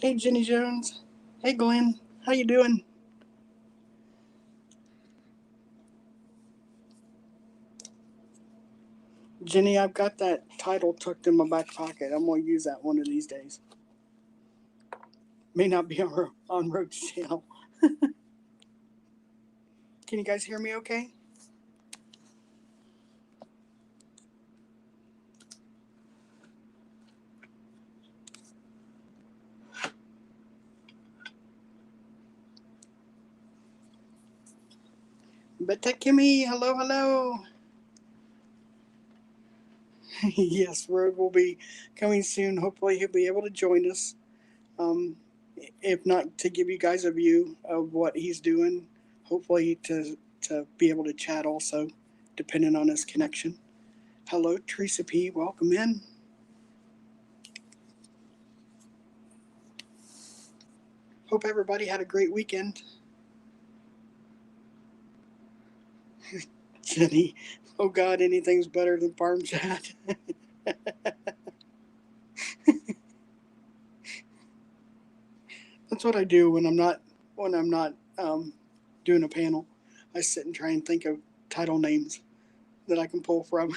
Hey, Jenny Jones. Hey, Glenn. How you doing? Jenny, I've got that title tucked in my back pocket. I'm going to use that one of these days. May not be on Roach channel. Can you guys hear me okay? Beta Kimmy, hello, hello. Yes, Rogue will be coming soon. Hopefully, he'll be able to join us. Um, if not to give you guys a view of what he's doing, hopefully to be able to chat also, depending on his connection. Hello, Teresa P. Welcome in. Hope everybody had a great weekend. Jenny, oh God, anything's better than farm chat. That's what I do when I'm not doing a panel. I sit and try and think of title names that I can pull from.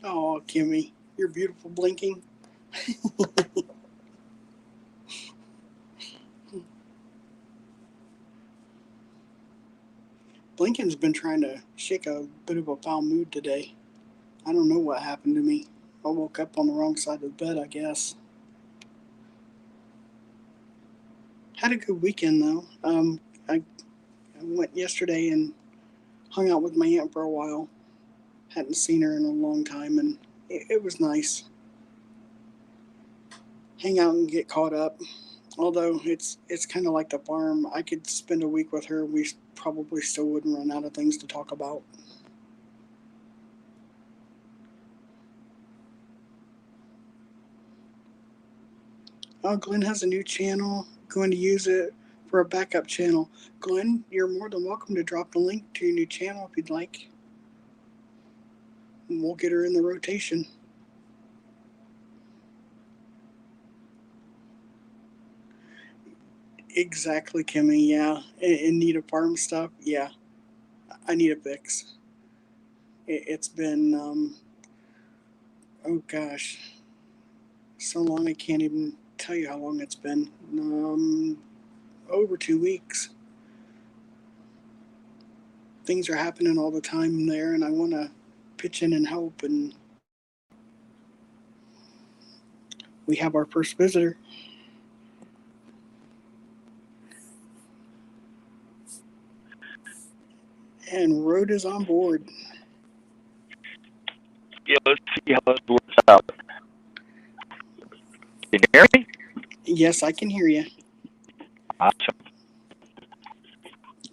Oh, Kimmy, you're beautiful blinking. Blinking's been trying to shake a bit of a foul mood today. I don't know what happened to me. I woke up on the wrong side of the bed, I guess. Had a good weekend though. I went yesterday and hung out with my aunt for a while. Hadn't seen her in a long time, and it was nice. Hang out and get caught up. Although it's kind of like the farm, I could spend a week with her. We probably still wouldn't run out of things to talk about. Oh, Glenn has a new channel. Going to use it for a backup channel. Glenn, you're more than welcome to drop the link to your new channel if you'd like. And we'll get her in the rotation. Exactly, Kimmy. Yeah, in need of farm stuff. Yeah, I need a fix. It's been oh gosh, so long I can't even tell you how long it's been. Over 2 weeks. Things are happening all the time there, and I want to pitch in and help. And we have our first visitor, and Road is on board. Yeah, let's see how this works out. Can you hear me? Yes, I can hear you. Awesome.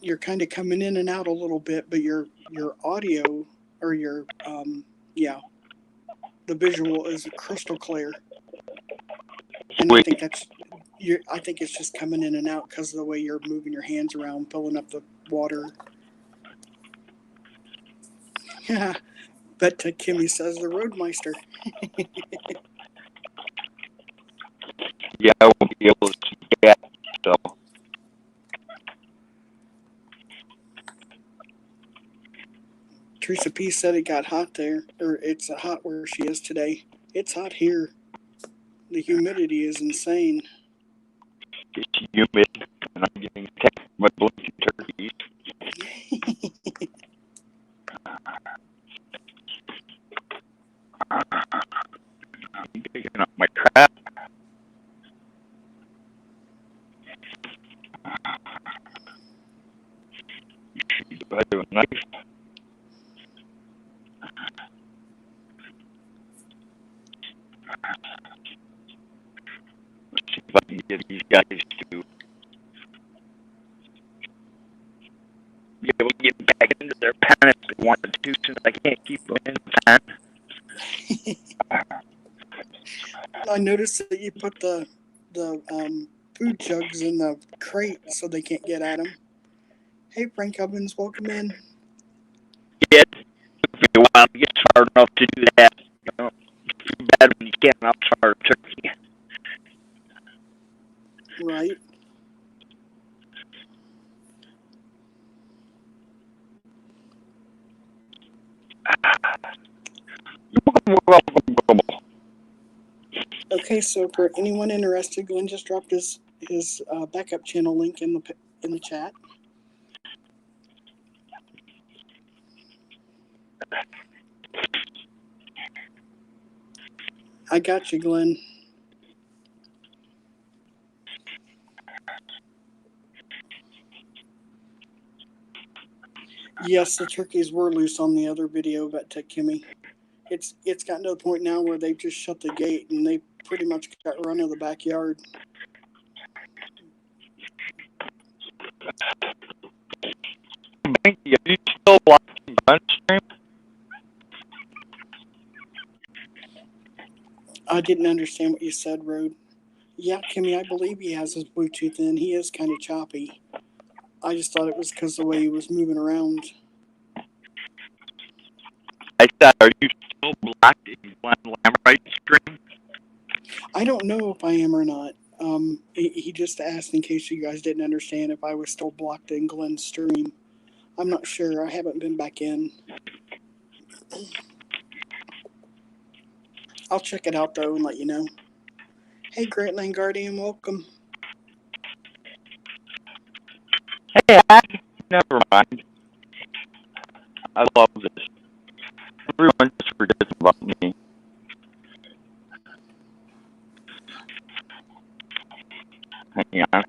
You're kind of coming in and out a little bit, but your audio or your yeah, the visual is crystal clear. And I Sweet. think that's I think it's just coming in and out because of the way you're moving your hands around, filling up the water. Yeah, but Kimmy says the Roadmeister. Yeah, I won't be able to see that. So, Teresa P said it got hot there, or it's hot where she is today. It's hot here. The humidity is insane. It's humid, and I'm getting attacked by blinking turkeys. I'm picking up my crap. Do I have a knife? Let's see if I can get these guys to be able to get back into their pen if they wanted to, since I can't keep them in the pen. I noticed that you put the food jugs in the crate so they can't get at them. Hey, Frank Evans, welcome in. It took me a while to get smart enough to do that. You know, it's too bad when you can't outsmart a turkey. Right. Okay, so for anyone interested, Glenn just dropped his backup channel link in the chat. I got you, Glenn. Yes, the turkeys were loose on the other video, but to Kimmy, it's gotten to the point now where they've just shut the gate and they pretty much got run of the backyard. Thank you. Are you still watching Gunstream? I didn't understand what you said, Rode. Yeah, Kimmy, I believe he has his Bluetooth in. He is kind of choppy. I just thought it was because the way he was moving around. I said, are you still blocked in Glenn Lambright's stream? I don't know if I am or not. He just asked in case you guys didn't understand if I was still blocked in Glenn's stream. I'm not sure. I haven't been back in. I'll check it out though and let you know. Hey, Great Land Guardian, welcome. Hey, never mind. I love this. Everyone just forgets about me. Hang on.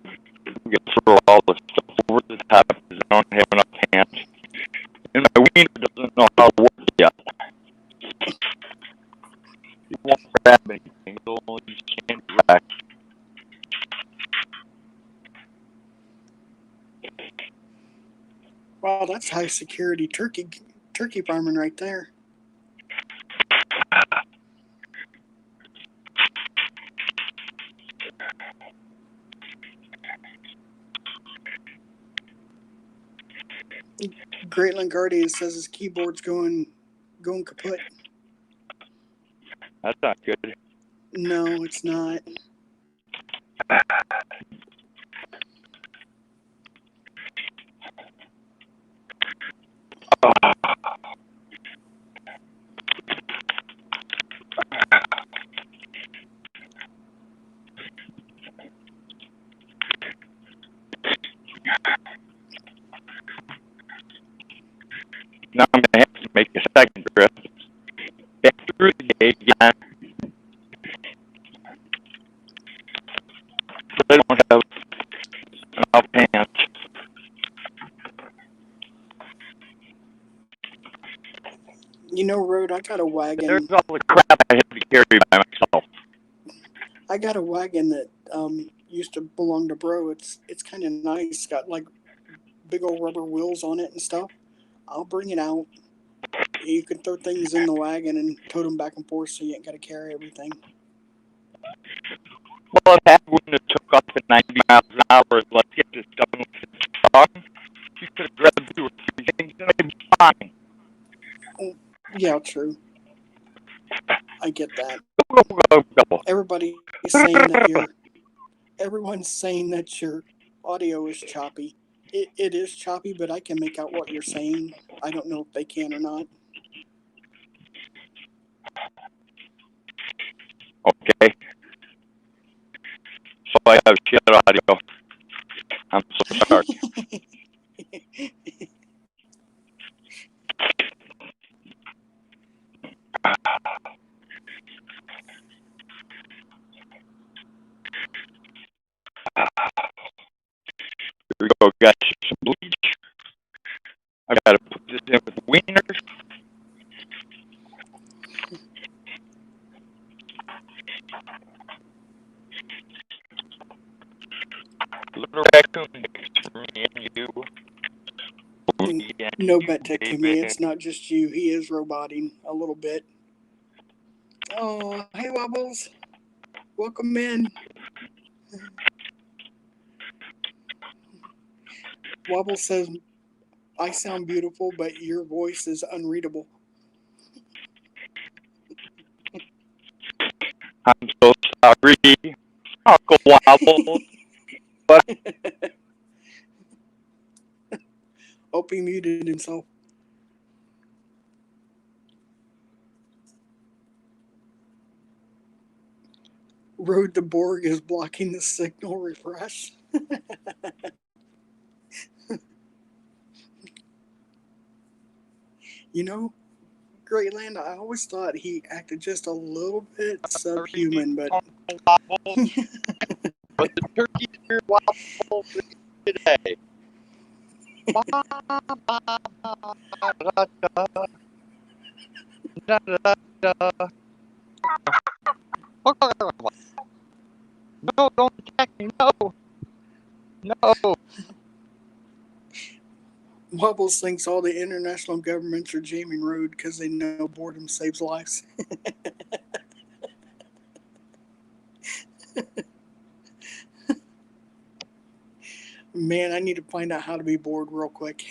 I'm going to throw all this stuff over the top because I don't have enough hands. And my wiener doesn't know how to work yet. He won't grab anything. He'll only stand direct. Wow, that's high security turkey farming right there. Great Land Guardian says his keyboard's going kaput. That's not good. No, it's not. Now I'm going to have to make a second trip back through the gate again. But I don't have enough hands. You know, Rode, I got a wagon. There's all the crap I have to carry by myself. I got a wagon that used to belong to Bro. It's kind of nice. Got like big old rubber wheels on it and stuff. I'll bring it out. You can throw things in the wagon and tote them back and forth, so you ain't got to carry everything. Well, if that wouldn't have took off at 90 miles an hour, let's get this done with this truck. You could have grabbed 2 or 3 things and it'd be fine. Oh, yeah, true. I get that. Go. Everybody's saying that your audio is choppy. It is choppy, but I can make out what you're saying. I don't know if they can or not. Okay. So I have shit audio. I'm so sorry. Here we go, guys. Some bleach. I gotta put this in with wieners. Little raccoon mix for me and you. And Me and no, you, Bet Tech Kimmy, baby. it's not just you. He is roboting a little bit. Oh, hey Wobbles, welcome in. Wobbles says, "I sound beautiful, but your voice is unreadable." I'm so sorry, Uncle Wobble. But Hope he muted himself. Road the Borg is blocking the signal. Refresh. You know, Greatland, I always thought he acted just a little bit sorry, subhuman, but Uncle Wobble. But the turkey spirit wobble today. Ba, ba, ba, da, da, da, da, da. No, don't attack me. No, no. Wobbles thinks all the international governments are jamming Road because they know boredom saves lives. Man, I need to find out how to be bored real quick.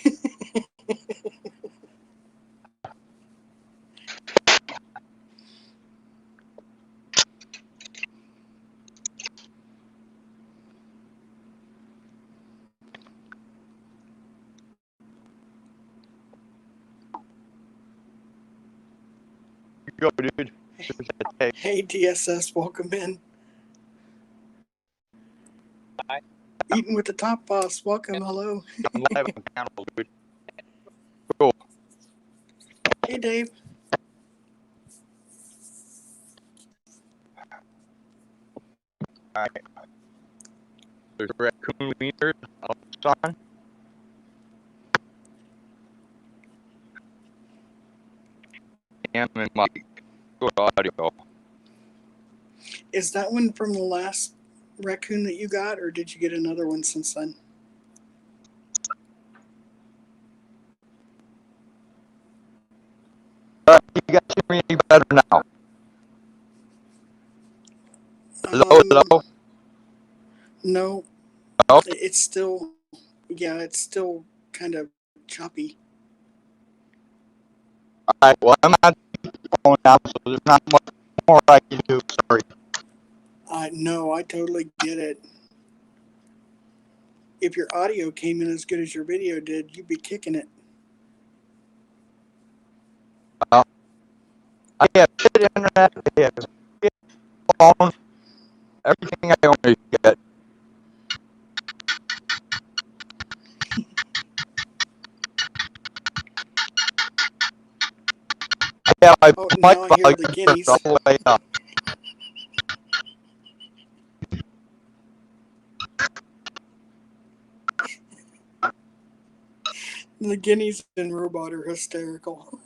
Go, dude. Hey, Hey, DSS, welcome in. hi. Eating with the Top Boss, welcome, hello. I'm live on panel, dude. Cool. Hey, Dave. All right. There's raccoon wieners on. And in my good audio. Is that one from the last raccoon that you got, or did you get another one since then? You guys hear me any better now? Hello, hello? No, Oh, it's still, yeah, it's still kind of choppy. all right. Well, I'm on the phone now, so there's not much more I can do. Sorry. No, I totally get it. If your audio came in as good as your video did, you'd be kicking it. Well, I have good internet, I have good phone, everything I only get. Yeah, my Oh, mic now I hear the volume turned all guineas. the way up. The guineas and robot are hysterical.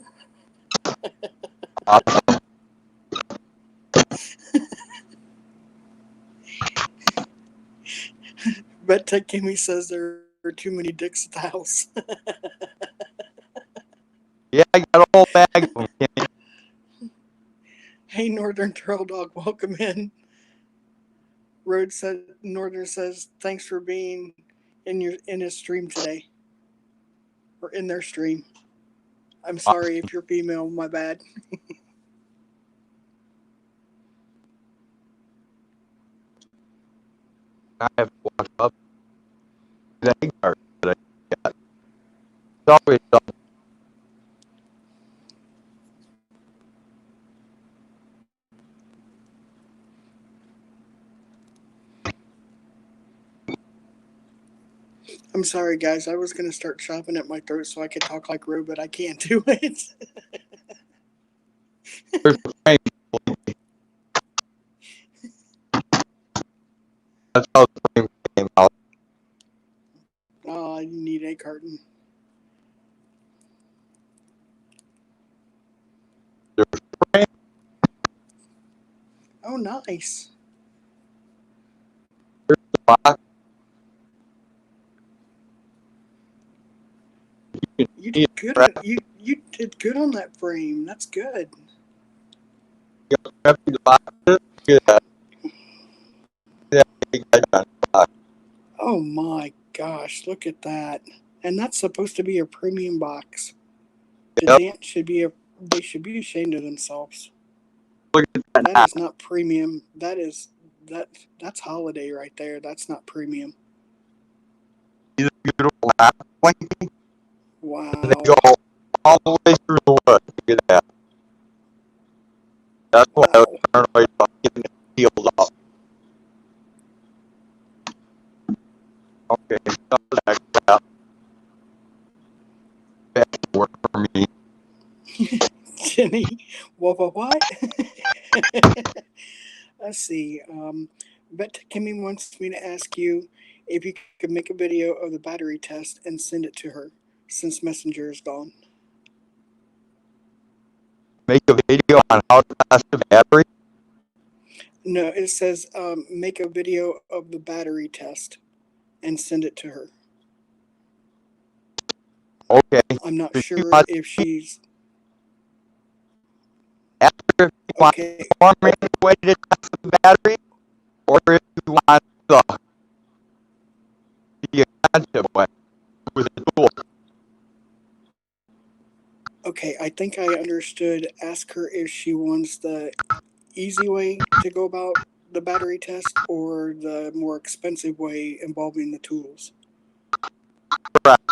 Bet Tech Kimmy says there are too many dicks at the house. Yeah, I got a whole bag of them. Hey, Northern Trail Dog, welcome in. Road said Northern says thanks for being in his stream today, or in their stream. I'm sorry if you're female. My bad. I have to wash up the egg cart that I got. It's always up. I'm sorry, guys. I was gonna start chopping at my throat so I could talk like Ro, but I can't do it. Where's the frame? That's how the frame came out. Oh, you need a carton. There's the frame. Oh, nice. There's the box. You can You see did it. good Right? on you did good on that frame. That's good. You got grab the box. Look at that. That big guy on the box. Oh my gosh, look at that. And that's supposed to be a premium box. The Yep. dance should be a they should be ashamed of themselves. Look at that That now. is not premium. That's holiday right there. That's not premium. See the beautiful half blanket? And they Wow. go all the way through the wood. Look at that. That's why I was Wow. paranoid about getting it peeled off. Okay, some of that crap back to work for me. Jenny, what? Let's see. Bet Kimmy wants me to ask you if you could make a video of the battery test and send it to her since Messenger is gone. Make a video on how to test the battery. No, it says make a video of the battery test and send it to her. Okay. I'm not If you sure want if to she's after if you want okay. the formatted way to test the battery, or if you want the expensive way with a tool. Okay, I think I understood. Ask her if she wants the easy way to go about the battery test or the more expensive way involving the tools. Correct.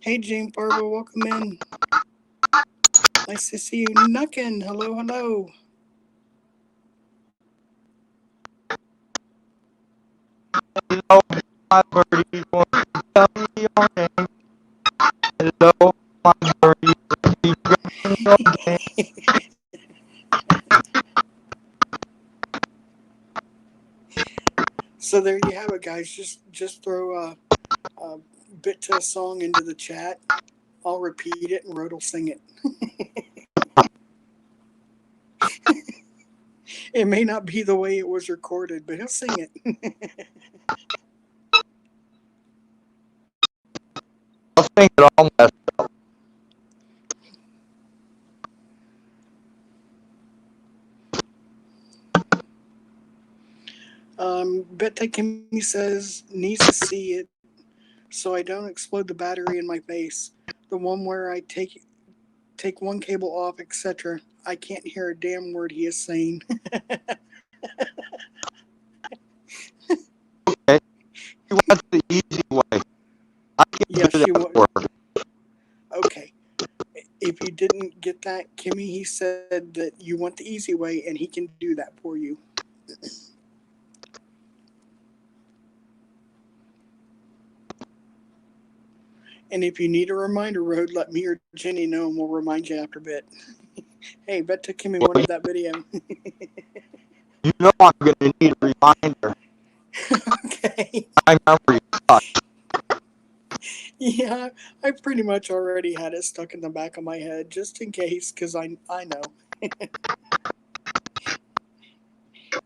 Hey, Jane Farbo, welcome in. Nice to see you. Nuckin, hello, hello. Hello, my birdie, won't you tell me your name? Hello, my birdie, keep drinking your name. So there you have it, guys. Just throw a bit to a song into the chat. I'll repeat it and Rod will sing it. It may not be the way it was recorded, but he'll sing it. I'll sing it all messed up. Bet Kimmy says needs to see it so I don't explode the battery in my face. The one where I take one cable off, etc. I can't hear a damn word he is saying. Okay, he wants the easy way. I can Yeah, do she that was for her. okay. If you didn't get that, Kimmy, he said that you want the easy way, and he can do that for you. And if you need a reminder, Road, let me or Jenny know, and we'll remind you after a bit. Hey, bet to Kimmy Well, wanted that video. you know I'm going to need a reminder. Okay. My memory sucks. Yeah, I pretty much already had it stuck in the back of my head just in case, because I know.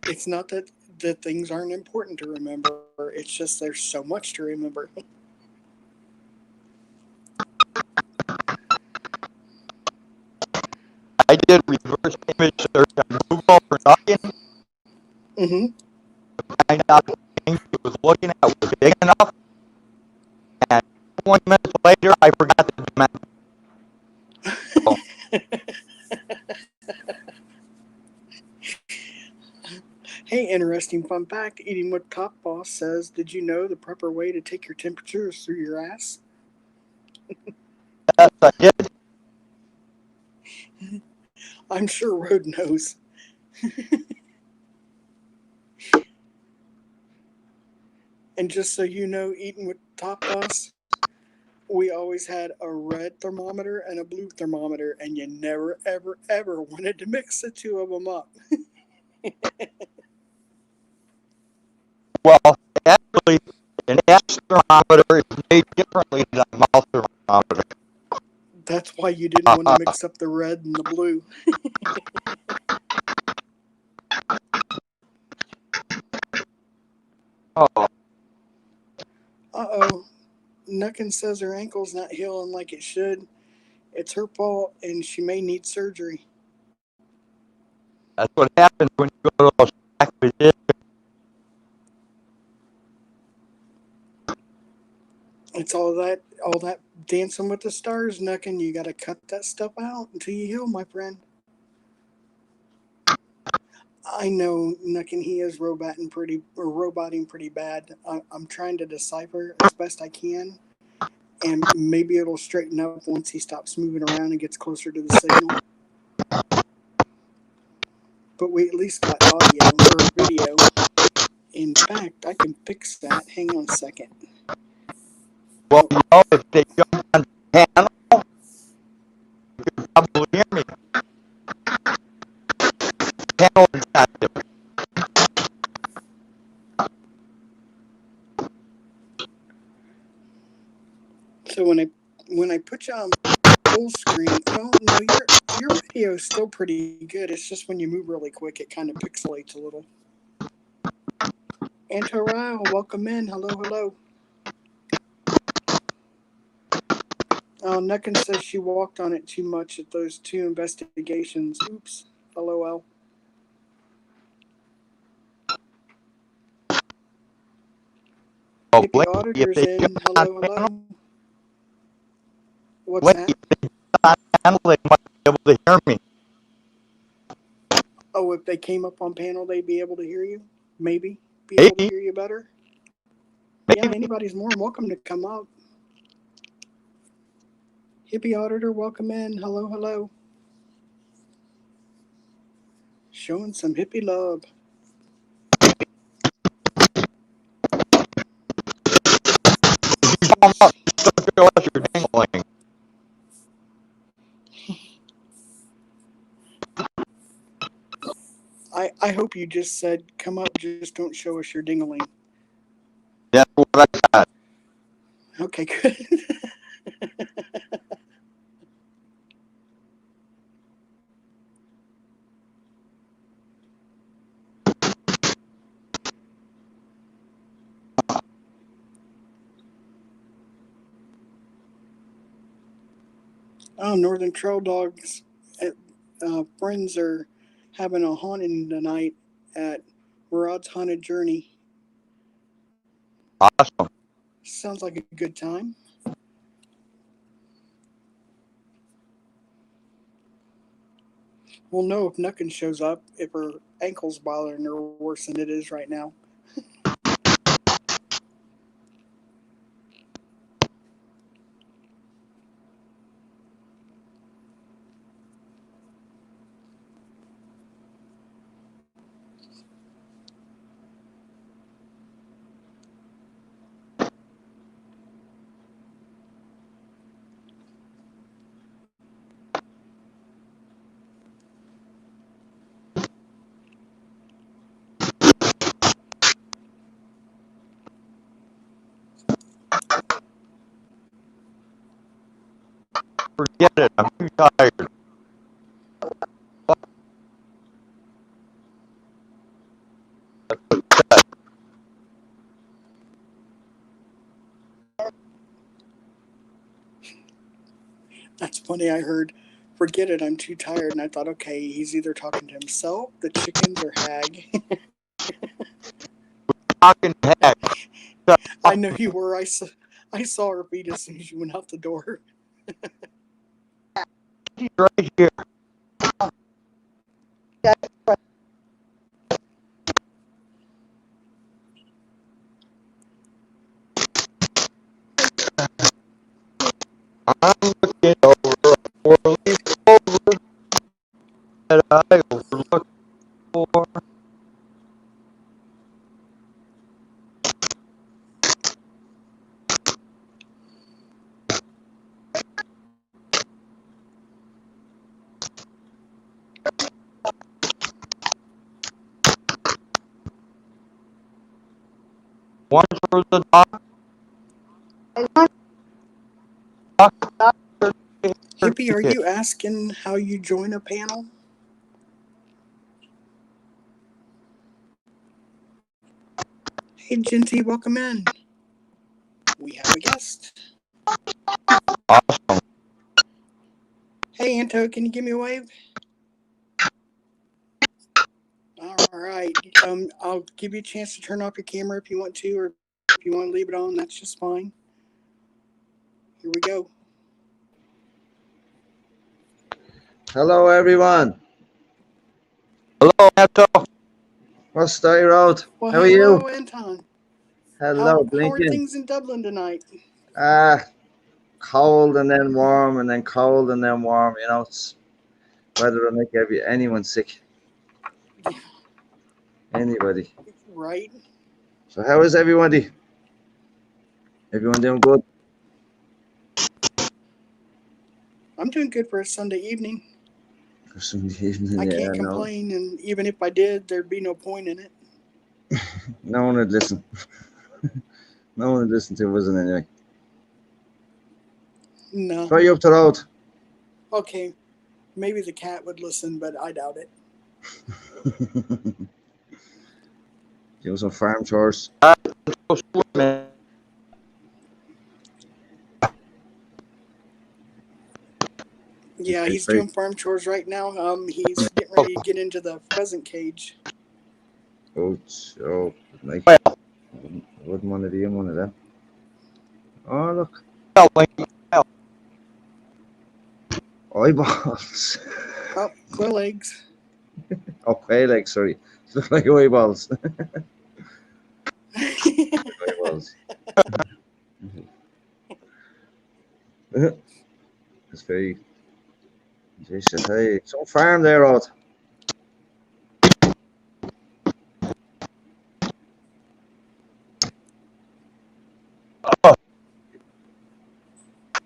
It's not that the things aren't important to remember. It's just there's so much to remember. I did reverse image search on Google for nothing Mm-hmm. to find out the thing he was looking at was big enough, and 20 minutes later I forgot the dimension. So, Hey, interesting fun fact. Eating what Top Boss says. Did you know the proper way to take your temperature is through your ass? yes, I did. I'm sure Road knows. And just so you know, eating with Top Boss, we always had a red thermometer and a blue thermometer, and you never, ever, ever wanted to mix the two of them up. Well, actually, an ass thermometer is made differently than a mouth thermometer. That's why you didn't want to mix up the red and the blue. Oh, Uh-oh. Nuckin says her ankle's not healing like it should. It's her fault, and she may need surgery. that's what happens when you go to those acquisitions. It's all that dancing with the stars, Nuckin. You got to cut that stuff out until you heal, my friend. I know Nuckin. He is roboting pretty bad. I'm trying to decipher as best I can, and maybe it'll straighten up once he stops moving around and gets closer to the signal. But we at least got audio or video. In fact, I can fix that. Hang on a second. Well, Oh, you know, if they jump on the panel, you can probably hear me. Panel is active. so when I put you on full screen, well, no, your video is still pretty good. It's just when you move really quick, it kind of pixelates a little. Antorile, welcome in. Hello, hello. Nuckin says she walked on it too much at those two investigations. Oops. LOL. Oh, Hippie wait, if Auditor's they in. jump on Hello, the panel, hello. What's wait, that? if they jump on the panel, they might be able to hear me. Oh, if they came up on panel, they'd be able to hear you? Maybe be able to Maybe, hear you better? Yeah, maybe. anybody's more than welcome to come up. Hippie Auditor, welcome in. Hello, hello. Showing some hippie love. If you come up, just don't show us your dangling. I hope you just said, come up, just don't show us your dingaling. That's what I got. Okay, good. Northern Trail Dogs friends are having a haunting tonight at Rod's Haunted Journey. Awesome. Sounds like a good time. We'll know if Nuckin shows up if her ankle's bothering her worse than it is right now. Forget it. I'm too tired. That's funny. I heard, forget it, I'm too tired. And I thought, okay, he's either talking to himself, the chickens, or Hag. Talking heck. I know you were. I saw her feet as soon as you went out the door. She's right here. I'm looking over a four-leaf clover that I overlooked before. One for the doc. Hippie, are you asking how you join a panel? Hey, Genty, welcome in. We have a guest. Awesome. Hey, Anto, can you give me a wave? All right. I'll give you a chance to turn off your camera if you want to, or if you want to leave it on, that's just fine. Here we go. Hello, everyone. Hello, Anto. What's the road? Well, How are you? hello, Anton. Hello, How are Blinking. things in Dublin tonight? Cold and then warm and then cold and then warm. You know, it's weather will make anyone sick. Yeah, Anybody. right. So how is everybody? Everyone doing good? I'm doing good for a Sunday evening. For some reason, I yeah, can't no. complain, and even if I did, there'd be no point in it. No one would listen. No one would listen to us anyway. No. So are you up to the road? Okay, maybe the cat would listen, but I doubt it. Do some farm chores. Yeah, he's doing farm chores right now. He's getting ready to get into the pheasant cage. Oh, nice. Wouldn't want to be in one of them. Oh, look. Eyeballs. Oh, quail legs. Oh, quail eggs, sorry. Look like eyeballs. Eyeballs. It's very. Jesus, hey, some farm there, Rod.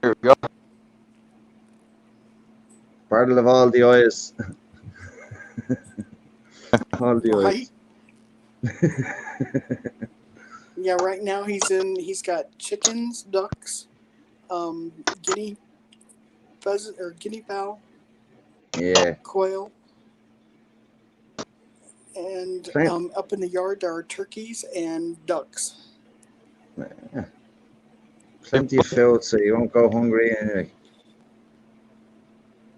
Here we go. Battle of all the eyes. All the Right? eyes. Yeah, right now he's got chickens, ducks, guinea pheasant or guinea fowl, Yeah. quail, and up in the yard there are turkeys and ducks. Plenty of food, so you won't go hungry anyway.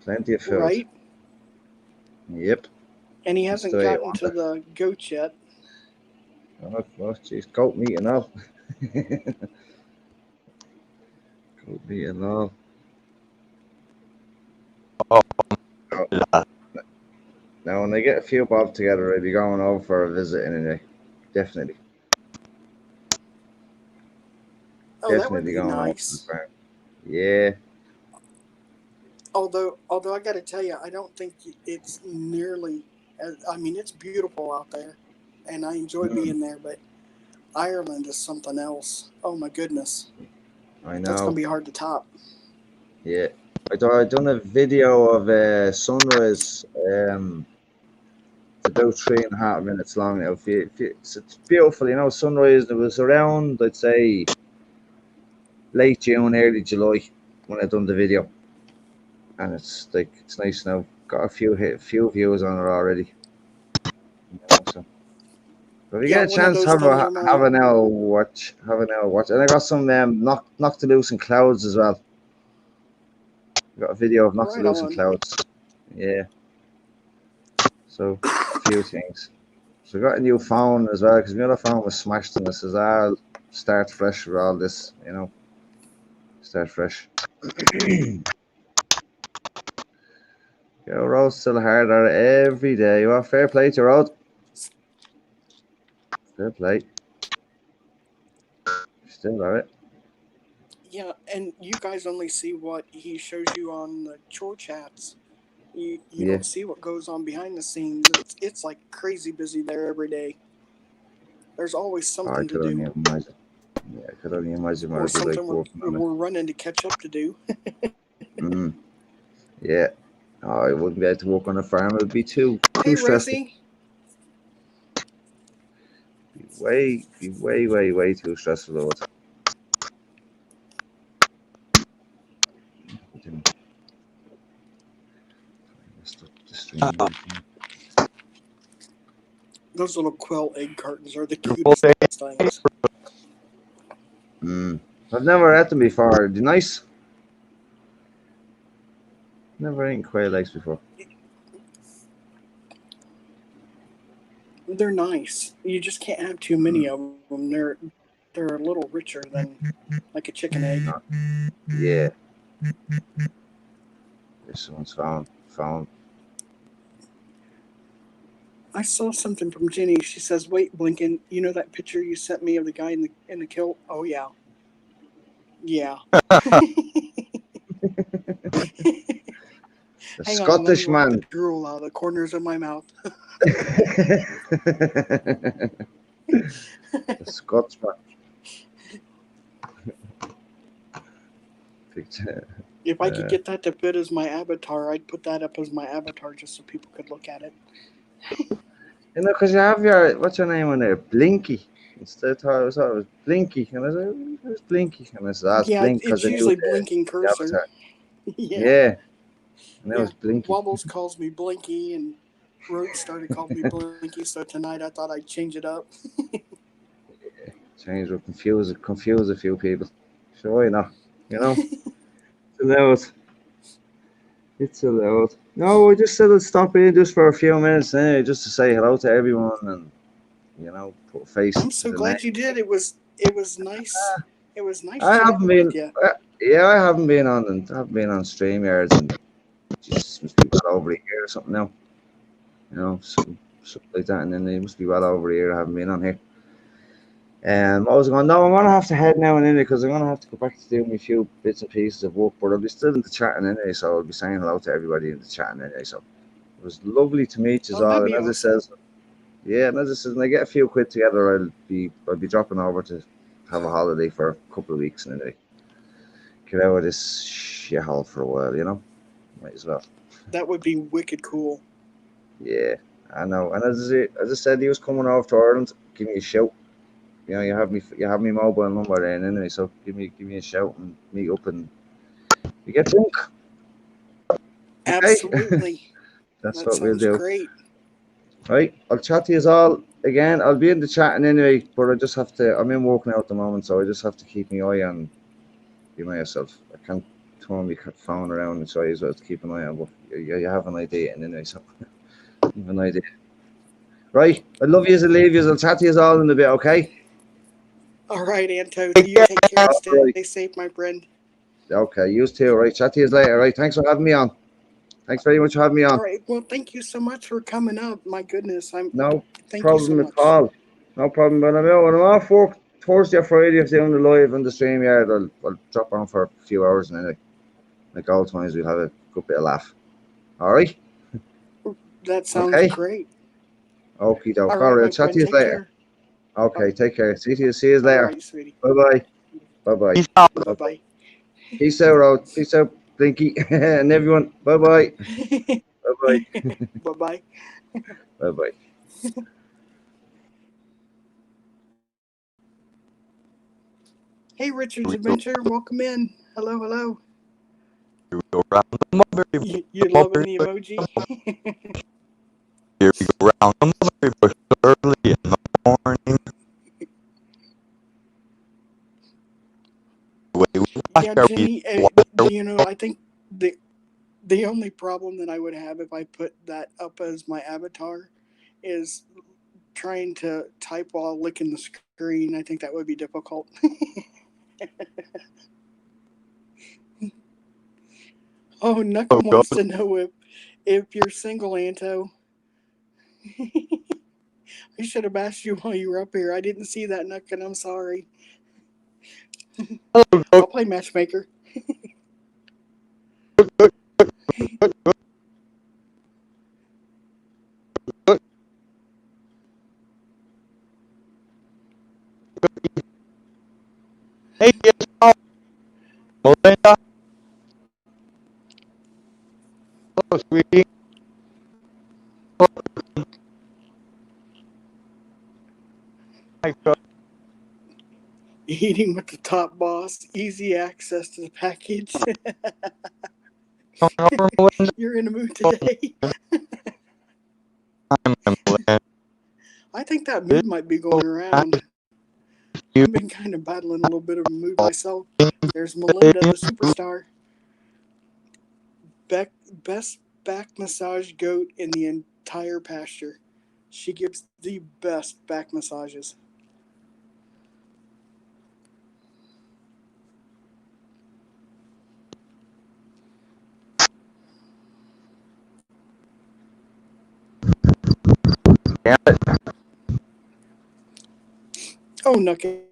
Plenty of food. Right? Yep. And he That's hasn't the way you gotten want to it. the goats yet. Oh, jeez, goat meat and all. Goat meat and all. Oh, Now, when I get a few bob together, I'll be going over for a visit anyway. Definitely. Oh, that would Definitely be going over to the nice. farm. Yeah. Although I got to tell you, I don't think it's nearly. I mean, it's beautiful out there, and I enjoy being there. But Ireland is something else. Oh my goodness, I that's going know. to be hard to top. Yeah. I done a video of sunrise. It's about 3.5 minutes long now. It's beautiful, you know. Sunrise. It was around, I'd say, late June, early July when I done the video, and it's nice now. Got a few views on it already. You know, so if you Yeah, get a one of chance, those things are have my. an hour watch. Have an hour watch, and I got some knocked to loose in clouds as well. Got a video of knocked to Right loose in on. clouds. Yeah. So a few things. So I got a new phone as well because my other phone was smashed, and this is all start fresh with all this, you know. Start fresh. Go road still harder every day. Well, fair play to road. Fair play. Still at it. Yeah, and you guys only see what he shows you on the chore chats. You Yeah. don't see what goes on behind the scenes. It's like crazy busy there every day. There's always Oh, I something to could only do, imagine. Yeah, I could only imagine what or it'd be like something working on it. we're running to catch up to do. Mm. Yeah. Oh, I wouldn't be able to work on a farm. It would be too Hey, stressful. Rosie. way too stressful though. Those little quill egg cartons are the cutest things. I've never had them before. They're nice. Never eaten quail eggs before. They're nice. You just can't have too many of them. They're a little richer than like a chicken egg. Yeah. Someone's found. I saw something from Jenny. She says, "Wait, Blinken, you know that picture you sent me of the guy in the kilt? Oh yeah, yeah." The Hang on, let me Scottish wipe the man. drool out of the corners of my mouth. The Scotsman. If I could get that to fit as my avatar, I'd put that up as my avatar just so people could look at it. You know, because you have your, what's your name on there? Blinky. Instead, I thought it was Blinky. And I said, who's Blinky? And I said, that's Blink because It's I knew usually blinking the cursor. avatar. Yeah. Yeah. And that was Blinky. Wobbles calls me Blinky, and Roach started calling me Blinky, so tonight I thought I'd change it up. Change will confuse a few people. Sure, you know. It's allowed. No, I just said I'd stop in just for a few minutes anyway, just to say hello to everyone and put a face. I'm so glad you did. It was nice. It was nice I haven't chatting been. with you. I haven't been on StreamYards and just must be well over a year or something now. Something like that, and then it must be well over a year I haven't been on here. I was going, no, I'm going to have to head now and anyway because I'm going to have to go back to doing a few bits and pieces of work, but I'll be still in the chatting anyway, so I'll be saying hello to everybody in the chatting anyway. So it was lovely to meet you all. And as it says, when I get a few quid together, I'll be dropping over to have a holiday for a couple of weeks and anyway. Get out of this shithole for a while, Might as well. That would be wicked cool. Yeah, I know. And as I said, he was coming over to Ireland. Give me a shout. You have me mobile number there anyway, so give me a shout and meet up and we get drunk. Okay? Absolutely. That's what we'll do. Great. Right, I'll chat to you all again. I'll be in the chatting anyway, but I just have to. I'm in work now at the moment, so I just have to keep my eye on myself. I can't turn my phone around and try as well to keep an eye on. But you have an idea anyway, so you have an idea. Right, I love you and leave you. I'll chat to you all in a bit, okay? All right, Anto. You take care and stay safe, my friend. Okay, you too. Right, chat to you later. Right, thanks for having me on. Thanks very much for having me on. All right. Well, thank you so much for coming up. My goodness, no problem at all. No problem. When I'm off work Thursday or Friday, if they're on the live on the StreamYard, I'll drop on for a few hours and then like all times we'll have a good bit of laugh. All right. That sounds great. Okie doke. All right, I'll chat to you later. Okay, take care. See you later. Right, sweetie. Bye bye. Bye bye. Peace out, Rod. Peace out, Blinky, and everyone. Bye bye. Bye bye. Bye bye. Bye bye. Hey, Richard's Adventure. Welcome in. Hello. Here we go round the mulberry. You're loving the emoji? Here we go round the mulberry bush early in the morning. Yeah, Jenny, I think the only problem that I would have if I put that up as my avatar is trying to type while licking the screen. I think that would be difficult. Oh, Knuckle wants to know if you're single, Anto. I should have asked you while you were up here. I didn't see that, Knuckle. I'm sorry. I'll play matchmaker. Hey, Melinda. Hello, sweetie. Hi, my God. Eating with the top boss, easy access to the package. Coming over, Melinda. You're in a mood today. I'm Melinda. I think that mood might be going around. You I've been kind of battling a little bit of a mood myself. There's Melinda, the superstar. Best back massage goat in the entire pasture. She gives the best back massages. damn it. Oh, Nuckin,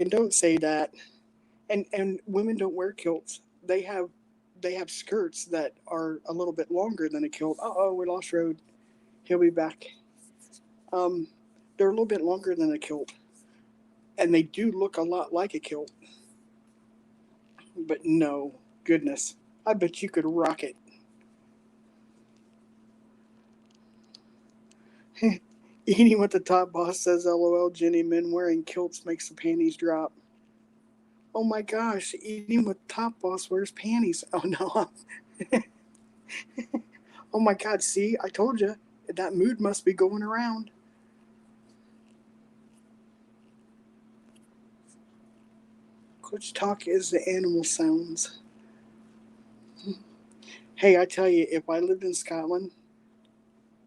don't say that. And women don't wear kilts. They have skirts that are a little bit longer than a kilt. Oh, we lost Road. He'll be back. Um, they're a little bit longer than a kilt, and they do look a lot like a kilt. But no, goodness, I bet you could rock it. Eating what the top boss says, LOL, Jenny, men wearing kilts makes the panties drop. Oh my gosh, eating what top boss wears panties. Oh no. Oh my god, see, I told you, that mood must be going around. Coach Talk is the animal sounds. Hey, I tell you, if I lived in Scotland,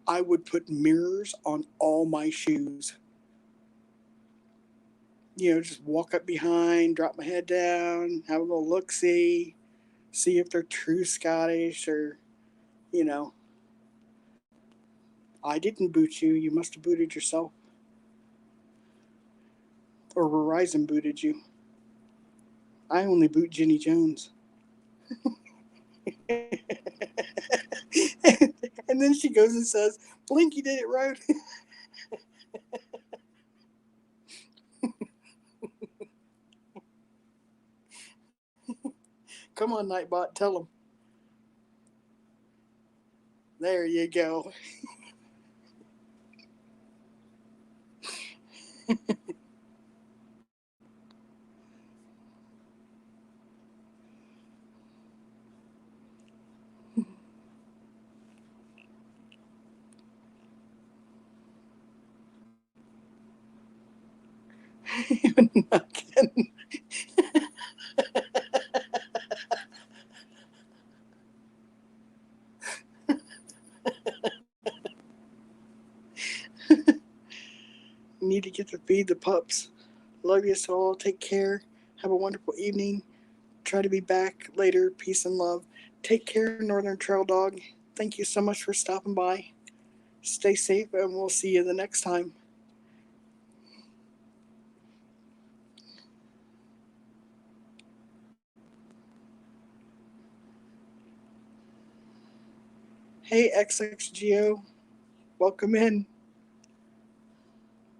I would put mirrors on all my shoes. Just walk up behind, drop my head down, have a little look see if they're true Scottish or, you know, I didn't boot you. You must have booted yourself. Or Verizon booted you. I only boot Jenny Jones. And then she goes and says, Blinky did it right. Come on, Nightbot, tell him. There you go. Need to get to feed the pups. Love you all. Take care. Have a wonderful evening. Try to be back later. Peace and love. Take care, Northern Trail Dog. Thank you so much for stopping by. Stay safe, and we'll see you the next time. Hey, XXGO. Welcome in.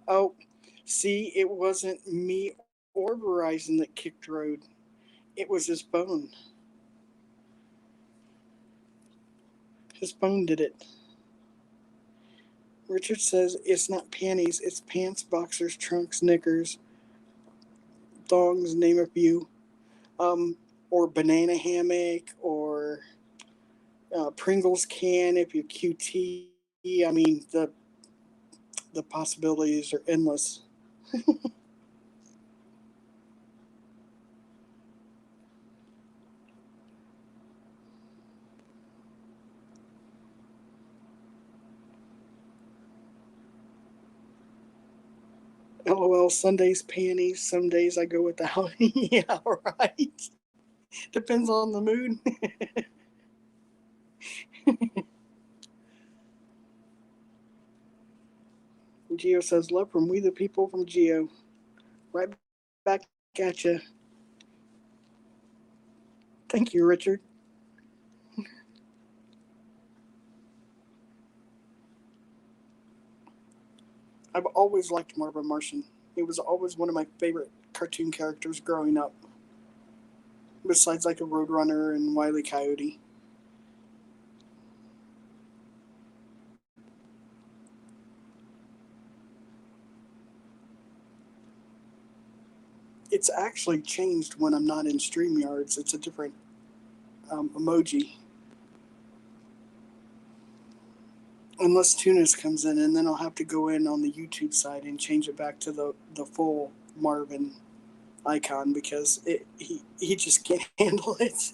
Oh, see, it wasn't me or Verizon that kicked Road. It was his phone. His phone did it. Richard says it's not panties, it's pants, boxers, trunks, knickers, thongs, name a few. Or banana hammock, or Pringles can if you QT. I mean, the possibilities are endless. LOL, Sundays panties, some days I go without. Yeah, right. Depends on the mood. Geo says, love from We the People from Geo. Right back at you. Thank you, Richard. I've always liked Marvin Martian. He was always one of my favorite cartoon characters growing up, besides like a Roadrunner and Wile E. Coyote. it's actually changed when I'm not in StreamYards. It's a different emoji. Unless Tunis comes in, and then I'll have to go in on the YouTube side and change it back to the full Marvin icon because he just can't handle it.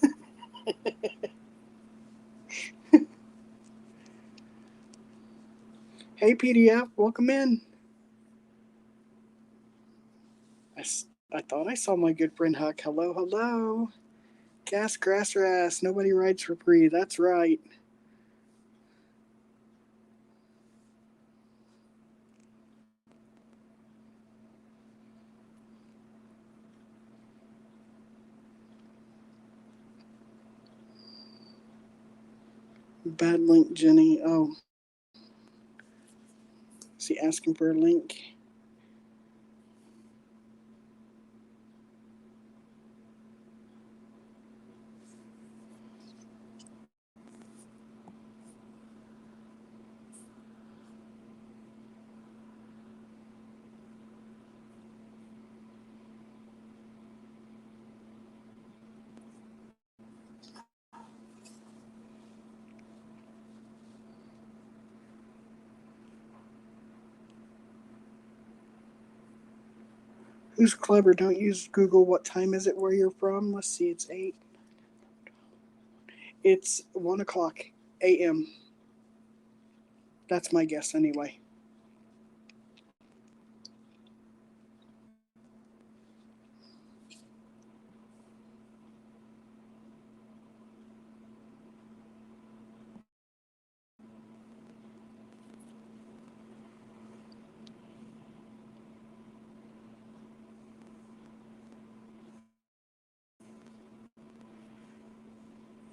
Hey PDF, welcome in. I thought I saw my good friend Huck. Hello, hello. Gas, grass, or ass. Nobody rides for free. That's right. Bad link, Jenny. Oh, is he asking for a link? Who's clever? Don't use Google. What time is it where you're from? Let's see. It's 8. It's 1 o'clock a.m. That's my guess anyway.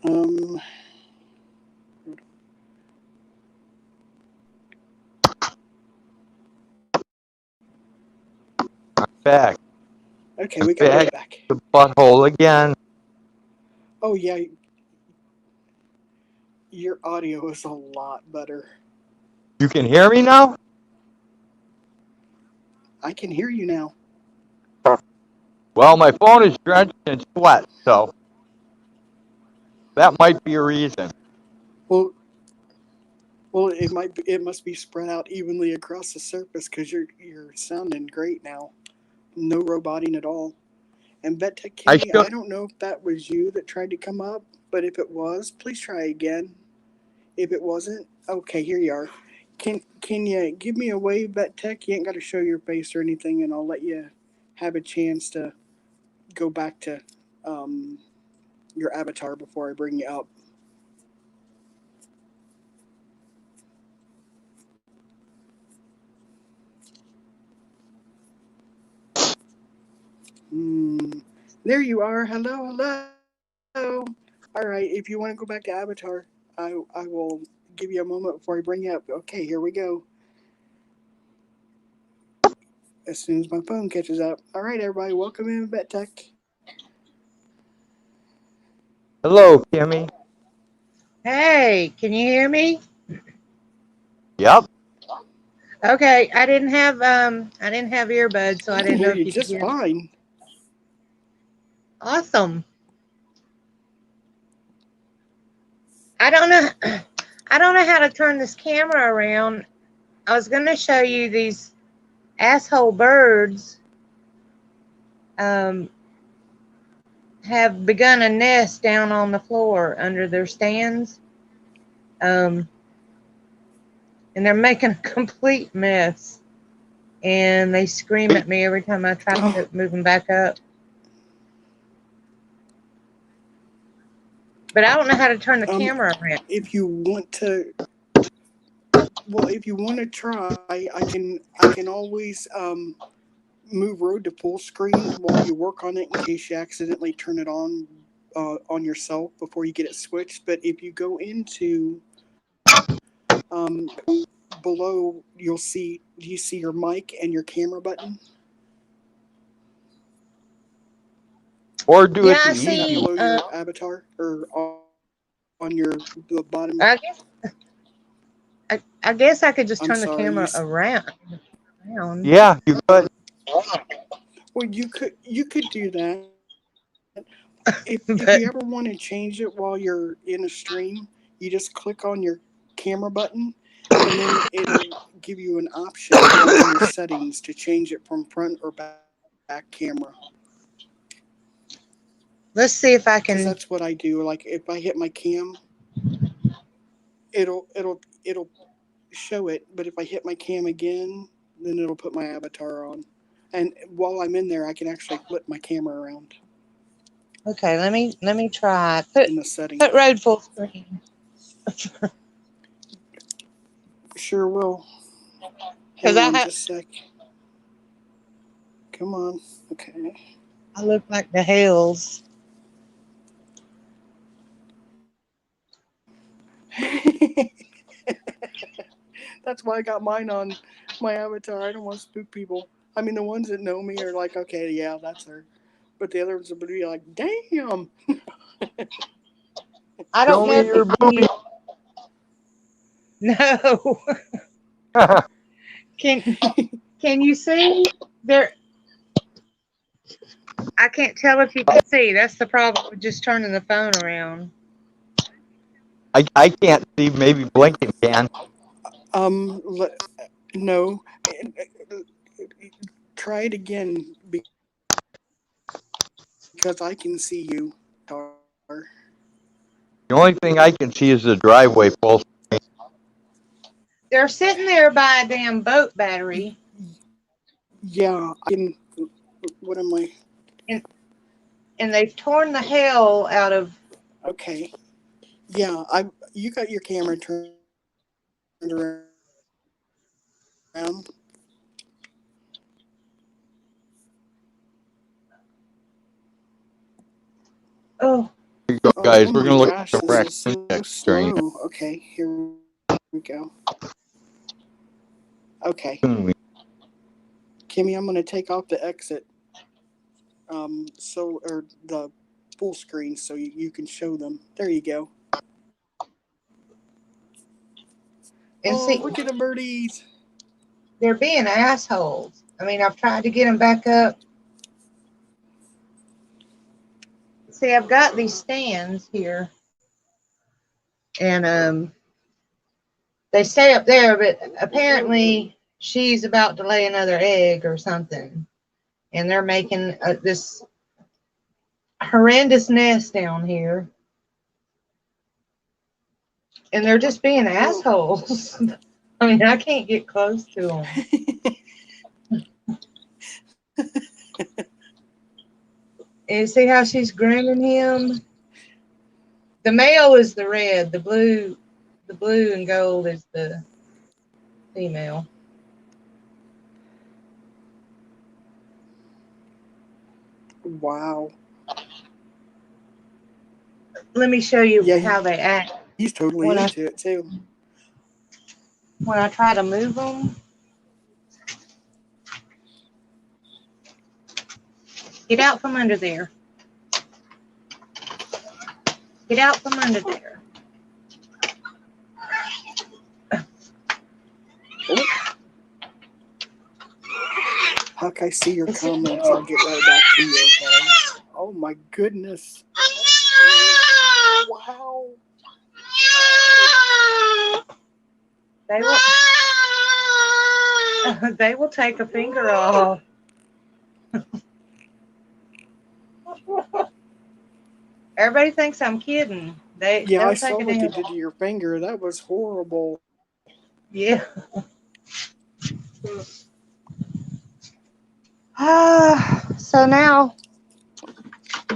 Um, Back. okay, we got you back. The butthole again. Oh, yeah. Your audio is a lot better. You can hear me now? I can hear you now. Well, my phone is drenched in sweat, so that might be a reason. Well, it must be spread out evenly across the surface because you're sounding great now. No roboting at all. And BetTech Kimmy, I don't know if that was you that tried to come up, but if it was, please try again. If it wasn't, okay, here you are. Can you give me a wave, BetTech? You ain't got to show your face or anything, and I'll let you have a chance to go back to um, your avatar before I bring you up. There you are. Hello, hello. All right, if you want to go back to avatar, I will give you a moment before I bring you up. Okay, here we go. As soon as my phone catches up. All right, everybody, welcome in BetTech. Hello, Kimmy. Hey, can you hear me? Yep. Okay, I didn't have earbuds, so I I can didn't hear know if you you could just hear me. fine. Awesome. I don't know I don't know how to turn this camera around. I was going to show you these asshole birds have begun a nest down on the floor under their stands. And they're making a complete mess. And they scream at me every time I try to move them back up. But I don't know how to turn the camera around. If you want to, if you want to try, I can always move Road to full screen while you work on it in case you accidentally turn it on yourself before you get it switched. But if you go into below, you'll see. Do you see your mic and your camera button? Or do it I the see. easy Below your avatar or on the bottom. I guess I could just I'm turn the sorry. camera around. Yeah, you could. Well, you could do that. If But you ever want to change it while you're in a stream, you just click on your camera button, and then it'll give you an option while in your settings to change it from front or back camera. let's see if I Because can. that's what I do. Like if I hit my cam, it'll show it. But if I hit my cam again, then it'll put my avatar on. And while I'm in there, I can actually flip my camera around Okay, let me try. in the Put settings. road full screen. Sure will. Because Hang I on have. just a sec. Come on. Okay. I look like the hills. That's why I got mine on my avatar. I don't want to spook people. I mean, the ones that know me are like, okay, yeah, that's her. But the others will be like, damn. I don't Show know me if your it, booty. no. Can can you see there? I can't tell if you can see. That's the problem with just turning the phone around. I can't see. Maybe blinking can. Le- no. Try it again because I can see you. Tar. The only thing I can see is the driveway full. They're sitting there by a damn boat battery, Yeah, I can. What am I? and they've torn the hell out of. Okay. Yeah, you got your camera turned around. Oh, Here you go, Oh guys. We're my gonna look at gosh, the this is raccoon so extraction. slow. Okay, here we go. Okay, Kimmy, I'm gonna take off the exit, or the full screen so you can show them. There you go. and Oh, see, look at the birdies. they're being assholes. I mean, I've tried to get them back up. See, I've got these stands here, and they stay up there, but apparently she's about to lay another egg or something, and they're making this horrendous nest down here, and they're just being assholes. I mean, I can't get close to them. And you see how she's grooming him? The male is the red, the blue and gold is the female. Wow. Let me show you Yeah, how they act he's totally when into it too. I try to move them. Get out from under there. Get out from under there. Huck, I see your comments. I'll get right back to you, okay? Oh my goodness. Wow. They will. They will take a finger off. Everybody thinks I'm kidding. Yeah, They'll I take saw a what they damn. did to your finger. That was horrible. Yeah. So now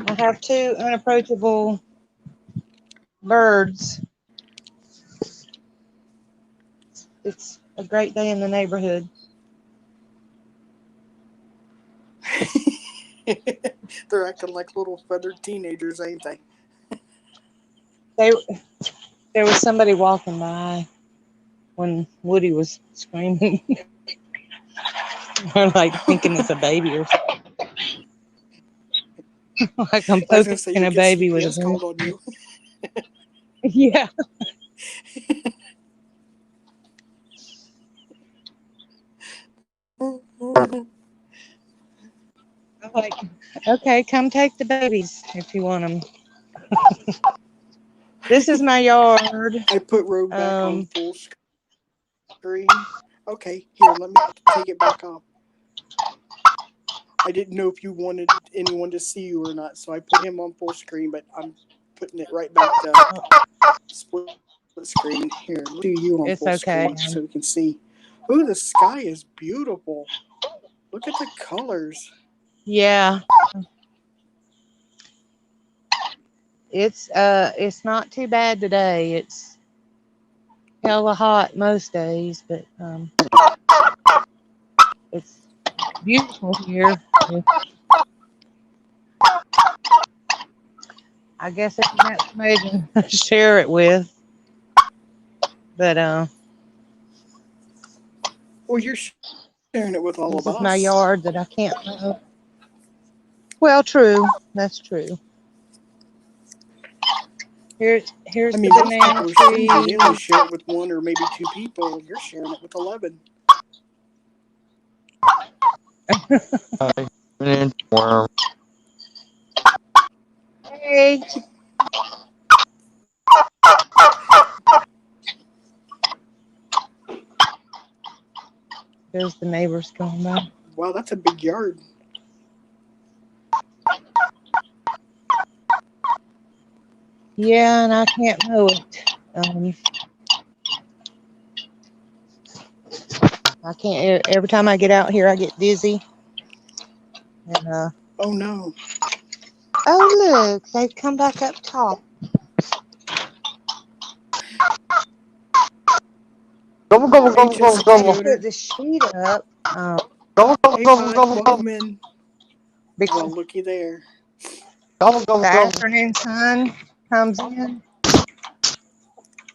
I have two unapproachable birds. It's a great day in the neighborhood. They're acting like little feathered teenagers, ain't they? There was somebody walking by when Woody was screaming, or like thinking it's a baby or something. Like I'm I was gonna say poking you a get baby with a CPS broom. called on you. Yeah. I'm like, okay, come take the babies if you want them. This is my yard. I put Rogue back on Um, full screen. Okay, here, let me take it back off. I didn't know if you wanted anyone to see you or not, so I put him on full screen, but I'm putting it right back to split screen. Here, let's do you on it's full okay. screen so we can see. Ooh, the sky is beautiful. Look at the colors. Yeah, it's not too bad today. It's hella hot most days, but it's beautiful here. I guess if you have somebody to share it with, but Well, you're sharing it with all this of is my us. yard that I can't mow. Well, true. That's true. Here's I the mean, most banana people are stingy. They only tree. share it with one or maybe two people. You're sharing it with 11. Hi, my name's Worm. Hey, there's the neighbors going by. Wow, that's a big yard. Yeah, and I can't mow it. I can't. Every time I get out here, I get dizzy. And Oh no. oh look, they've come back up top. Gobble, gobble, Hey, gobble, gobble, Jessica I gobble. Yoder. put the sheet up. Gobble, gobble, Hey, gobble, Pod. gobble, gobble. Welcome in. Because Well, looky there. Gobble, gobble, the gobble. afternoon sun comes in,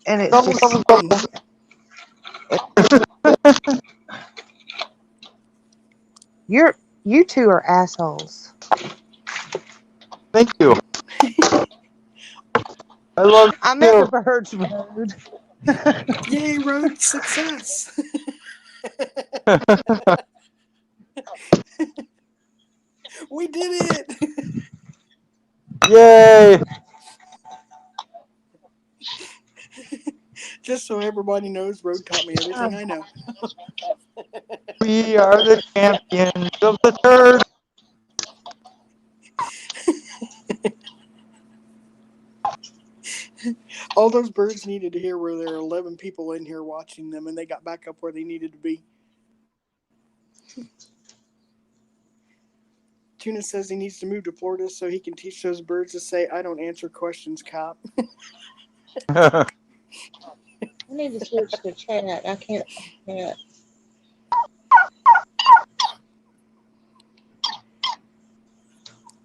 and it's Gobble, just gobble, gobble. you two are assholes. Thank you. I love I'm at the you. Birds Road. Yay, road success. We did it. Yay. Just so everybody knows, Road taught me everything I know. We are the champions of the third. All those birds needed to hear where there are 11 people in here watching them, and they got back up where they needed to be. Tuna says he needs to move to Florida so he can teach those birds to say, "I don't answer questions, cop." I need to switch to chat. I can't chat.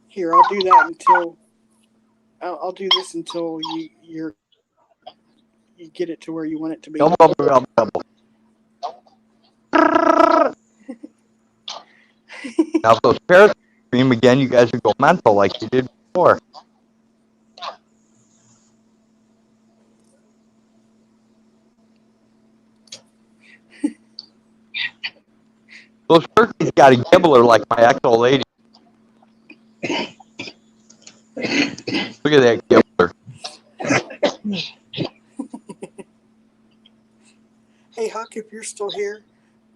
Here, I'll do that until I'll do this until you get it to where you want it to be. Gobble, gobble, gobble, gobble. Now, if those parrots scream again, you guys would go mental like you did before. Those turkeys got a gibbler like my ex-old lady. Look at that gibbler. Hey, Huck, if you're still here,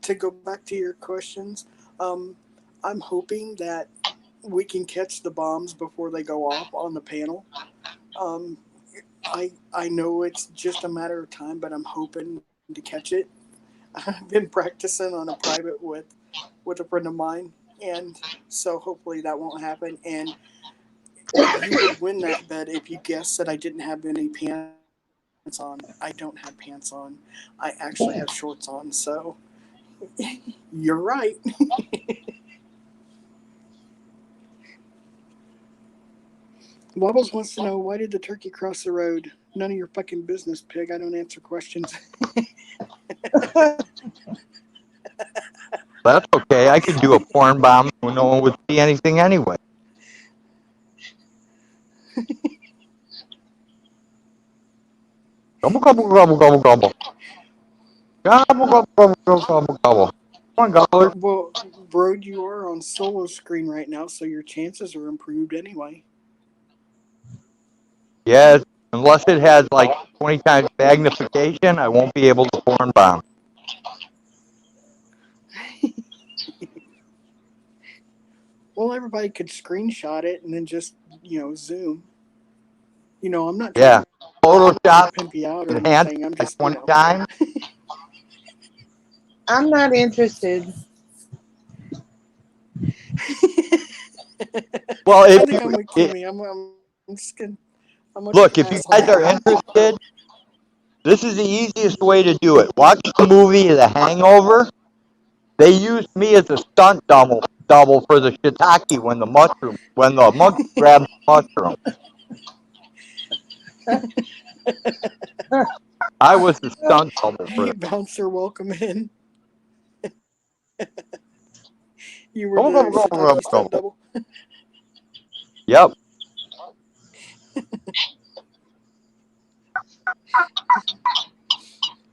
to go back to your questions, I'm hoping that we can catch the bombs before they go off on the panel. Um, I know it's just a matter of time, but I'm hoping to catch it. I've been practicing on a private with a friend of mine, and so hopefully that won't happen. And you would win that bet if you guessed that I didn't have any pants on. I don't have pants on. I actually have shorts on, so you're right. Wobbles wants to know, why did the turkey cross the road? None of your fucking business, pig. I don't answer questions. That's okay. I could do a porn bomb when no one would see anything anyway. Gobble, gobble, gobble, gobble, gobble. Gobble, gobble, gobble, gobble, gobble, gobble. Come on, Gobbler. Well, Broad, you are on solo screen right now, so your chances are improved anyway. Yes, unless it has like 20 times magnification, I won't be able to porn bomb. Well, everybody could screenshot it and then just, zoom. I'm not trying Yeah, Photoshop to pimp you out or enhance anything. I'm by just, 20 times. I'm not interested. Well, I if think I'm with you Kimmy. I'm just gonna, I'm gonna look, if you pass on guys are that. interested, this is the easiest way to do it. Watch the movie The Hangover. They used me as a stunt double for the shiitake when the monkey grabbed the mushroom. I was the stunt double for Hey, that. bouncer, welcome in. You were Go, the go, go, go, shiitake go. stunt double. Yep.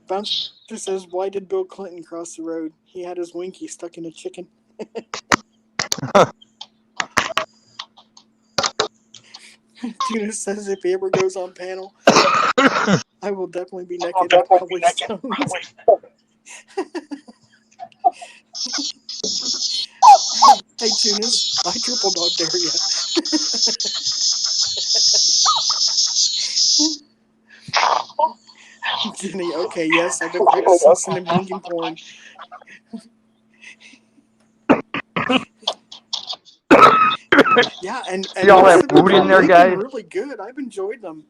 Bouncer says, "Why did Bill Clinton cross the road? He had his winky stuck in a chicken." Tuna says, "If he ever goes on panel, I will definitely be naked and probably stoned." Hey, Tunas, I triple dog dare ya. Jenny, okay, yes, I've been practicing sending blinking porn. Yeah, and Y'all most have of them food in there, they've been guys? really good. I've enjoyed them,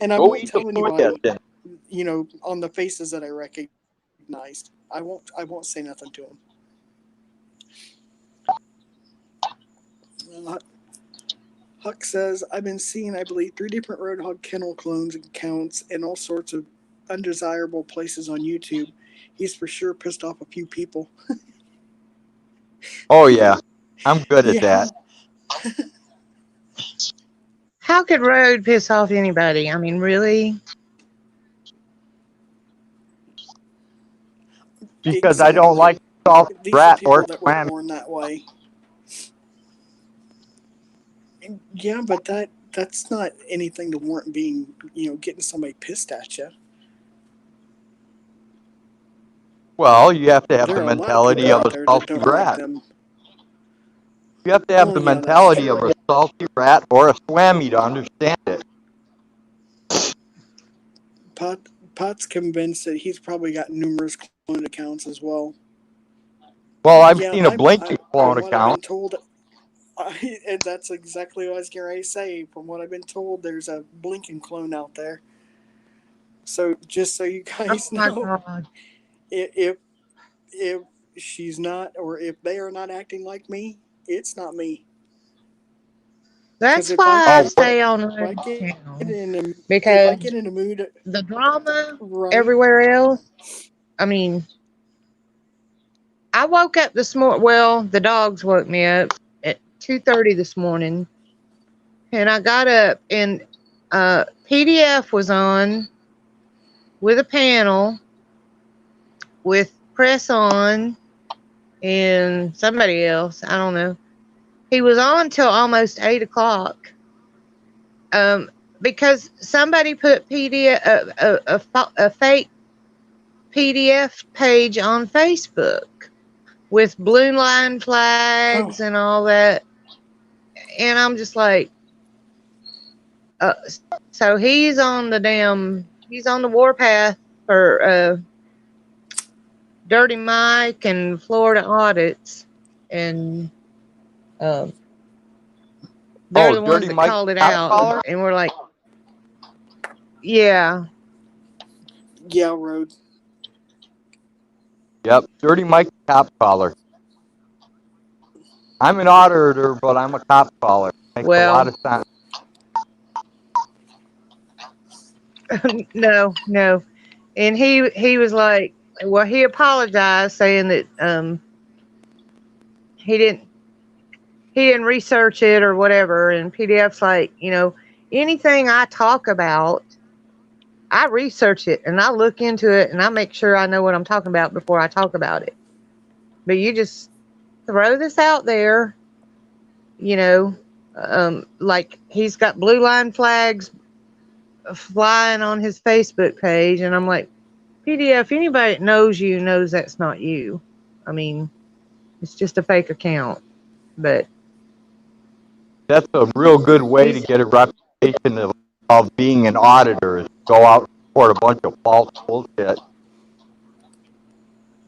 and I Go won't eat the tell food that's anybody. in. On the faces that I recognized, I won't say nothing to them. Huck says, "I've been seeing, I believe, 3 different Roadhog kennel clones and counts in all sorts of undesirable places on YouTube. He's for sure pissed off a few people." Oh, yeah. I'm good at Yeah, that. How could Road piss off anybody? I mean, really? Because I don't like exactly. salt, These are rat, or people that were clam. born that way. And yeah, but that's not anything to warrant being, getting somebody pissed at you. Well, you have to have There the are a lot of people mentality of out a there that salty don't like rat. them. You have to have Well, the yeah, that's mentality of true. a salty rat or a swammy to understand it. Pot's convinced that he's probably got numerous clone accounts as well. Well, I've Yeah, seen a blinking from clone what I've been account. told, and that's exactly what I was getting ready to say. From what I've been told, there's a blinking clone out there. So just so you Oh guys my know, God. if if she's not, or if they are not acting like me, it's not me. Because That's if I why I Oh, if what? stay on if I Road get channel. in a if I Because get in a mood, the drama right? everywhere else, I mean, I woke up this morning. Well, the dogs woke me up at 2:30 this morning, and I got up and PDF was on with a panel with press on and somebody else. I don't know. He was on till almost 8 o'clock. Because somebody put PDF a fake PDF page on Facebook with blue line Oh, flags and all that, and I'm just like, uh, so he's on the warpath for Dirty Mike and Florida audits, and um, they're Oh, the ones Dirty that Mike called it cop out, collar? and we're like, yeah, yeah, Road. Yep, Dirty Mike cop collar. I'm an auditor, but I'm a cop collar. Makes a lot well, of sense. no, and he was like, well, he apologized, saying that he didn't he didn't research it or whatever, and PDF's like, anything I talk about I research it and I look into it and I make sure I know what I'm talking about before I talk about it. But you just throw this out there, you know, like he's got blue line flags flying on his Facebook page, and I'm like, PDF, anybody that knows you knows that's not you. I mean, it's just a fake account. But That's a real good way to get a reputation of being an auditor, is go out and report a bunch of false bullshit.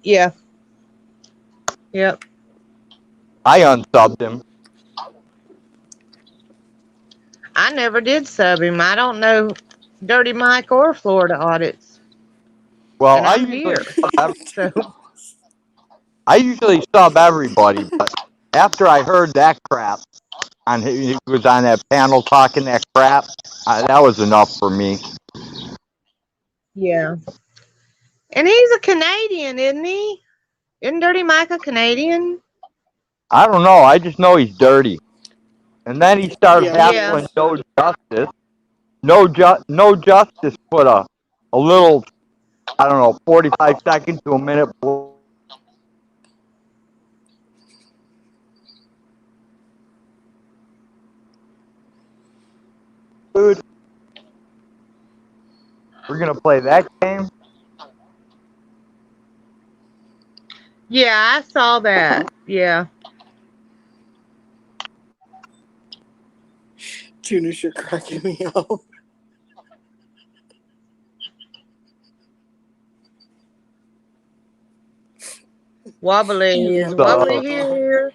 yeah, yep. I unsubbed him. I never did sub him. I don't know Dirty Mike or Florida audits, Well, and I'm here. So I usually sub everybody, but after I heard that crap, he was on that panel talking that crap, that was enough for me. yeah, and he's a Canadian, isn't he? Isn't Dirty Mike a Canadian? I don't know. I just know he's dirty. And then he started Yeah, he hassling is. No Justice. No Justice put a little, I don't know, 45 seconds to a minute. Dude, we're gonna play that game. Yeah, I saw that. Yeah. Tunis, you're cracking me up. Wobbly You is love wobbly it. here.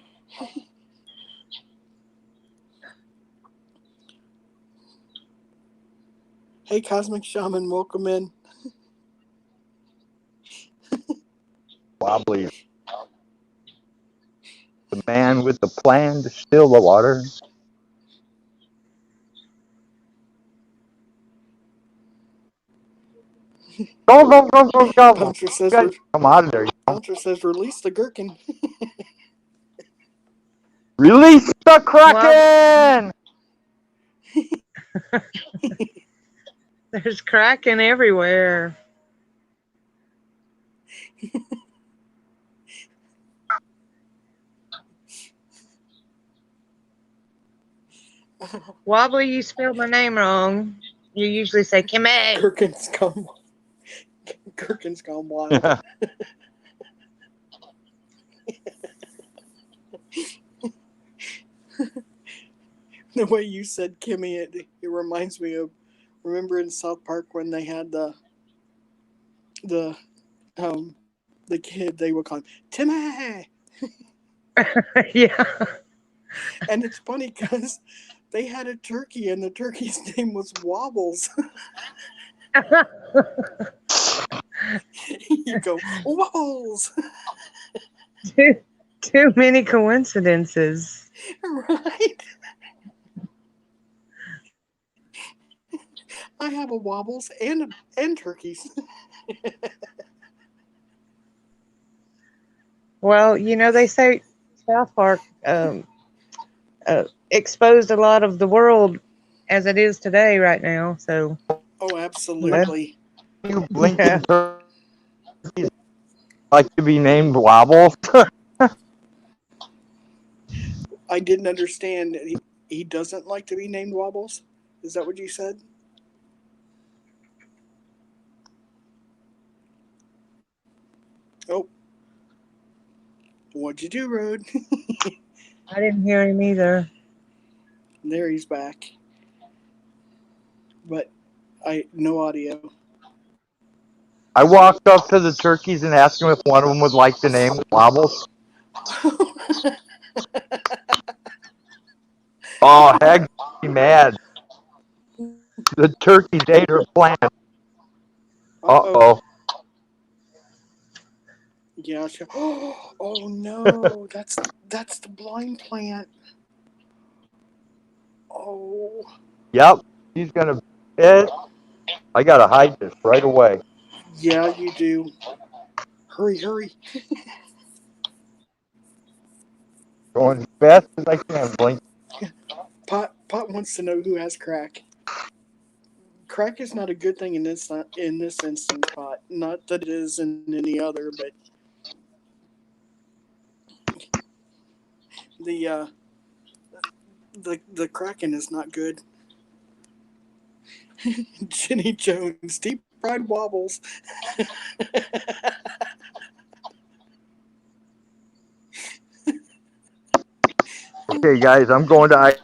Hey, Cosmic Shaman, welcome in. Wobbly. The man with the plan to still the water. Go. Bouncer says, Come out of there. Bouncer says, release the gherkin. Release the Kraken! There's cracking everywhere. Wobbly, you spelled my name wrong. You usually say Kimmy. Gherkin's gone. Gherkin's gone wild. The way you said Kimmy, it reminds me of, remember in South Park when they had the kid, they would call him Timmy. Yeah. And it's funny because they had a turkey and the turkey's name was Wobbles. You go, Wobbles! Too many coincidences. Right? I have a Wobbles and turkeys. Well, they say South Park exposed a lot of the world as it is today right now. So, Oh, absolutely. You blinking turkeys like to be named Wobble? I didn't understand. He doesn't like to be named Wobbles? Is that what you said? Oh. What'd you do, Rode? I didn't hear him either. There he's back. But no audio. I walked up to the turkeys and asked them if one of them would like the name Wobbles. Oh, heck, be mad. The turkeys ate her plant. Uh-oh. Yeah. Oh no, that's the blind plant. Oh. Yep, he's gonna. I gotta hide this right away. Yeah, you do. Hurry. Going as fast as I can, Blink. Pot wants to know who has crack. crack is not a good thing in this instance, Pot. Not that it is in any other, but the the Kraken is not good. Jenny Jones, deep fried wobbles. Okay, guys, I'm going to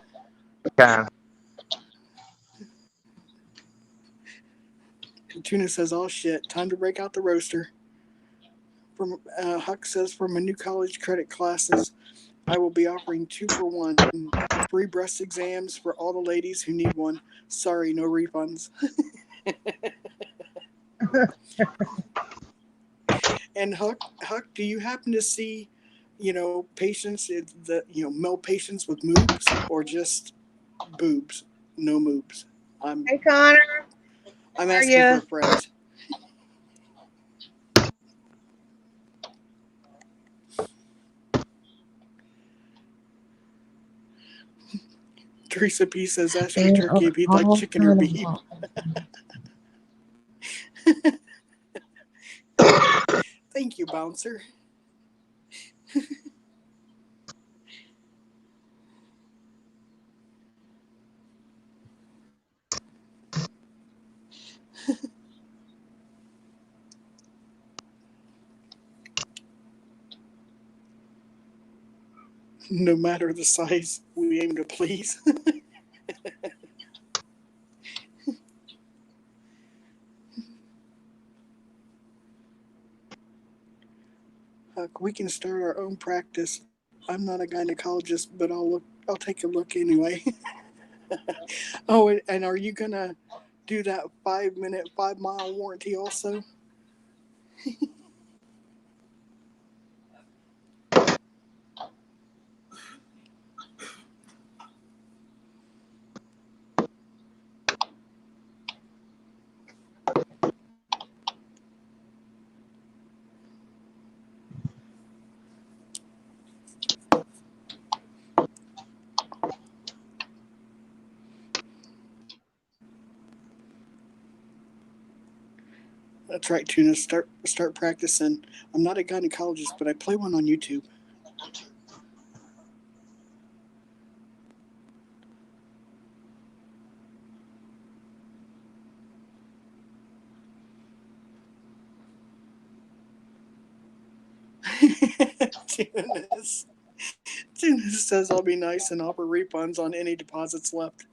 icon. Tuna says, "Oh shit, time to break out the roaster." From Huck says, "For my new college credit classes, I will be offering 2 for 1 free breast exams for all the ladies who need one. Sorry, no refunds." And Huck, do you happen to see, patients male patients with moobs or just boobs, no moobs? I'm Hey, Connor, I'm how are asking for you? a friend. Teresa P says, "Ask your And turkey if he'd like all chicken or kind of beef." Thank you, bouncer. No matter the size, we aim to please. Huck, we can start our own practice. I'm not a gynecologist, but I'll take a look anyway. Oh, and are you gonna do that 5 minute, 5 mile warranty also? That's right, Tuna. Start practicing. I'm not a gynecologist, but I play one on YouTube. Tuna says I'll be nice and offer refunds on any deposits left.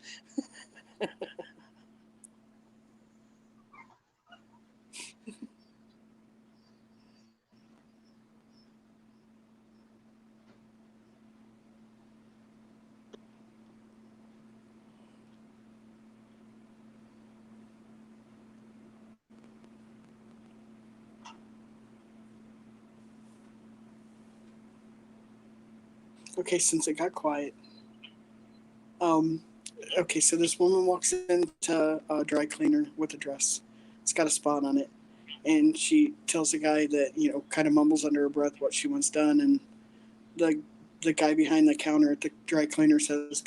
Okay, since it got quiet. Um, okay, so this woman walks into a dry cleaner with a dress. It's got a spot on it. And she tells the guy that, kind of mumbles under her breath what she wants done. And the, the guy behind the counter at the dry cleaner says,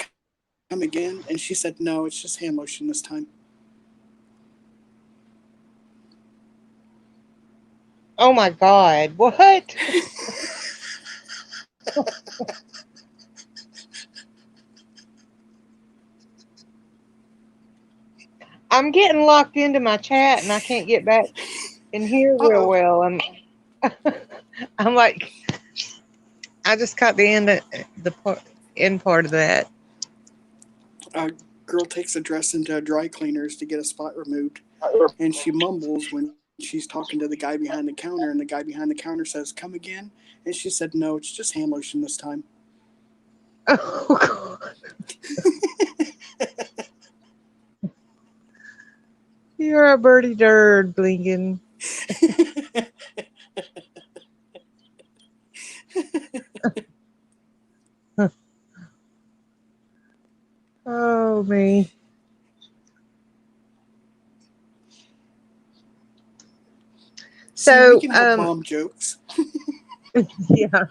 "Come again?" And she said, "No, it's just hand lotion this time." Oh my God, what? I'm getting locked into my chat and I can't get back in here real Uh-oh. well. I'm like, I just caught the end part of that. A girl takes a dress into a dry cleaners to get a spot removed. And she mumbles when she's talking to the guy behind the counter. And the guy behind the counter says, "Come again?" And she said, "No, it's just hand lotion this time." Oh God. You're a birdie bird, blinking. Oh me. See, we So can have mom jokes. yeah.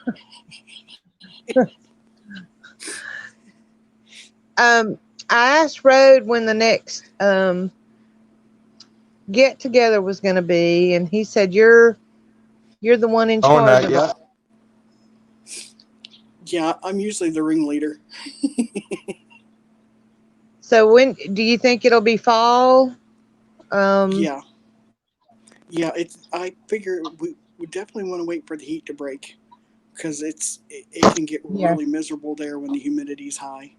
I asked Rode when the next get together was going to be, and he said you're the one in Oh, charge not of. yet. Yeah, I'm usually the ringleader. So when do you think it'll be fall? Yeah, yeah. I figure we definitely want to wait for the heat to break because it can get Yeah, really miserable there when the humidity's high,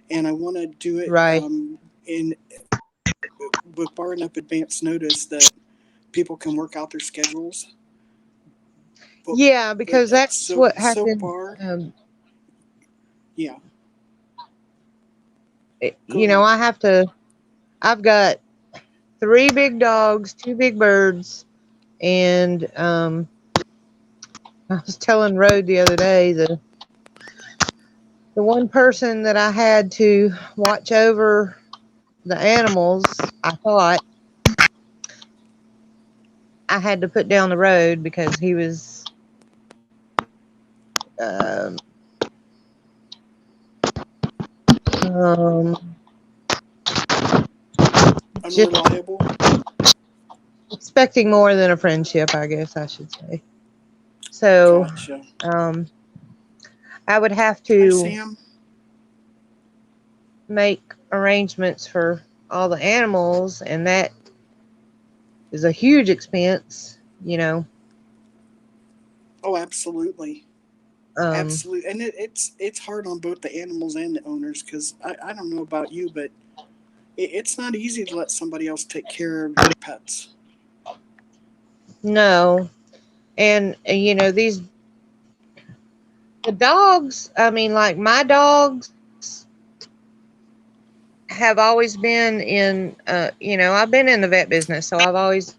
and I want to do it right. in with far enough advance notice that people can work out their schedules. But Yeah, because that's what so happened. far, yeah. Go You know, ahead. I have to. I've got 3 big dogs, 2 big birds, and I was telling Rode the other day the one person that I had to watch over the animals. I thought I had to put down the road because he was um, um, just Unreliable. expecting more than a friendship, I guess I should say. So Gotcha. um, I would have Hi, to Sam. make arrangements for all the animals, and that is a huge expense, you know. Oh, absolutely. Um, Absolutely, and it's hard on both the animals and the owners because I don't know about you, but it's not easy to let somebody else take care of your pets. no, and you know the dogs. I mean, like my dogs have always been in. You know, I've been in the vet business, so I've always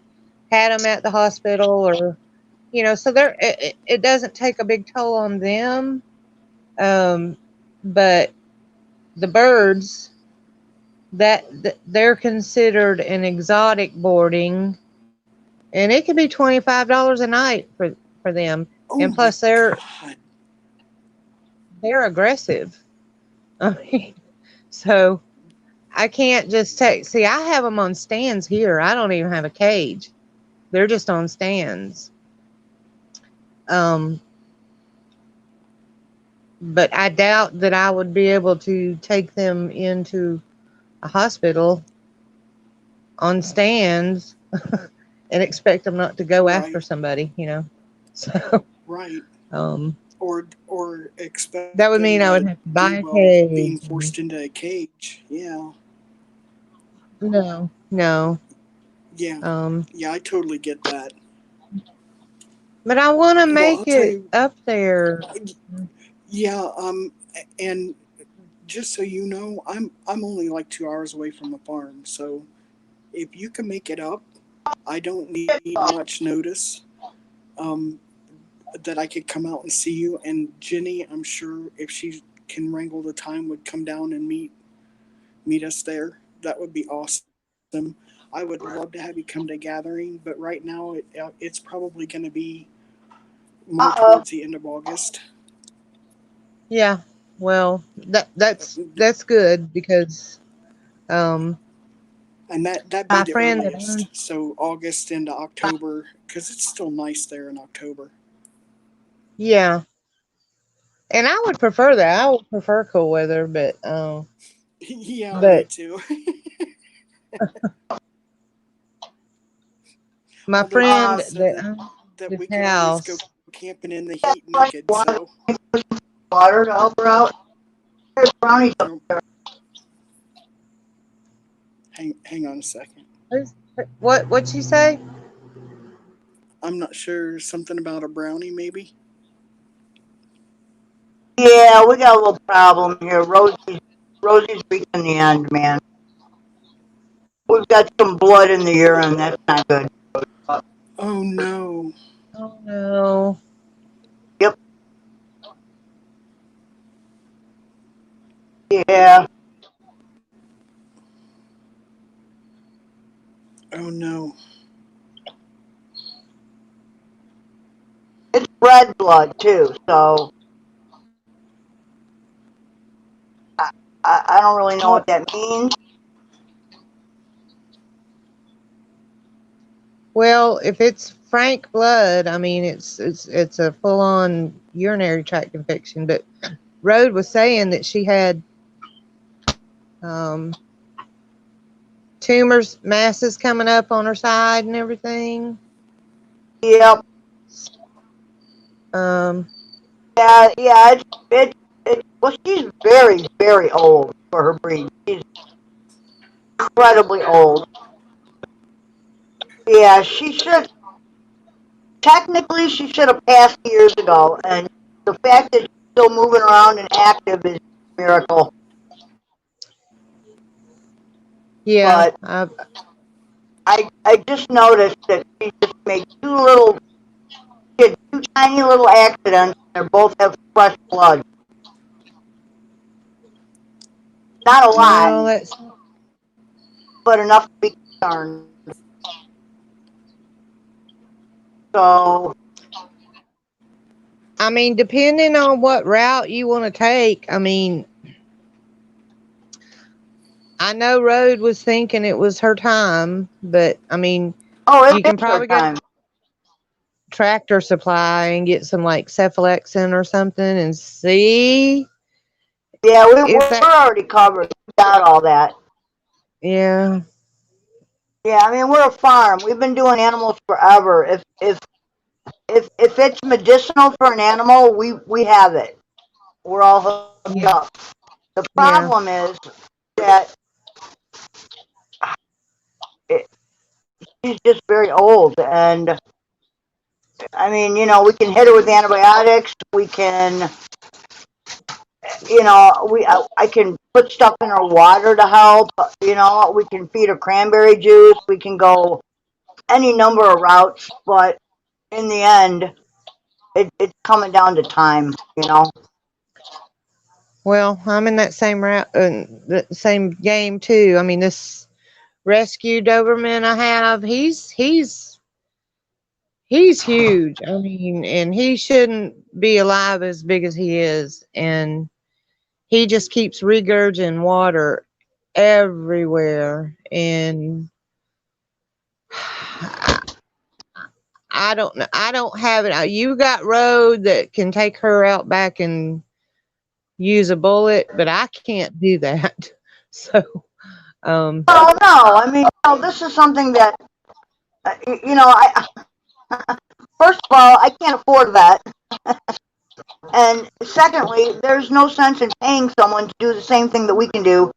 had them at the hospital, or you know, so it doesn't take a big toll on them. Um, but the birds they're considered an exotic boarding, and it could be $25 a night for them. Oh And my plus, God! they're aggressive. I mean, so I can't just take. See, I have them on stands here. I don't even have a cage. They're just on stands. Um, but I doubt that I would be able to take them into a hospital on stands and expect them not to go after Right, somebody, you know. So right. um, Or expect that would them mean I to would have to do buy a well being cage. forced into a cage. Yeah, No, no. yeah, Um, yeah. I totally get that. but I want to Well, make I'll tell it you. up there. Yeah. And just so you know, I'm only like 2 hours away from the farm, so if you can make it up, I don't need much notice. Um, that I could come out and see you. And Jenny, I'm sure if she can wrangle the time, would come down and meet us there. That would be awesome. I would love to have you come to gathering, but right now it's probably going to be more towards the end of August. Yeah. Well, that's good because um, And that'd be my the friend that earliest. owns. So August into October, because it's still nice there in October. Yeah, and I would prefer that. I would prefer cool weather, Yeah, me but too. my Although Jenny friend said that owns that his we could always go house. camping in the heat naked. So Water to help her out. There's brownies up oh, hang on a second. What'd she say? I'm not sure. Something about a brownie, maybe. Yeah, we got a little problem here. Rosie's reaching the end, man. We've got some blood in the urine. That's not good. Oh no. Oh no. Yep. Yeah. Oh no. It's red blood too, so I don't really know What? what that means. Well, if it's frank blood, I mean, it's a full on urinary tract infection. But Rode was saying that she had um, tumors, masses coming up on her side and everything. Yep. Um, Yeah. Well, she's very, very old for her breed. She's incredibly old. Yeah, technically, she should have passed years ago, and the fact that she's still moving around and active is a miracle. yeah, But I just noticed that she just made she had two tiny little accidents, and they both have fresh blood. Not a well, lot, that's but enough to be concerned. So, I mean, depending on what route you want to take, I mean, I know Rode was thinking it was her time, but I mean, oh, you it can is her probably go to time. Tractor Supply and get some like cephalexin or something and see Yeah, if we're that, already covered. We got all that. yeah, Yeah, I mean, we're a farm. We've been doing animals forever. If it's medicinal for an animal, we have it. We're all hooked yeah, up. The yeah. problem is that it, she's just very old, and I mean, we can hit her with antibiotics. We can, I can put stuff in her water to help. We can feed her cranberry juice. We can go any number of routes, but in the end, it's coming down to time. Well, I'm in that same route, the same game too. I mean, this rescue Doberman I have, he's huge. I mean, and he shouldn't be alive as big as he is, and he just keeps regurging water everywhere, and I don't know. I don't have it. You got Road that can take her out back and use a bullet, but I can't do that. So, Oh no, I mean, no, this is something that, I first of all, I can't afford that. And secondly, there's no sense in paying someone to do the same thing that we can do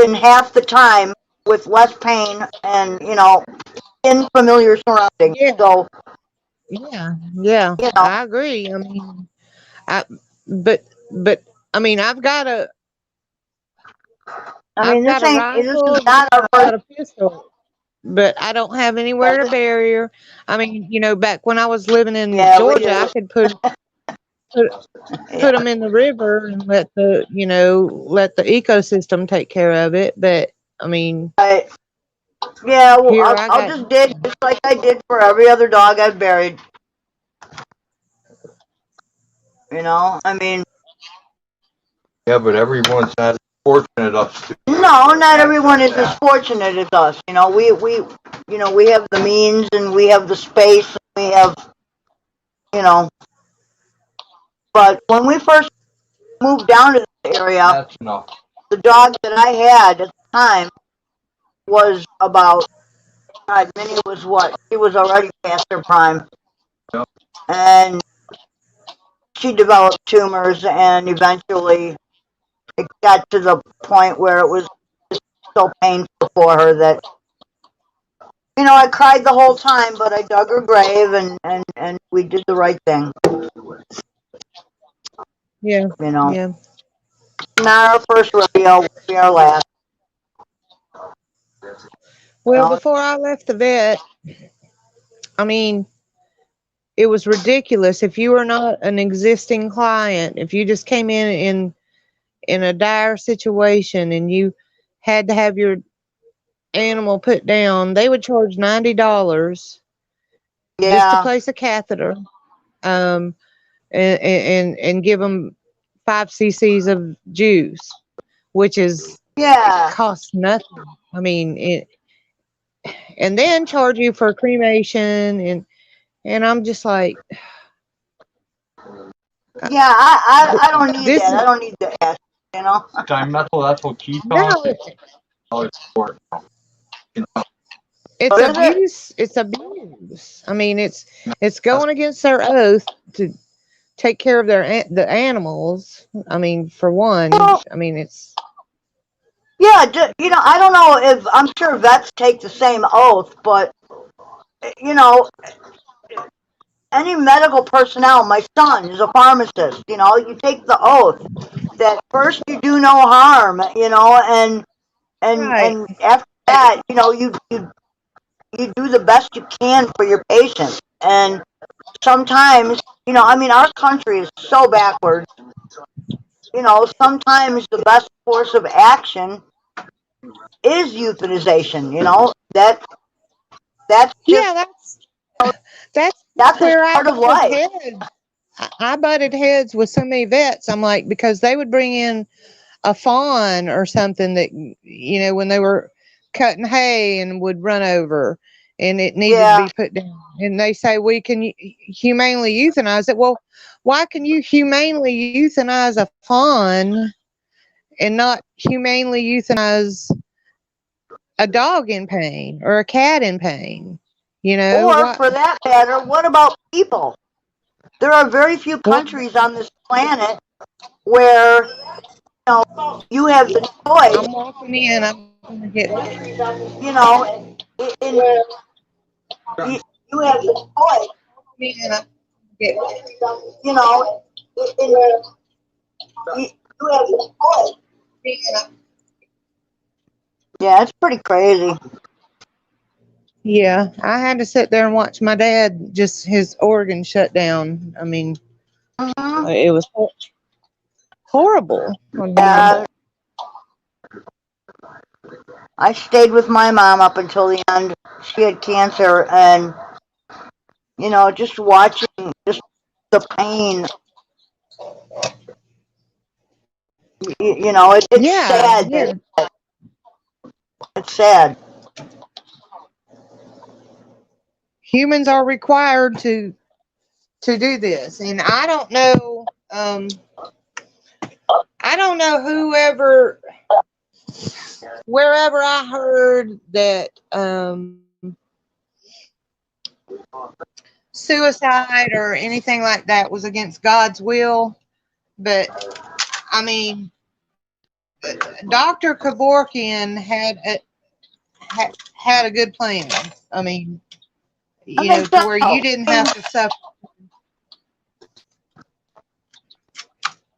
in half the time with less pain and, in familiar surroundings. yeah, So, yeah, yeah. you know, I agree. I mean, I, but, but, I mean, I mean, I've got a this rifle is and not our I've first. got a pistol, but I don't have anywhere to bury her. I mean, back when I was living in Yeah, we Georgia, I do. could put Yeah, them in the river and let the ecosystem take care of it. But I mean, yeah. Well, here I'll, I I'll got just dig just like I did for every other dog I've buried. I mean, Yeah, but everyone's not as fortunate us to. no, not everyone is as fortunate as us. We have the means and we have the space and we have, you know. But when we first moved down to this area, That's enough. the dog that I had at the time was about, God, Minnie was what? She was already past her prime. Yep. And she developed tumors and eventually it got to the point where it was just so painful for her that, I cried the whole time, but I dug her grave and we did the right thing. yeah, yeah. Not our first rodeo, will be our last. Well, You before I left the vet, I mean, it was ridiculous. If you were not an existing client, if you just came in a dire situation and you had to have your animal put down, they would charge $90 just to Yeah, place a catheter, and give them 5 cc's of juice, which is it yeah. costs nothing. I mean, and then charge you for cremation, and I'm just like, Yeah, I don't need this that. is I don't need the ash, you know. no, it's What is it? abuse. It's abuse. I mean, it's going against their oath to take care of the animals. I mean, for one, Well, I mean it's yeah, you know, I don't know if I'm sure vets take the same oath, but you know, any medical personnel, my son is a pharmacist, you know, you take the oath that first you do no harm, you know, right. and after that, you know, you do the best you can for your patient. And sometimes, you know, I mean, our country is so backwards. You know, sometimes the best course of action is euthanization. You know, that's Yeah, just that's that's a where I part of butted life. heads. I butted heads with so many vets. I'm like, because they would bring in a fawn or something that, when they were cutting hay and would run over and it needed to Yeah. be put down, and they say we can humanely euthanize it. Well, why can you humanely euthanize a fawn and not humanely euthanize a dog in pain or a cat in pain? Or What? for that matter, what about people? There are very few What? countries on this planet where you have the choice. I'm walking in. I'm gonna get. You know, in you have the choice. In, I'm get. You know, in you have the choice. Yeah, it's pretty crazy. Yeah, I had to sit there and watch my dad just his organ shut down. I mean, Hmm. it was horrible. I mean, Yeah, I stayed with my mom up until the end. She had cancer, and you know, just watching just the pain. You know, it's yeah, sad yeah. that it's sad. Humans are required to do this, and I don't know. I don't know wherever I heard that suicide or anything like that was against God's will, but I mean, Dr. Kevorkian had a good plan. I mean, I think to so. where you didn't have to suffer.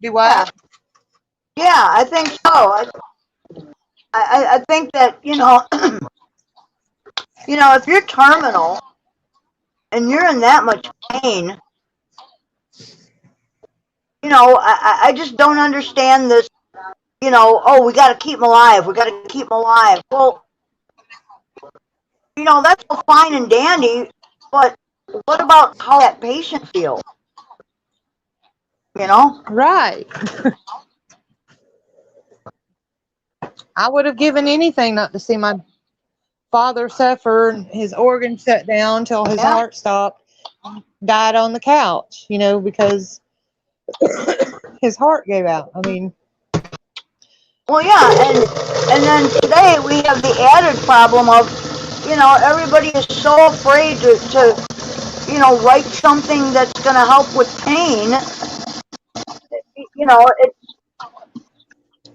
Do Yeah, what? yeah, I think so. I think that if you're terminal and you're in that much pain, I just don't understand this. Oh, we got to keep them alive. We got to keep them alive. Well, that's all fine and dandy, but what about how that patient feels? You know? Right. I would have given anything not to see my father suffer, his organs shut down till his Yeah. heart stopped, died on the couch, because his heart gave out. I mean, Well, yeah, and then today we have the added problem of, everybody is so afraid to write something that's going to help with pain.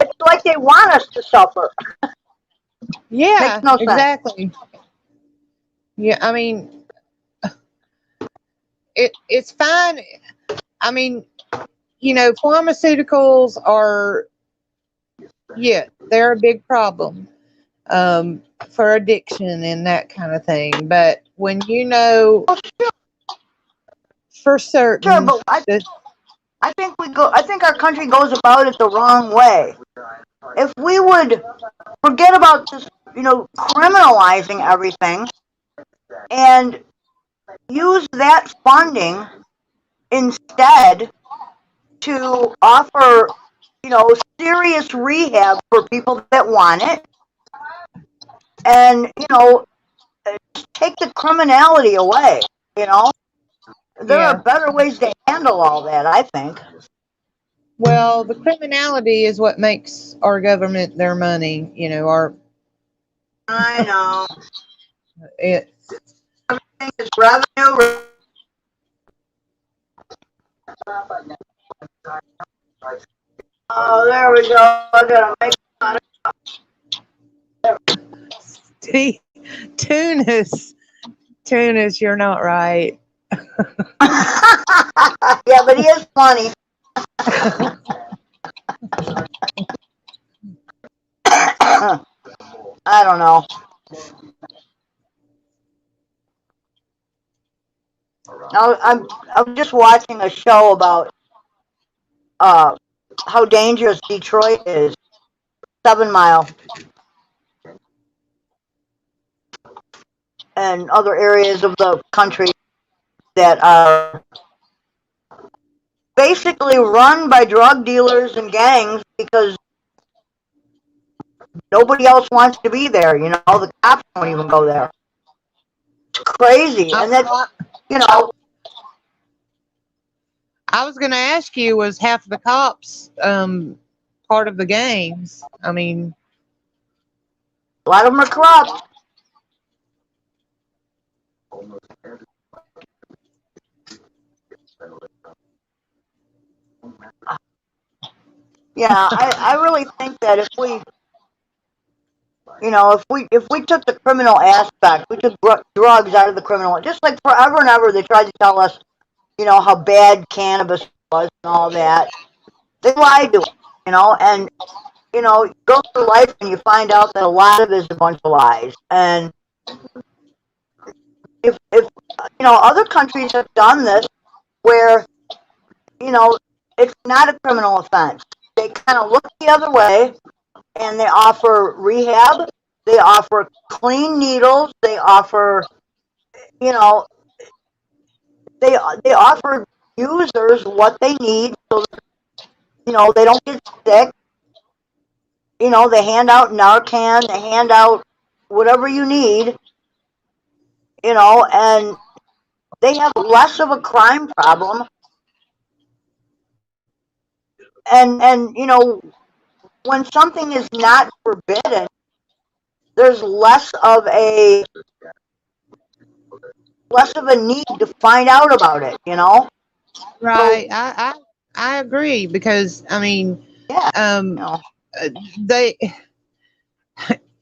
It's like they want us to suffer. Makes yeah, no sense. exactly. Yeah, I mean, it's fine. I mean, pharmaceuticals are, yeah, they're a big problem for addiction and that kind of thing. But when for Sure, certain but that, I think I think our country goes about it the wrong way. If we would forget about this, criminalizing everything and use that funding instead to offer, serious rehab for people that want it, and take the criminality away, you know? There are Yeah. better ways to handle all that, I think. Well, the criminality is what makes our government their money. You know, I know. it. It's revenue. Oh, there we go. I gotta make See, Tunis, you're not right. Yeah, but he is funny. I don't know. I'm just watching a show about uh how dangerous Detroit is. 7 Mile and other areas of the country that are basically run by drug dealers and gangs because nobody else wants to be there. You know, the cops won't even go there. It's crazy, and that I, you know, I was going to ask you, was half of the cops part of the gangs? I mean, a lot of them are corrupt. Yeah, I really think that if we, you know, if we took the criminal aspect, we took drugs out of the criminal, just like forever and ever they tried to tell us, you know, how bad cannabis was and all that. They lied to us, you know, and you know, you go through life and you find out that a lot of it is a bunch of lies. And if you know, other countries have done this where, you know, it's not a criminal offense. They kind of look the other way and they offer rehab, they offer clean needles, they offer, you know, they offer users what they need so that, you know, they don't get sick. You know, they hand out Narcan, they hand out whatever you need, you know, and they have less of a crime problem. And you know, when something is not forbidden, there's less of a need to find out about it, you know? right. So I agree because, I mean, yeah, you um, know, they,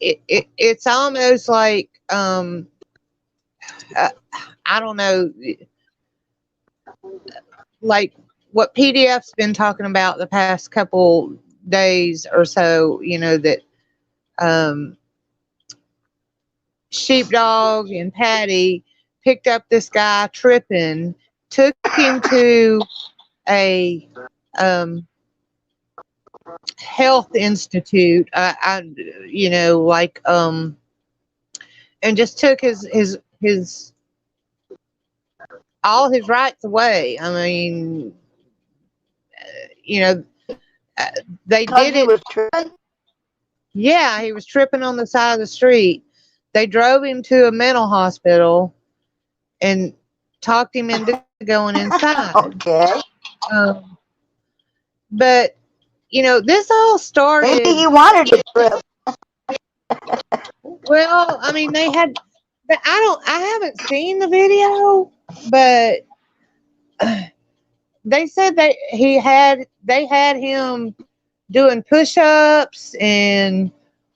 it's almost like, uh, I don't know, like what PDF's been talking about the past couple days or so, you know, that um, Sheepdog and Patty picked up this guy tripping, took him to a health institute, you know, like, and just took his all his rights away. I mean, you know, uh, they because did he it. was tripping. Yeah, he was tripping on the side of the street. They drove him to a mental hospital and talked him into going inside. Okay. Um, but you know, this all Maybe started. he wanted to trip. Well, I mean, they had. But I haven't seen the video, but they said they had him doing push-ups and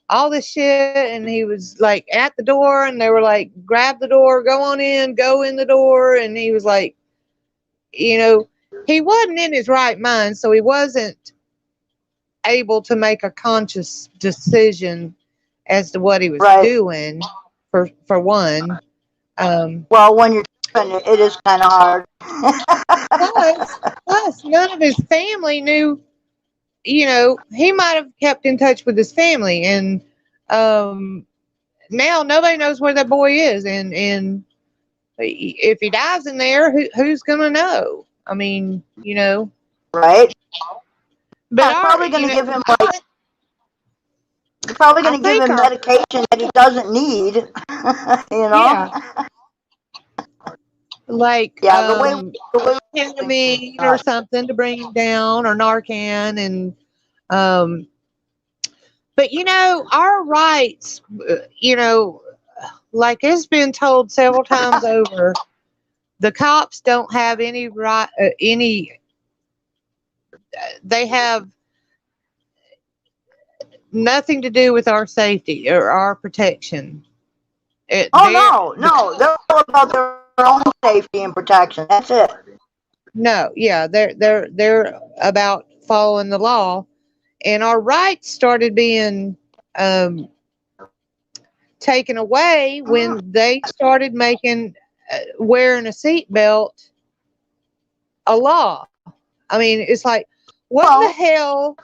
all this shit, and he was like at the door, and they were like, grab the door, go on in, go in the door, and he was like, you know, he wasn't in his right mind, so he wasn't able to make a conscious decision as to what he was Right. doing. For one, Well, when you're tripping, it is kind of hard. plus none of his family knew. You know, he might have kept in touch with his family, and now nobody knows where that boy is, and if he dies in there, who's gonna know? I mean, you know. Right? But I'm probably going to give him like probably I going to give think him medication that he doesn't need. You know? yeah, like Yeah, the way ketamine or something to bring him down, or Narcan, and um, but our rights, like it's been told several times over, the cops don't have any right, they have nothing to do with our safety or our protection. oh no, they're all about their own safety and protection. That's it. No, yeah, they're about following the law, and our rights started being um, taken away Mm. when they started making wearing a seatbelt a law. I mean, it's like, what in the Well, hell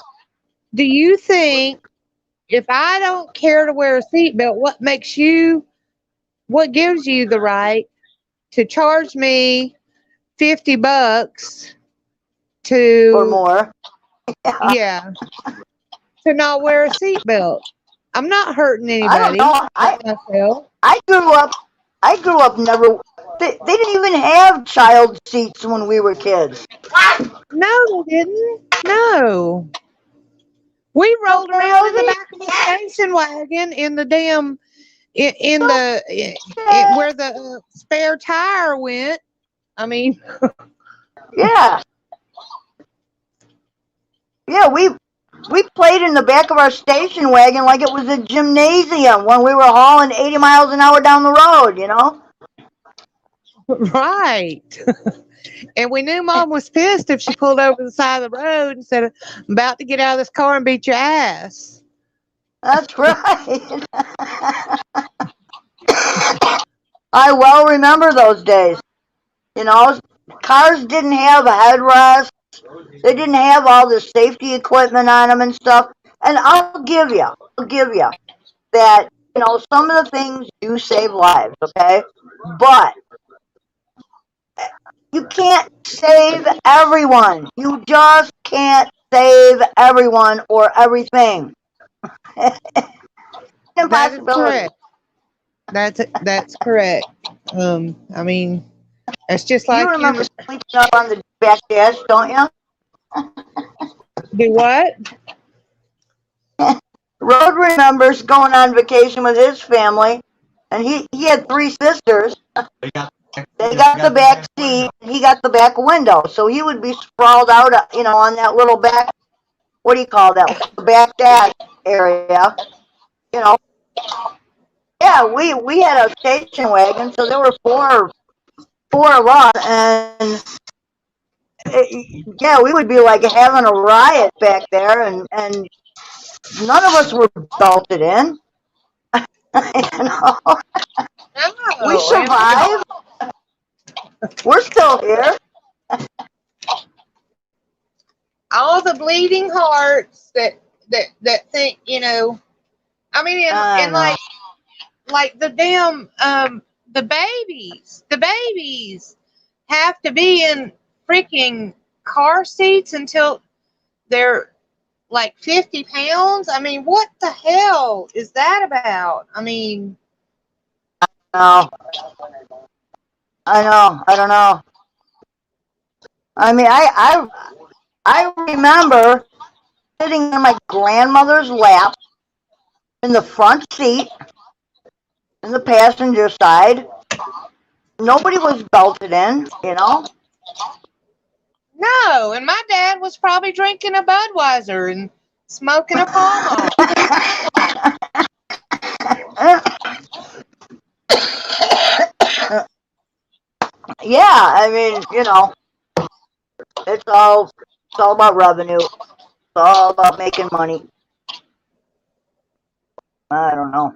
do you think? If I don't care to wear a seatbelt, what gives you the right to charge me $50 or to, more. Yeah. yeah, to not wear a seatbelt? I'm not hurting I don't anybody know. but myself. I grew up. I grew up never. They didn't even have child seats when we were kids. No, they didn't. No. We rolled Okay, around in the Rosie? back of the station wagon in the damn in the where the spare tire went. I mean, Yeah, yeah. We played in the back of our station wagon like it was a gymnasium when we were hauling 80 miles an hour down the road. You know. right. And we knew Mom was pissed if she pulled over the side of the road and said, "I'm about to get out of this car and beat your ass." That's right. I well remember those days. You know, cars didn't have a headrest. They didn't have all the safety equipment on them and stuff. And I'll give you that, some of the things do save lives, okay? But you can't save everyone. You just can't save everyone or everything. That is Impossibility. correct. That's correct. I mean, it's just You like remember you sleeping up on the back dash, don't you? do what? Road remembers going on vacation with his family, and he had three sisters. They got the back seat, and he got the back window, so he would be sprawled out, on that little back. What do you call that? The back dash area. You know. Yeah, we had a station wagon, so there were four of us, and yeah, we would be like having a riot back there, and none of us were belted in. You know, we No, survived. We're still here. all the bleeding hearts that think, I mean, I and know. like the damn the babies have to be in freaking car seats until they're like 50 pounds. I mean, what the hell is that about? I mean, No, I know. I don't know. I mean, I remember sitting in my grandmother's lap in the front seat in the passenger side. Nobody was belted in. no. And my dad was probably drinking a Budweiser and smoking a Pall Mall. Yeah, I mean, it's all about revenue. It's all about making money. I don't know.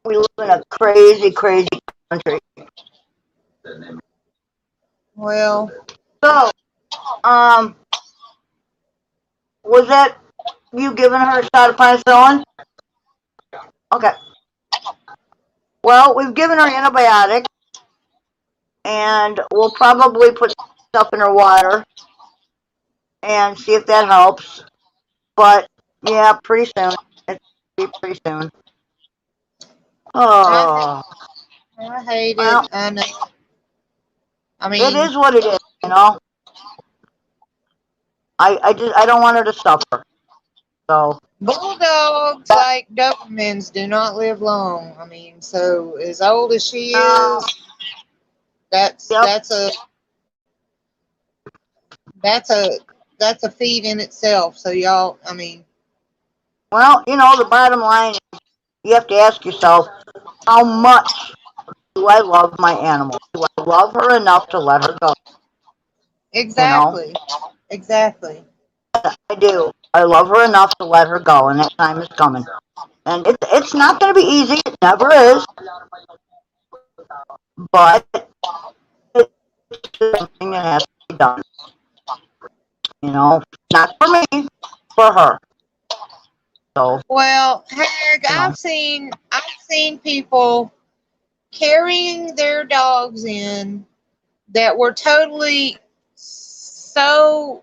We live in a crazy, crazy country. Well, So, um, was that you giving her a shot of penicillin? Okay. Well, we've given her antibiotics, and we'll probably put stuff in her water and see if that helps. But Yeah, pretty soon. It's gonna be pretty soon. I Oh, I hate well, it. I know. I it mean, is what it is, you know. I don't want her to suffer. So, bulldogs, that, like Dobermans, do not live long. I mean, so as old as she uh, is, that's yep. that's a that's a that's a feat in itself. So y'all, I mean, Well, you know, the bottom line is you have to ask yourself, how much do I love my animal? Do I love her enough to let her go? You know, exactly, exactly. I do. I love her enough to let her go, and that time is coming. And it's not going to be easy. It never is. But it's something that has to be done. You know, not for me, for her. So, Well, heck, you know, I've seen people carrying their dogs in that were totally so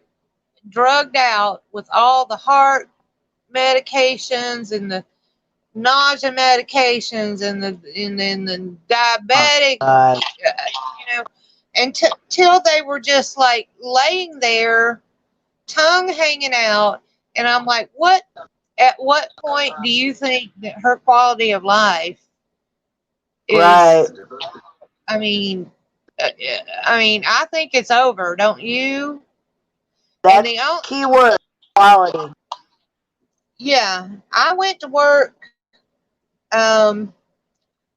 drugged out with all the heart medications and the nausea medications and the diabetic, uh, you know, until they were just like laying there, tongue hanging out, and I'm like, what? At what point do you think that her quality of life right. is? I mean, uh, I think it's over, don't you? And That's the only, key word, quality. yeah, I went to work um,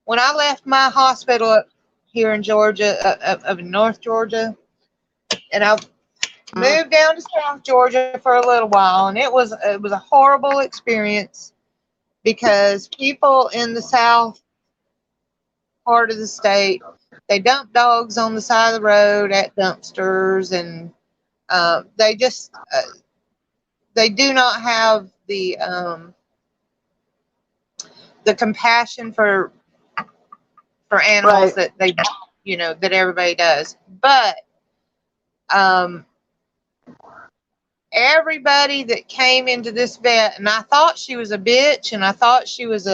when I left my hospital up here in Georgia, up in North Georgia, and I Mm, moved down to South Georgia for a little while, and it was a horrible experience because people in the South part of the state, they dump dogs on the side of the road at dumpsters, and they just they do not have the compassion for animals right. that they that everybody does. But um, everybody that came into this vet, and I thought she was a bitch, and I thought she was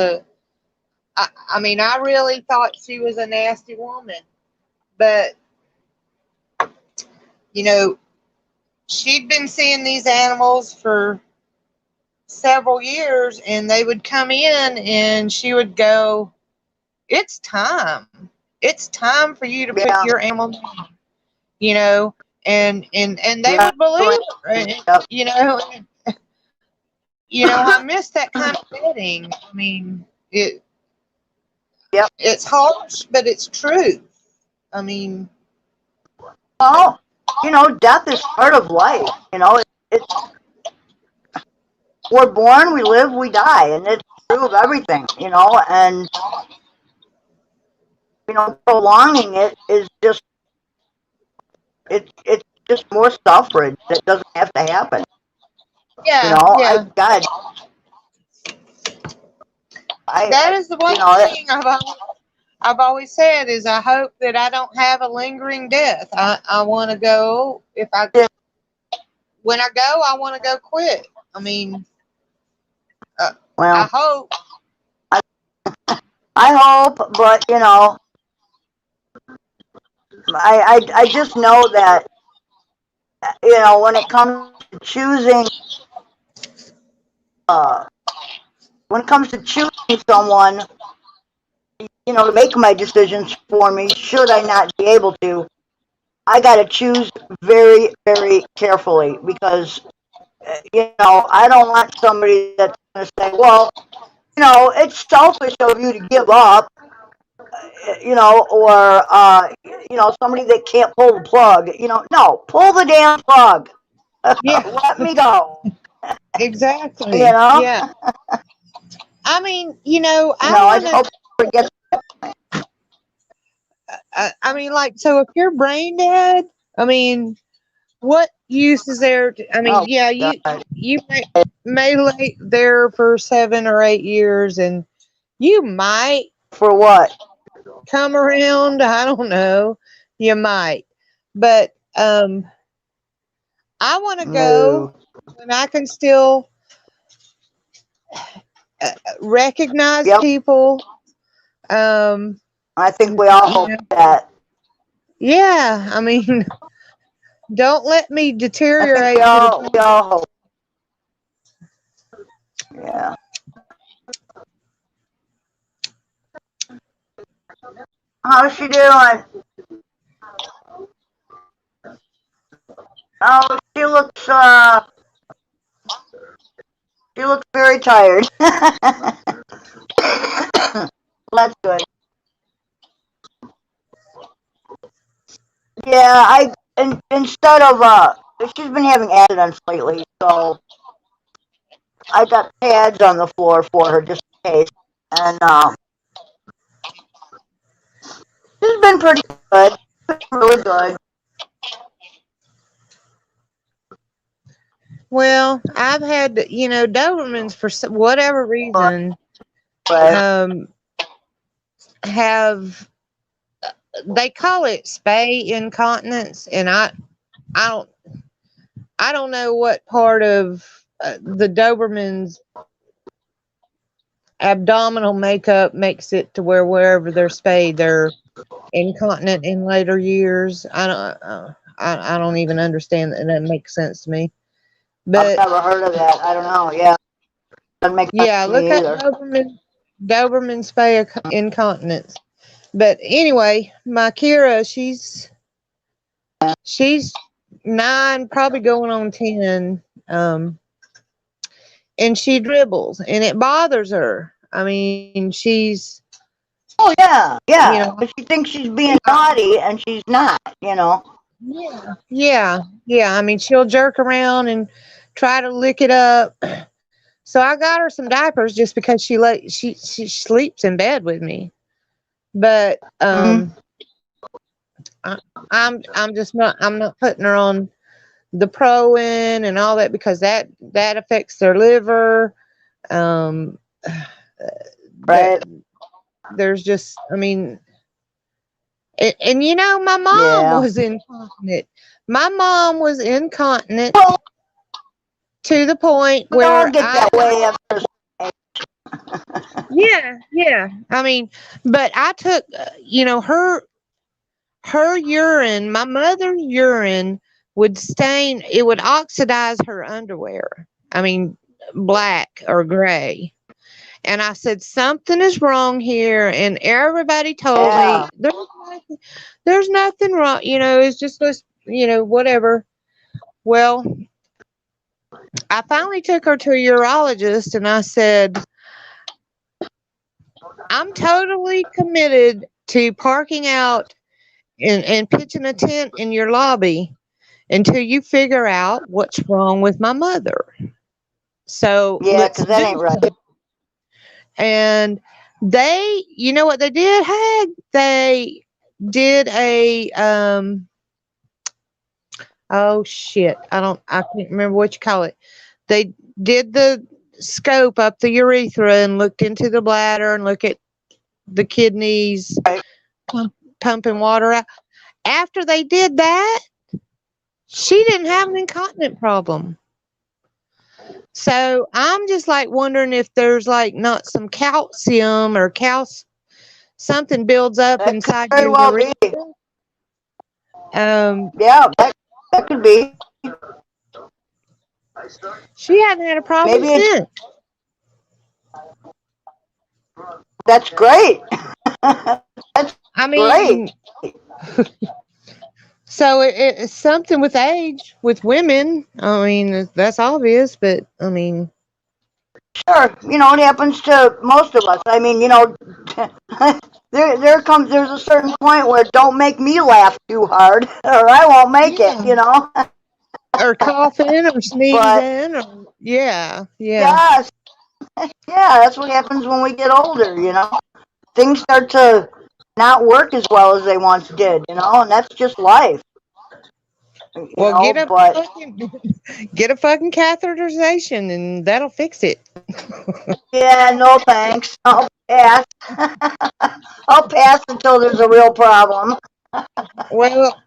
I mean, I really thought she was a nasty woman, but you know, she'd been seeing these animals for several years, and they would come in and she would go, it's time, it's time for you to put Yeah, your animal down, you know, and they yeah, would believe right. her, and, Yep, I miss that kind of vetting. I mean, yep. it's harsh, but it's true. I mean, Well, you know, death is part of life. You know, it's we're born, we live, we die, and it's true of everything. You know, and you know, prolonging it is just it's just more suffrage that doesn't have to happen. You yeah, know, yeah. God, That is the you one know, thing I've always said is I hope that I don't have a lingering death. I want to go if I that, when I go I want to go quick. I mean, I well, hope. I, I hope, but you know, I just know that you know when it comes to choosing, uh, when it comes to choosing someone, you know, to make my decisions for me, should I not be able to, I got to choose very, very carefully because, you know, I don't want somebody that's going to say, well, you know, it's selfish of you to give up, you know, or, you know, somebody that can't pull the plug, you know, no, pull the damn plug. Yeah, Let me go, you exactly. know? Yeah. I mean, You I know, I want just hope it gets, I mean, like, so if you're brain dead, I mean, what use is there? I mean, oh, yeah, God, you may lay there for 7 or 8 years, and you might for what? come around. I don't know. You might, but I want to go No. when I can still recognize Yep. people. Um, I think we all you hope know, that. yeah, I mean, don't let me I think deteriorate to the we point. all hope. Yeah. How's she doing? Oh, she looks very tired. That's good. Yeah, instead of she's been having accidents lately, so I got pads on the floor for her just in case, and she's been pretty good, really good. Well, I've had, Dobermans for whatever But, reason, but um, have, they call it spay incontinence, and I don't, I don't know what part of the Doberman's abdominal makeup makes it to where wherever they're spayed, they're incontinent in later years. I don't even understand that. That makes sense to me. I've But never heard of that. I don't know. Yeah, doesn't make sense yeah, to look me up either. Doberman spay incontinence. But anyway, my Kira, she's 9, probably going on 10. And she dribbles, and it bothers her. I mean, Oh yeah, you yeah. know, But she thinks she's being I, naughty, and she's not. yeah. I mean, she'll jerk around and try to lick it up. So I got her some diapers just because she sleeps in bed with me. But Mm-hmm. I, I'm not putting her on the Proin and all that because that affects their liver. Um, that Right. there's just, I mean, and my mom Yeah. was incontinent. My mom was incontinent Well, to the point we all where get that way after. yeah. I mean, but I took, her urine, my mother's urine would stain, it would oxidize her underwear. I mean, black or gray. And I said, something is wrong here. And everybody told Yeah. me, there's nothing wrong. It's just this, whatever. Well, I finally took her to a urologist and I said, I'm totally committed to parking out and pitching a tent in your lobby until you figure out what's wrong with my mother. So Yeah, let's 'cause that do ain't right. it. And they, you know what they did, Hag? They did a oh shit. I can't remember what you call it. They did the scope up the urethra and looked into the bladder and look at the kidneys Right. pumping water out. After they did that, she didn't have an incontinent problem. So I'm just like wondering if there's like not some calcium or something builds up That could inside very your well be. urethra. Um, Yeah, that could be. she hadn't had a problem Maybe since. that's great. That's I great. mean, so it's something with age with women. I mean, that's obvious, but I mean, Sure, it happens to most of us. I mean, there's a certain point where don't make me laugh too hard, or I won't make it. yeah, or coughing or But sneezing, or yeah. yes, yeah, that's what happens when we get older. Things start to not work as well as they once did. And that's just life. Well, But get a fucking catheterization, and that'll fix it. yeah, no thanks. I'll pass. I'll pass until there's a real problem. Well,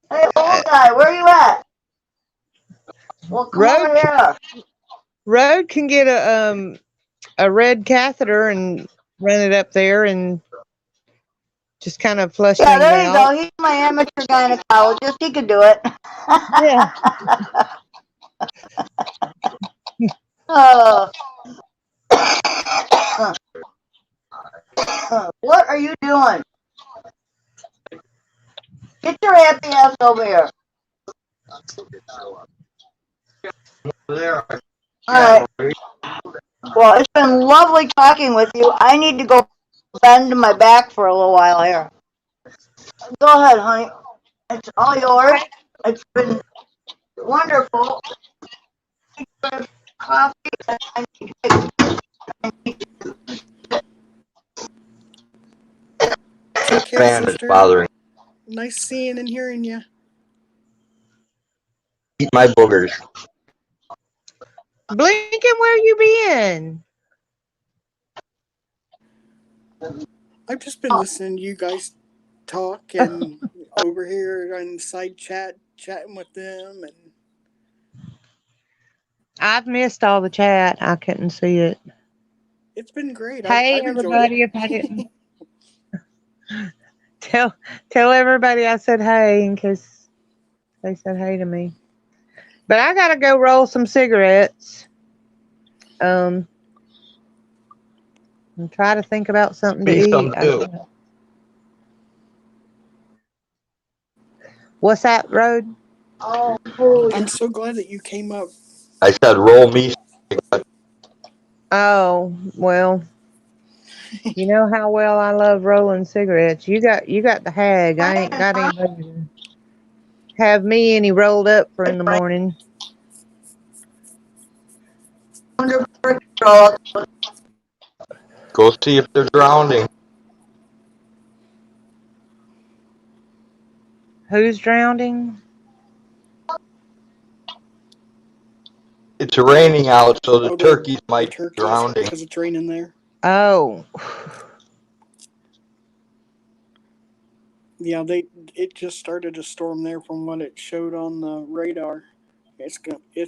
Hey, uh, old guy, where you at? Well, come over road here. road can get a red catheter and run it up there and just kind of flush Yeah, things there you out. go. He's my amateur gynecologist. He could do it. Yeah. uh, what are you doing? Get your happy ass over here. All right. Well, it's been lovely talking with you. I need to go bend my back for a little while here. Go ahead, honey. It's all yours. It's been wonderful. Coffee. Take care, Fan is sister. bothering. Nice seeing and hearing you. Eat my boogers. Blinken, where you been? I've just been listening to you guys talk and over here on side chatting with them, and I've missed all the chat. I couldn't see it. it's been great. Hey, I've enjoyed everybody! it. If I didn't tell everybody I said hey in case they said hey to me. But I gotta go roll some cigarettes. And try to think about something to Me eat. some too. What's that, Road? Oh, I'm so glad that you came up. I said roll me. Oh, well, you know how well I love rolling cigarettes. You got the hag. I ain't got anybody to have me any rolled up for in the morning. Go see if they're drowning. Who's drowning? It's raining out, so the Oh, turkeys the might be turkeys, drowning. because it's raining there. Oh, Yeah, it just started a storm there from what it showed on the radar. It's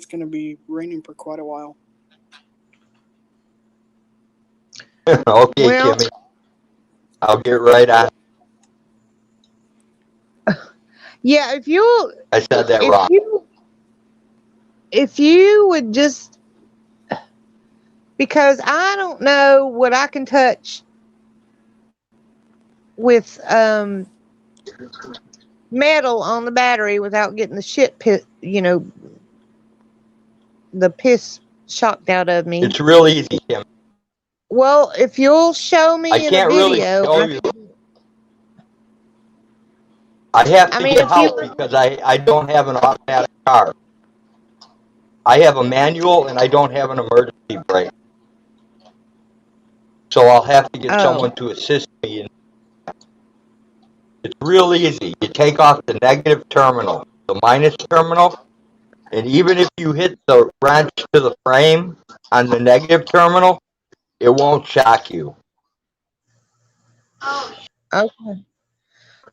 gonna be raining for quite a while. Okay, well, Kimmy. I'll get right on. yeah. I said that wrong. If you would just, because I don't know what I can touch with metal on the battery without getting the shit pit, the piss shocked out of me. It's real easy, Kim. Well, if you'll show I me in a can't really video, show you. I have I to mean, get if you, help because I don't have an automatic car. I have a manual and I don't have an emergency brake. So I'll have to get someone to assist me. And it's real easy. You take off the negative terminal, the minus terminal, and even if you hit the wrench to the frame on the negative terminal, it won't shock you. okay.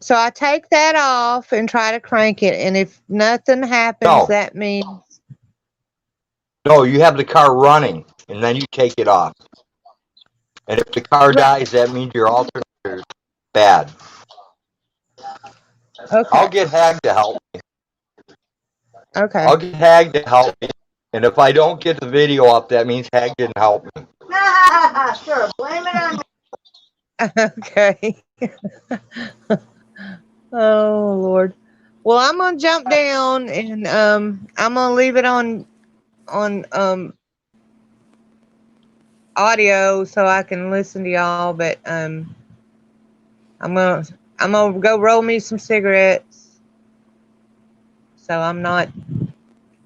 So I take that off and try to crank it, and if nothing happens, No. that means No, you have the car running, and then you take it off. And if the car dies, that means your alternator is bad. okay. I'll get Hag to help me. Okay. I'll get Hag to help me. And if I don't get the video up, that means Hag didn't help me. Sure, blame it on me. Okay. Oh Lord. Well, I'm gonna jump down and I'm gonna leave it on audio so I can listen to y'all. But I'm gonna go roll me some cigarettes so I'm not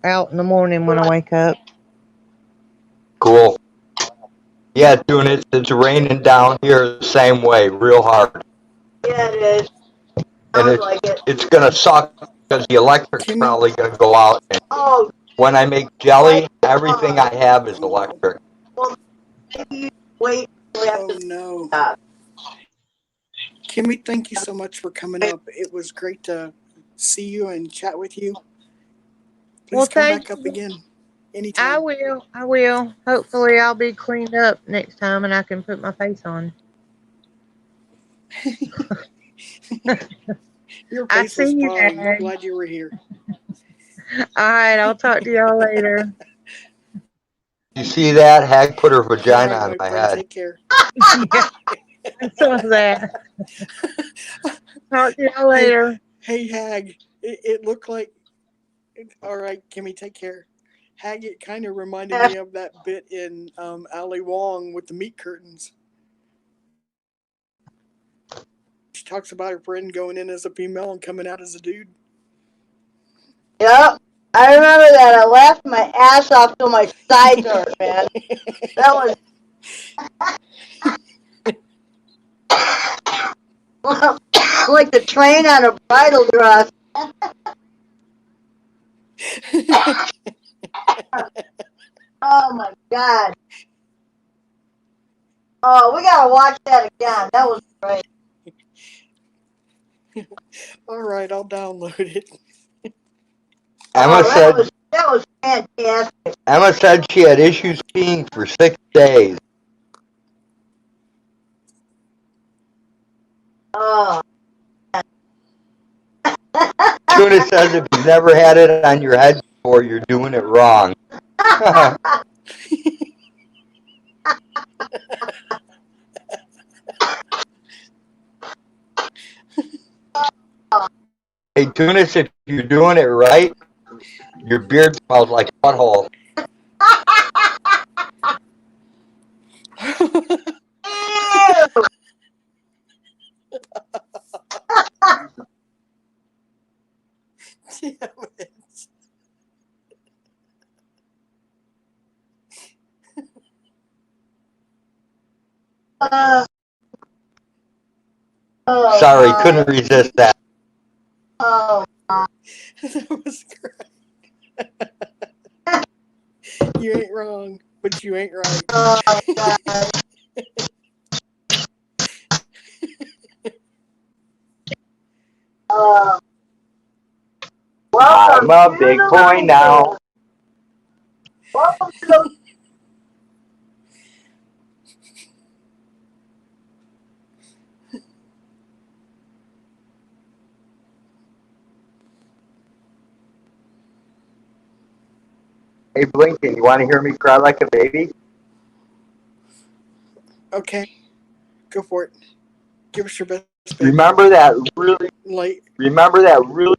out in the morning when I wake up. Cool. Yeah, Tune, it's raining down here the same way, real hard. Yeah, it is. And it's gonna suck because the electric's Kimmy? probably gonna go out. And Oh, when I make jelly, everything I have is electric. wait. Oh no. Kimmy, thank you so much for coming up. It was great to see you and chat with you. Please Well, come thank back up you. again anytime. I will. I will. Hopefully, I'll be cleaned up next time and I can put my face on. Your I face was see you, fine. We're Dad. glad you were here. All right. I'll talk to y'all later. You see that? Hag put her All vagina right, on my my friend. head. Take care. Yeah, I saw that. Talk to y'all Hey, later. hey, Hag. It looked like. All right, Kimmy. Take care. Hag. It kind of reminded me of that bit in Ali Wong with the meat curtains. She talks about her friend going in as a female and coming out as a dude. Yep. I remember that. I laughed my ass off till my sides hurt, man. That was like the train on a bridal dress. Oh my god. Oh, we gotta watch that again. That was great. All right, I'll download it. Emma Oh, said that was fantastic. Emma said she had issues peeing for 6 days. Oh. Tuna says if you've never had it on your head before, you're doing it wrong. Hey, Tunis, if you're doing it right, your beard smells like a butthole. Damn it. Uh, oh, Sorry, my. couldn't resist that. Oh, my. That was great. You ain't wrong, but you ain't right. Oh, God. Uh, I'm a big boy now. Welcome to the Hey, Blinken, you want to hear me cry like a baby? Okay, go for it. Give us your best, baby. Remember that really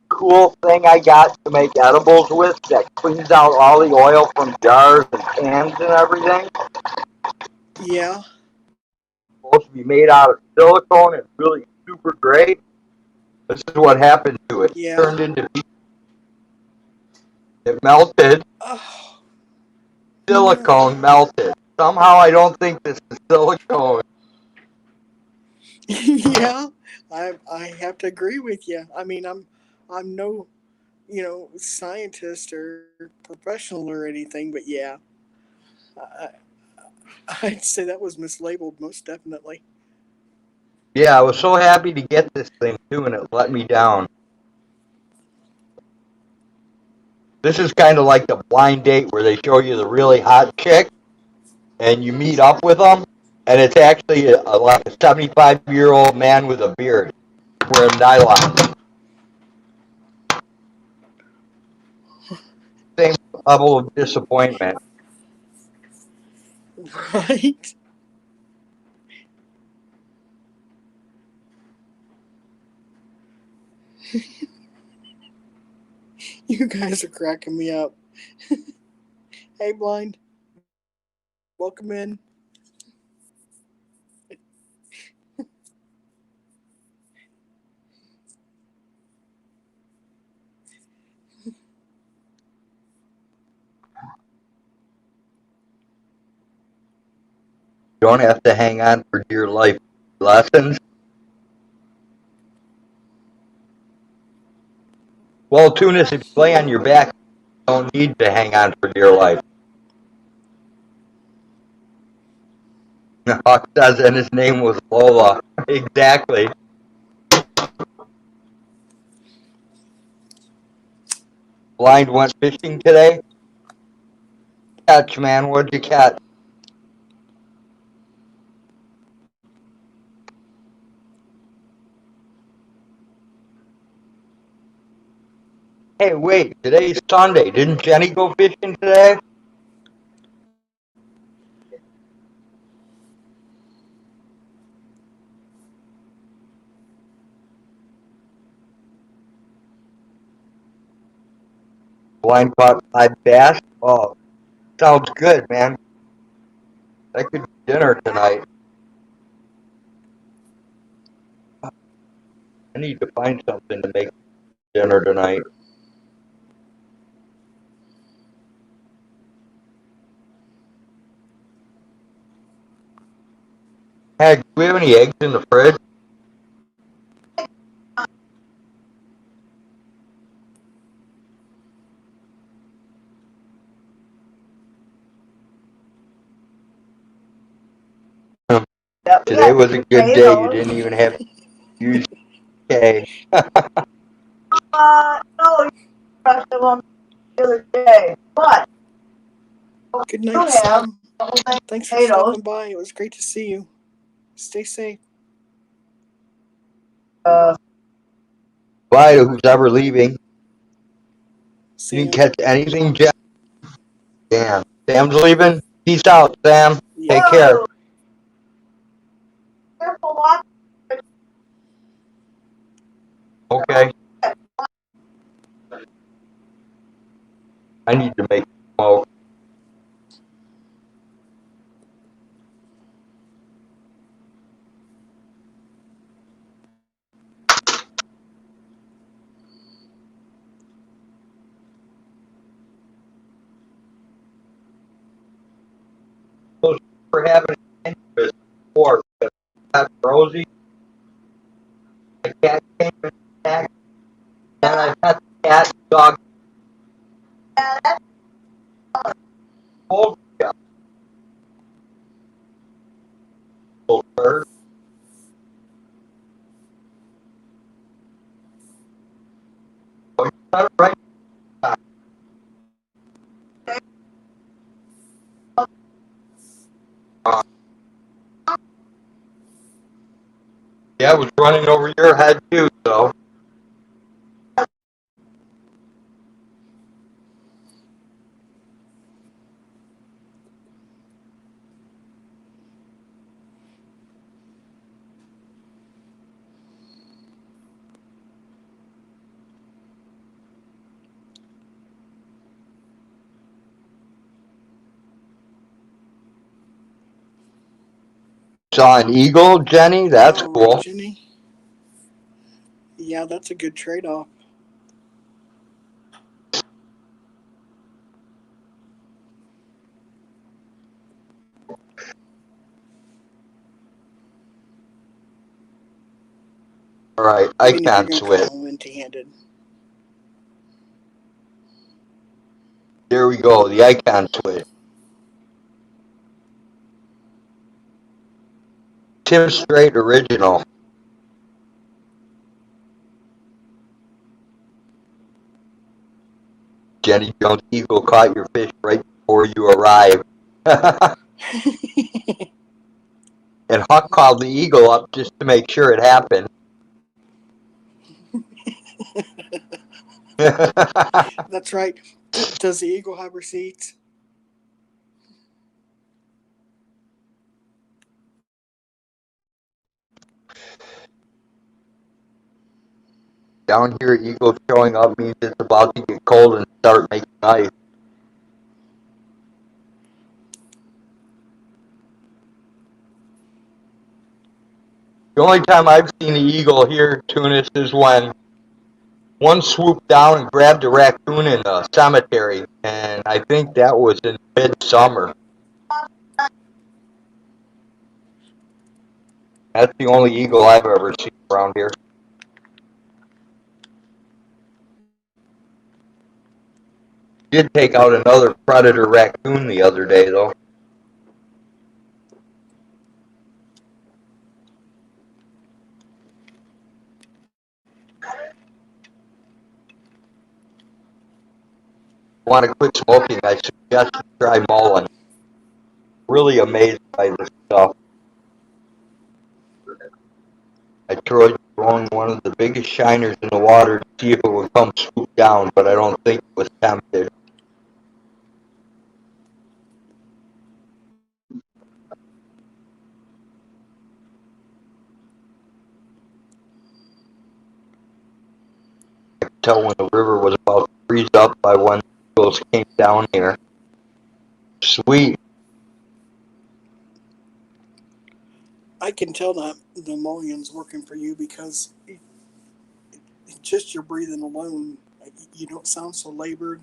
cool thing I got to make edibles with that cleans out all the oil from jars and cans and everything? Yeah. It's supposed to be made out of silicone and really super great. This is what happened to it. Yeah. It turned into it melted. Oh, Silicone no. melted. Somehow I don't think this is silicone. Yeah, I have to agree with you. I mean, I'm no scientist or professional or anything, but yeah, I, I'd say that was mislabeled most definitely. Yeah, I was so happy to get this thing too, and it let me down. This is kind of like the blind date where they show you the really hot chick, and you meet up with them, and it's actually like a 75-year-old man with a beard wearing nylon. Same level of disappointment. Right? You guys are cracking me up. Hey, blind, welcome in. You don't have to hang on for dear life lessons. Well, Tunis, if you lay on your back, you don't need to hang on for dear life. Hawk says, and his name was Lola. Exactly. Blind went fishing today. catch, man? What'd you catch? Hey, wait, today's Sunday. Didn't Jenny go fishing today? Blind caught 5 bass? Oh, sounds good, man. That could be dinner tonight. I need to find something to make dinner tonight. Hey, do we have any eggs in the fridge? Yeah, we Today got was a good day. You potatoes. didn't even have to use K. No, you pressed them on the other day, but Good we night, do have Sam. a whole thing of Thanks for potatoes. stopping by. It was great to see you. Stay safe. Bye to who's ever leaving. You didn't Sam. catch anything, Jeff? Damn. Sam's leaving? Peace out, Sam. Yep. Take care. Careful, watch. Okay. I need to make smoke. For having an interest before, because Cat Rosie, the cat came in back, and I had the cat dog Yeah, that's old bird. Oh, you got it right. Uh, yeah, it was running over your head too, so. Saw an eagle, Jenny? That's All right, cool. Jenny. Yeah, that's a good trade-off. Alright, I Even if you're can't gonna come switch. home empty-handed. There we go, the icon switch. Tim Strait original. Jenny Jones Eagle caught your fish right before you arrived. And Huck called the eagle up just to make sure it happened. That's right. Does the eagle have receipts? Down here, eagle showing up means it's about to get cold and start making ice. The only time I've seen the eagle here, Tunis, is when one swooped down and grabbed a raccoon in the cemetery, and I think that was in midsummer. That's the only eagle I've ever seen around here. Did take out another predator raccoon the other day, though. want to quit smoking, I suggest you try mullein. Really amazed by this stuff. I tried throwing one of the biggest shiners in the water to see if it would come swoop down, but I don't think it was tempted. I could tell when the river was about to freeze up by when the eagles came down here. Sweet. I can tell that the mullion's working for you because just your breathing alone, you don't sound so labored.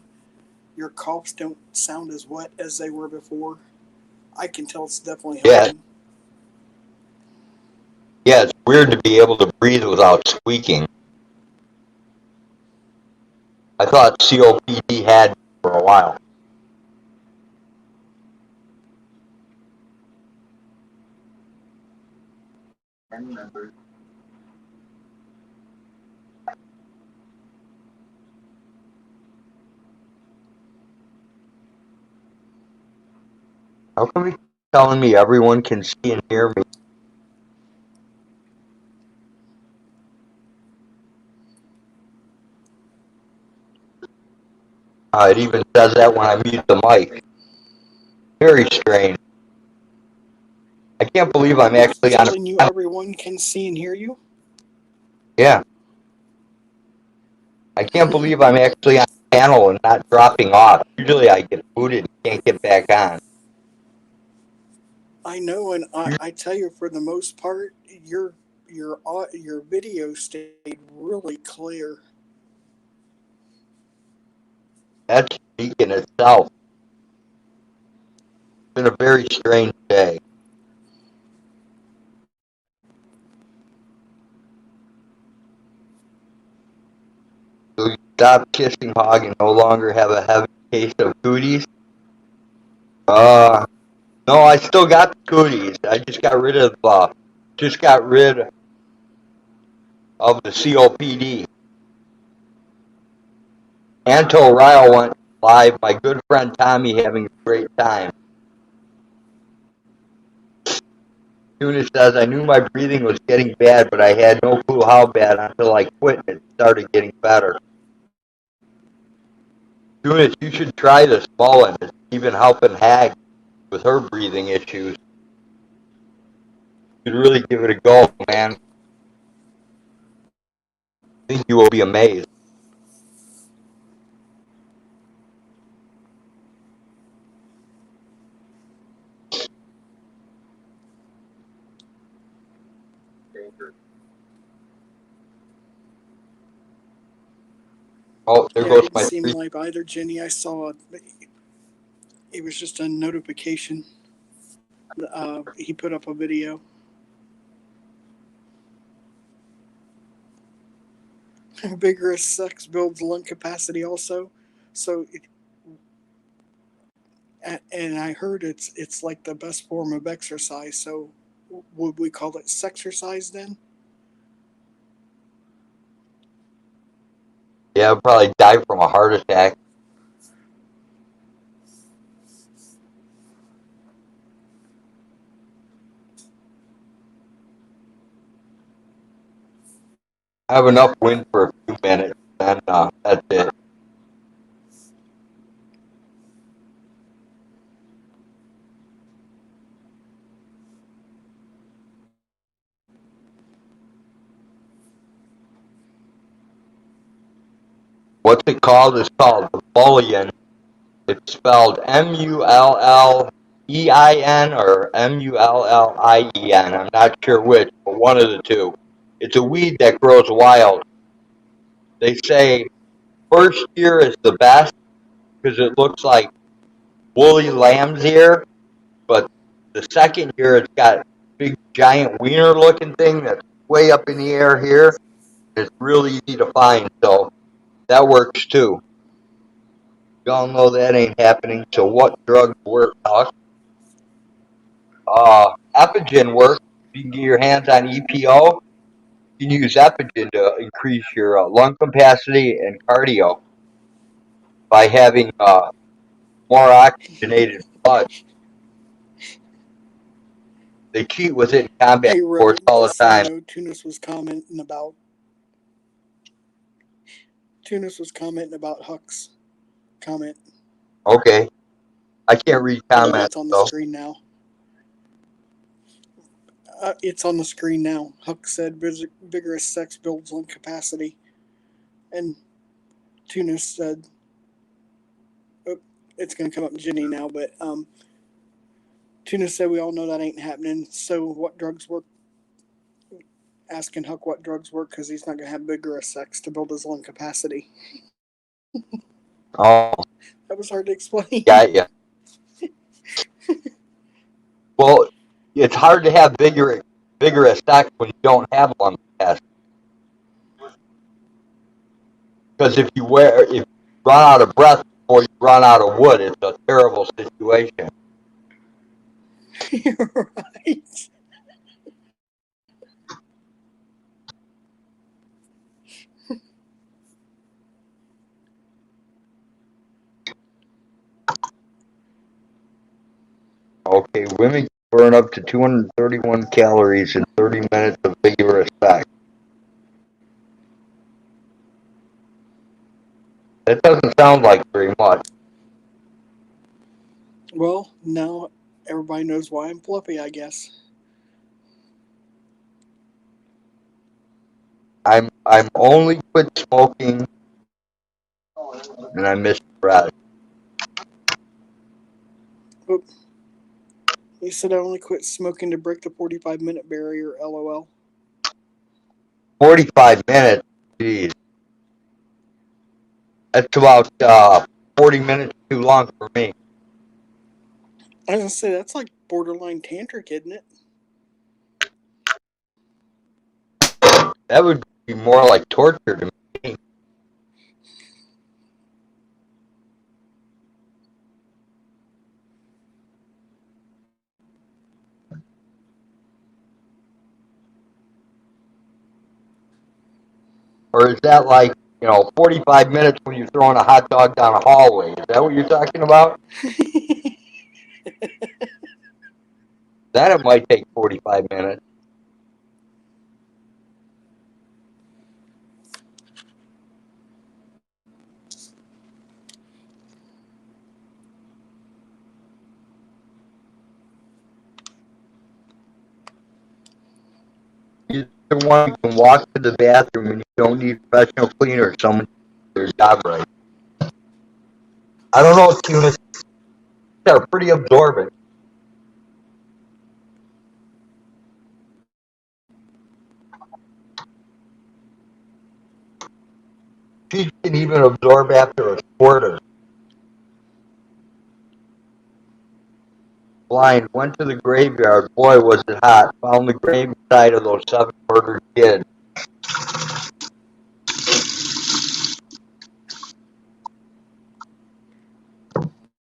Your coughs don't sound as wet as they were before. I can tell it's definitely Yeah, helping. yeah, it's weird to be able to breathe without squeaking. I thought COPD had me for a while. How come you telling me everyone can see and hear me? It even says that when I mute the mic. Very strange. I can't believe I'm It's actually on a telling you panel. everyone can see and hear you. Yeah, I can't believe I'm actually on a panel and not dropping off. Usually I get booted and can't get back on. I know, and I tell you, for the most part, your video stayed really clear. That's unique in itself. It's been a very strange day. So you stop kissing hog and no longer have a heavy case of cooties? No, I still got the cooties. I just got rid of the COPD. Until Ryle went live, my good friend Tommy having a great time. Tuna says, I knew my breathing was getting bad, but I had no clue how bad until I quit and it started getting better. Tuna, you should try this mullein. It's even helping Hag with her breathing issues. You should really give it a go, man. I think you will be amazed. Oh, there Yeah, I goes didn't my see him three. live either, Jenny. I saw it was just a notification. He put up a video. Vigorous sex builds lung capacity also. So, and I heard it's like the best form of exercise. So, would we call it sexercise then? Yeah, I'll probably die from a heart attack. I have enough wind for a few minutes, and that's it. What's it called? It's called the bullion. It's spelled Mullein or Mullien. I'm not sure which, but one of the two. It's a weed that grows wild. They say first year is the best because it looks like woolly lamb's ear, but the second year it's got big giant wiener looking thing that's way up in the air here. It's really easy to find, so that works too. Y'all know that ain't happening. So what drugs work, Huck? Epigen works. If you can get your hands on EPO, you can use Epigen to increase your lung capacity and cardio. by having more oxygenated blood. They cheat with it in combat Hey, sports Rebel, all the just so you time. know, Tunis was commenting about Huck's comment. Okay. I can't read comments, It's on the though. screen now. It's on the screen now. Huck said vigorous sex builds lung capacity. And Tunis said, oh, it's going to come up Jenny now, but Tunis said we all know that ain't happening. So what drugs work? Asking Huck what drugs work because he's not going to have vigorous sex to build his lung capacity. Oh, That was hard to explain. got ya. Well, it's hard to have vigorous sex when you don't have lung capacity. Because if you run out of breath before you run out of wood, it's a terrible situation. You're right. Okay, women can burn up to 231 calories in 30 minutes of vigorous sex. That doesn't sound like very much. Well, now everybody knows why I'm fluffy, I guess. I'm only quit smoking, and I miss breath. Oop. He said I only quit smoking to break the 45-minute barrier, lol. 45 minutes, geez. That's about 40 minutes too long for me. I was going to say, that's like borderline tantric, isn't it? That would be more like torture to me. Or is that like, 45 minutes when you're throwing a hot dog down a hallway? Is that what you're talking about? That it might take 45 minutes. Either one, you can walk to the bathroom and you don't need a professional cleaner. Someone do their job right. I don't know if Tunis are pretty absorbent. She can even absorb after a squirter. Blind, went to the graveyard. Boy, was it hot. Found the grave side of those 7 murdered kids.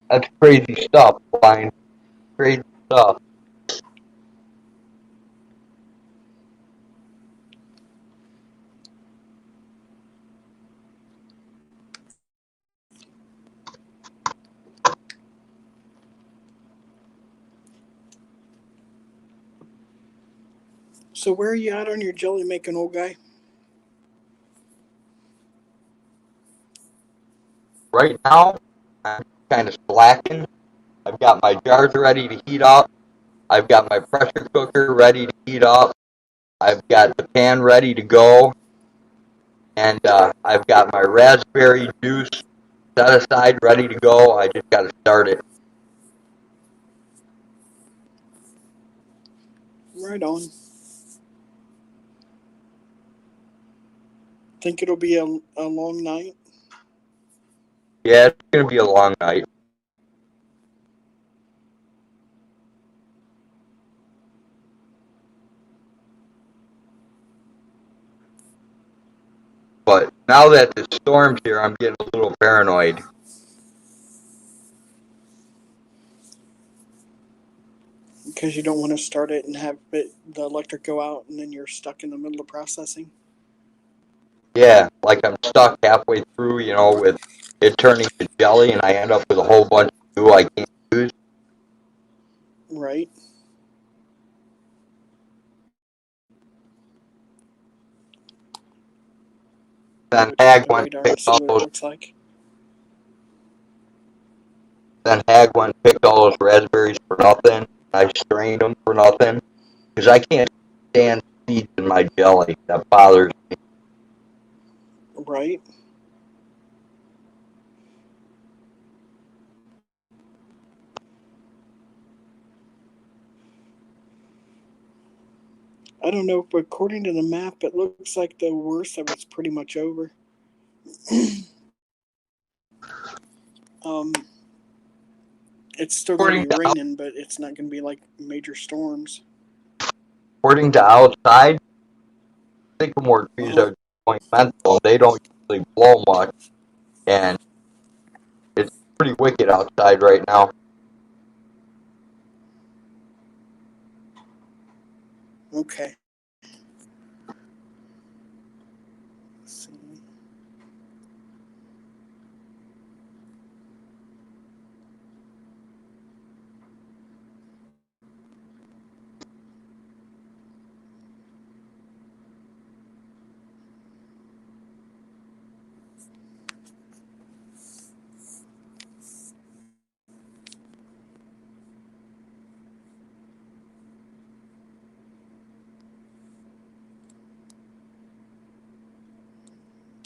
That's crazy stuff, Blind. Crazy stuff. So where are you at on your jelly making, old guy? Right now, I'm kind of slacking. I've got my jars ready to heat up. I've got my pressure cooker ready to heat up. I've got the pan ready to go. And I've got my raspberry juice set aside ready to go. I just got to start it. Right on. Think it'll be a long night? Yeah, it's going to be a long night. But now that the storm's here, I'm getting a little paranoid. Because you don't want to start it and have the electric go out and then you're stuck in the middle of processing. Yeah, like I'm stuck halfway through, with it turning to jelly, and I end up with a whole bunch of goo I can't use. Right. Then Check Hag the went and radar and picked see all what it those. looks like. Then Hag went and picked all those raspberries for nothing. I strained them for nothing because I can't stand seeds in my jelly. That bothers me. Right. I don't know, but according to the map, it looks like the worst of it's pretty much over. um, it's still going to be raining, but it's not going to be like major storms. According to outside, sycamore trees Uh-huh. are going mental. They don't usually blow much, and it's pretty wicked outside right now. Okay. Let's see.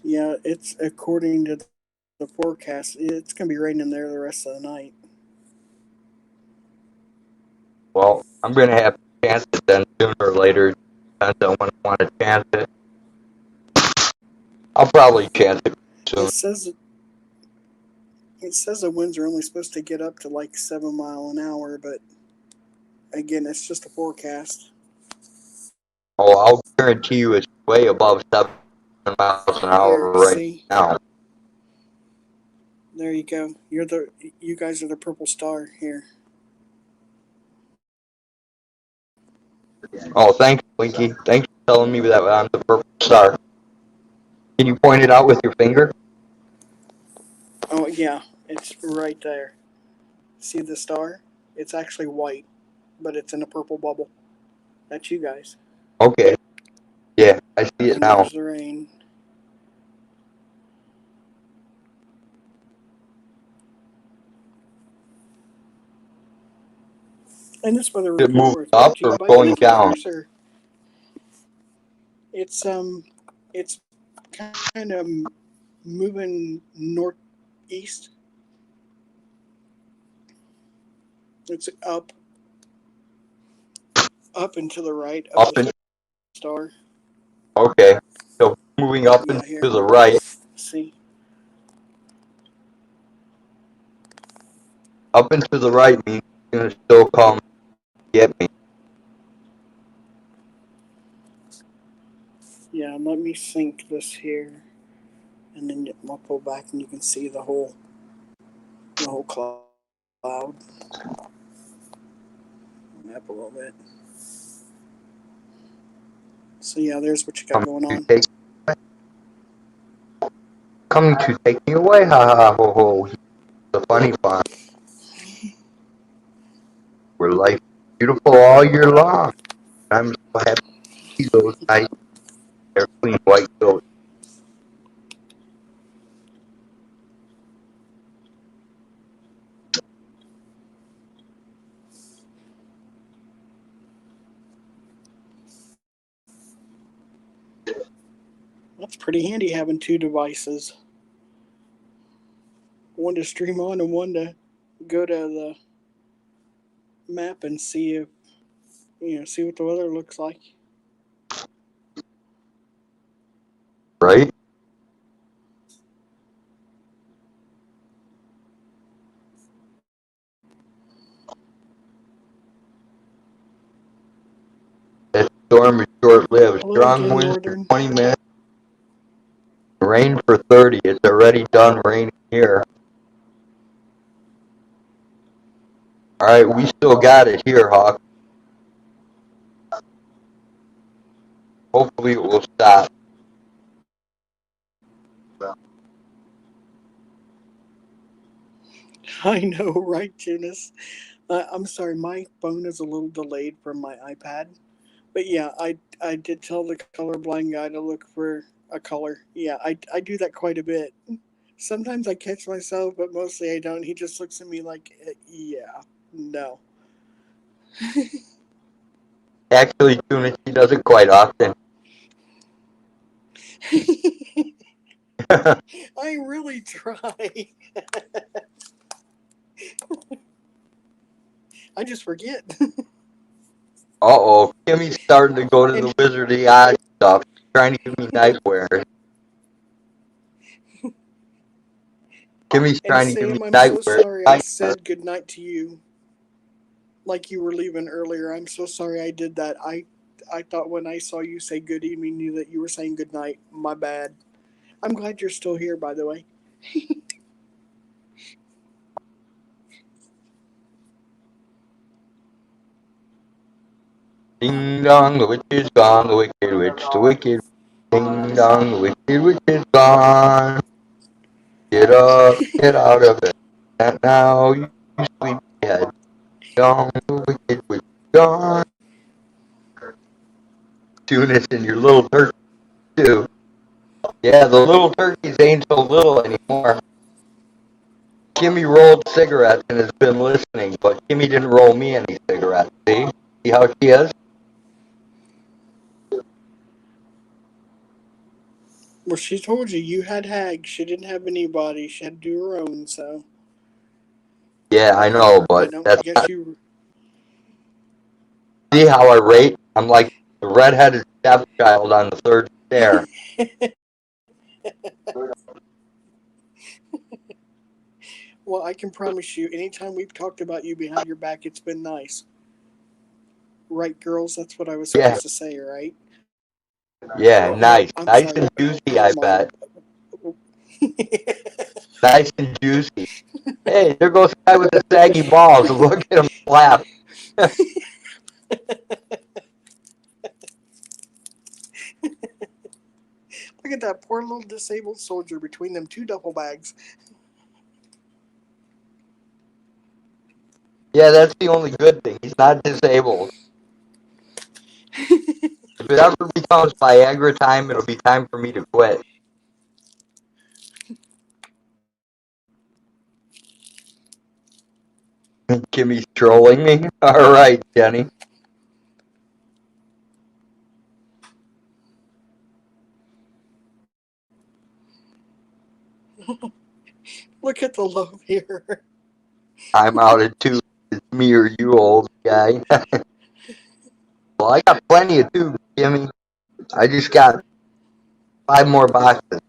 Yeah, it's according to the forecast. It's going to be raining there the rest of the night. Well, I'm going to have to chance it then sooner or later. Depends on when I want to chance it. I'll probably chance it soon. It says the winds are only supposed to get up to like 7 mile an hour, but again, it's just a forecast. Oh, I'll guarantee you it's way above 7 miles an Here, hour right see, now. there you go. You guys are the purple star here. Oh, thanks, Winky. Thanks for telling me that I'm the purple star. Can you point it out with your finger? Oh yeah, it's right there. See the star? It's actually white, but it's in a purple bubble. That's you guys. Okay. Yeah, I see it And now. there's the rain. And this weather Is it report moving was up brought to you or by going Blinky down? Cruiser. It's kind of moving northeast. It's up and to the right of Up the and star. okay. So moving up and Yeah, to here. the right. See? Up and to the right means it's gonna still come get me. Yeah, let me sync this here, and then I'll pull back, and you can see the whole cloud. Up a little bit. So yeah, there's what you got going on. Coming to take me away, ha ha ho ho. The funny fun. Where life is beautiful all year long. I'm so happy to see those nice, they're clean white goats. That's pretty handy having two devices. One to stream on and one to go to the map and see if see what the weather looks like. Right? That storm is short lived. Hello Strong again, winds for Northern. 20 minutes. Rain for 30. It's already done raining here. Alright, we still got it here, Hawk. Hopefully it will stop. I know, right, Tunis? I'm sorry, my phone is a little delayed from my iPad. But yeah, I did tell the colorblind guy to look for a color. Yeah, I do that quite a bit. Sometimes I catch myself, but mostly I don't. He just looks at me like, yeah, no. Actually, Tuna, she does it quite often. I really try. I just forget. Uh-oh, Kimmy's starting to go to the and Wizard of Oz stuff, trying to give me nightwear. Kimmy's and trying to give me Sam, I'm so nightwear. sorry I said goodnight to you like you were leaving earlier. I'm so sorry I did that. I thought when I saw you say good evening knew that you were saying good night. My bad. I'm glad you're still here, by the way. Ding dong, the witch is gone, the wicked witch, the wicked. Ding dong, the wicked witch is gone. Get up, get out of it. And now you sleep head. Dong, the wicked witch is gone. Tunis and your little turkey too. Yeah, the little turkeys ain't so little anymore. Kimmy rolled cigarettes and has been listening, but Kimmy didn't roll me any cigarettes. See? See how she is? Well, she told you you had hags. She didn't have anybody. She had to do her own. So Yeah, I know, I but don't that's guess not. you. See how I rate? I'm like the redheaded stepchild on the third stair. Well, I can promise you, anytime we've talked about you behind your back, it's been nice. Right, girls? That's what I was Yeah, supposed to say, right? yeah, Nope. nice. I'm Nice sorry. and juicy, Never I mind. bet. Nice and juicy. Hey, there goes the guy with the saggy balls. Look at him laugh. Look at that poor little disabled soldier between them two duffel bags. Yeah, that's the only good thing. He's not disabled. If it ever becomes Viagra time, it'll be time for me to quit. Kimmy's trolling me. All right, Jenny. Look at the love here. I'm out at two. It's me or you, old guy. Well, I got plenty of tubes, Kimmy. I just got 5 more boxes.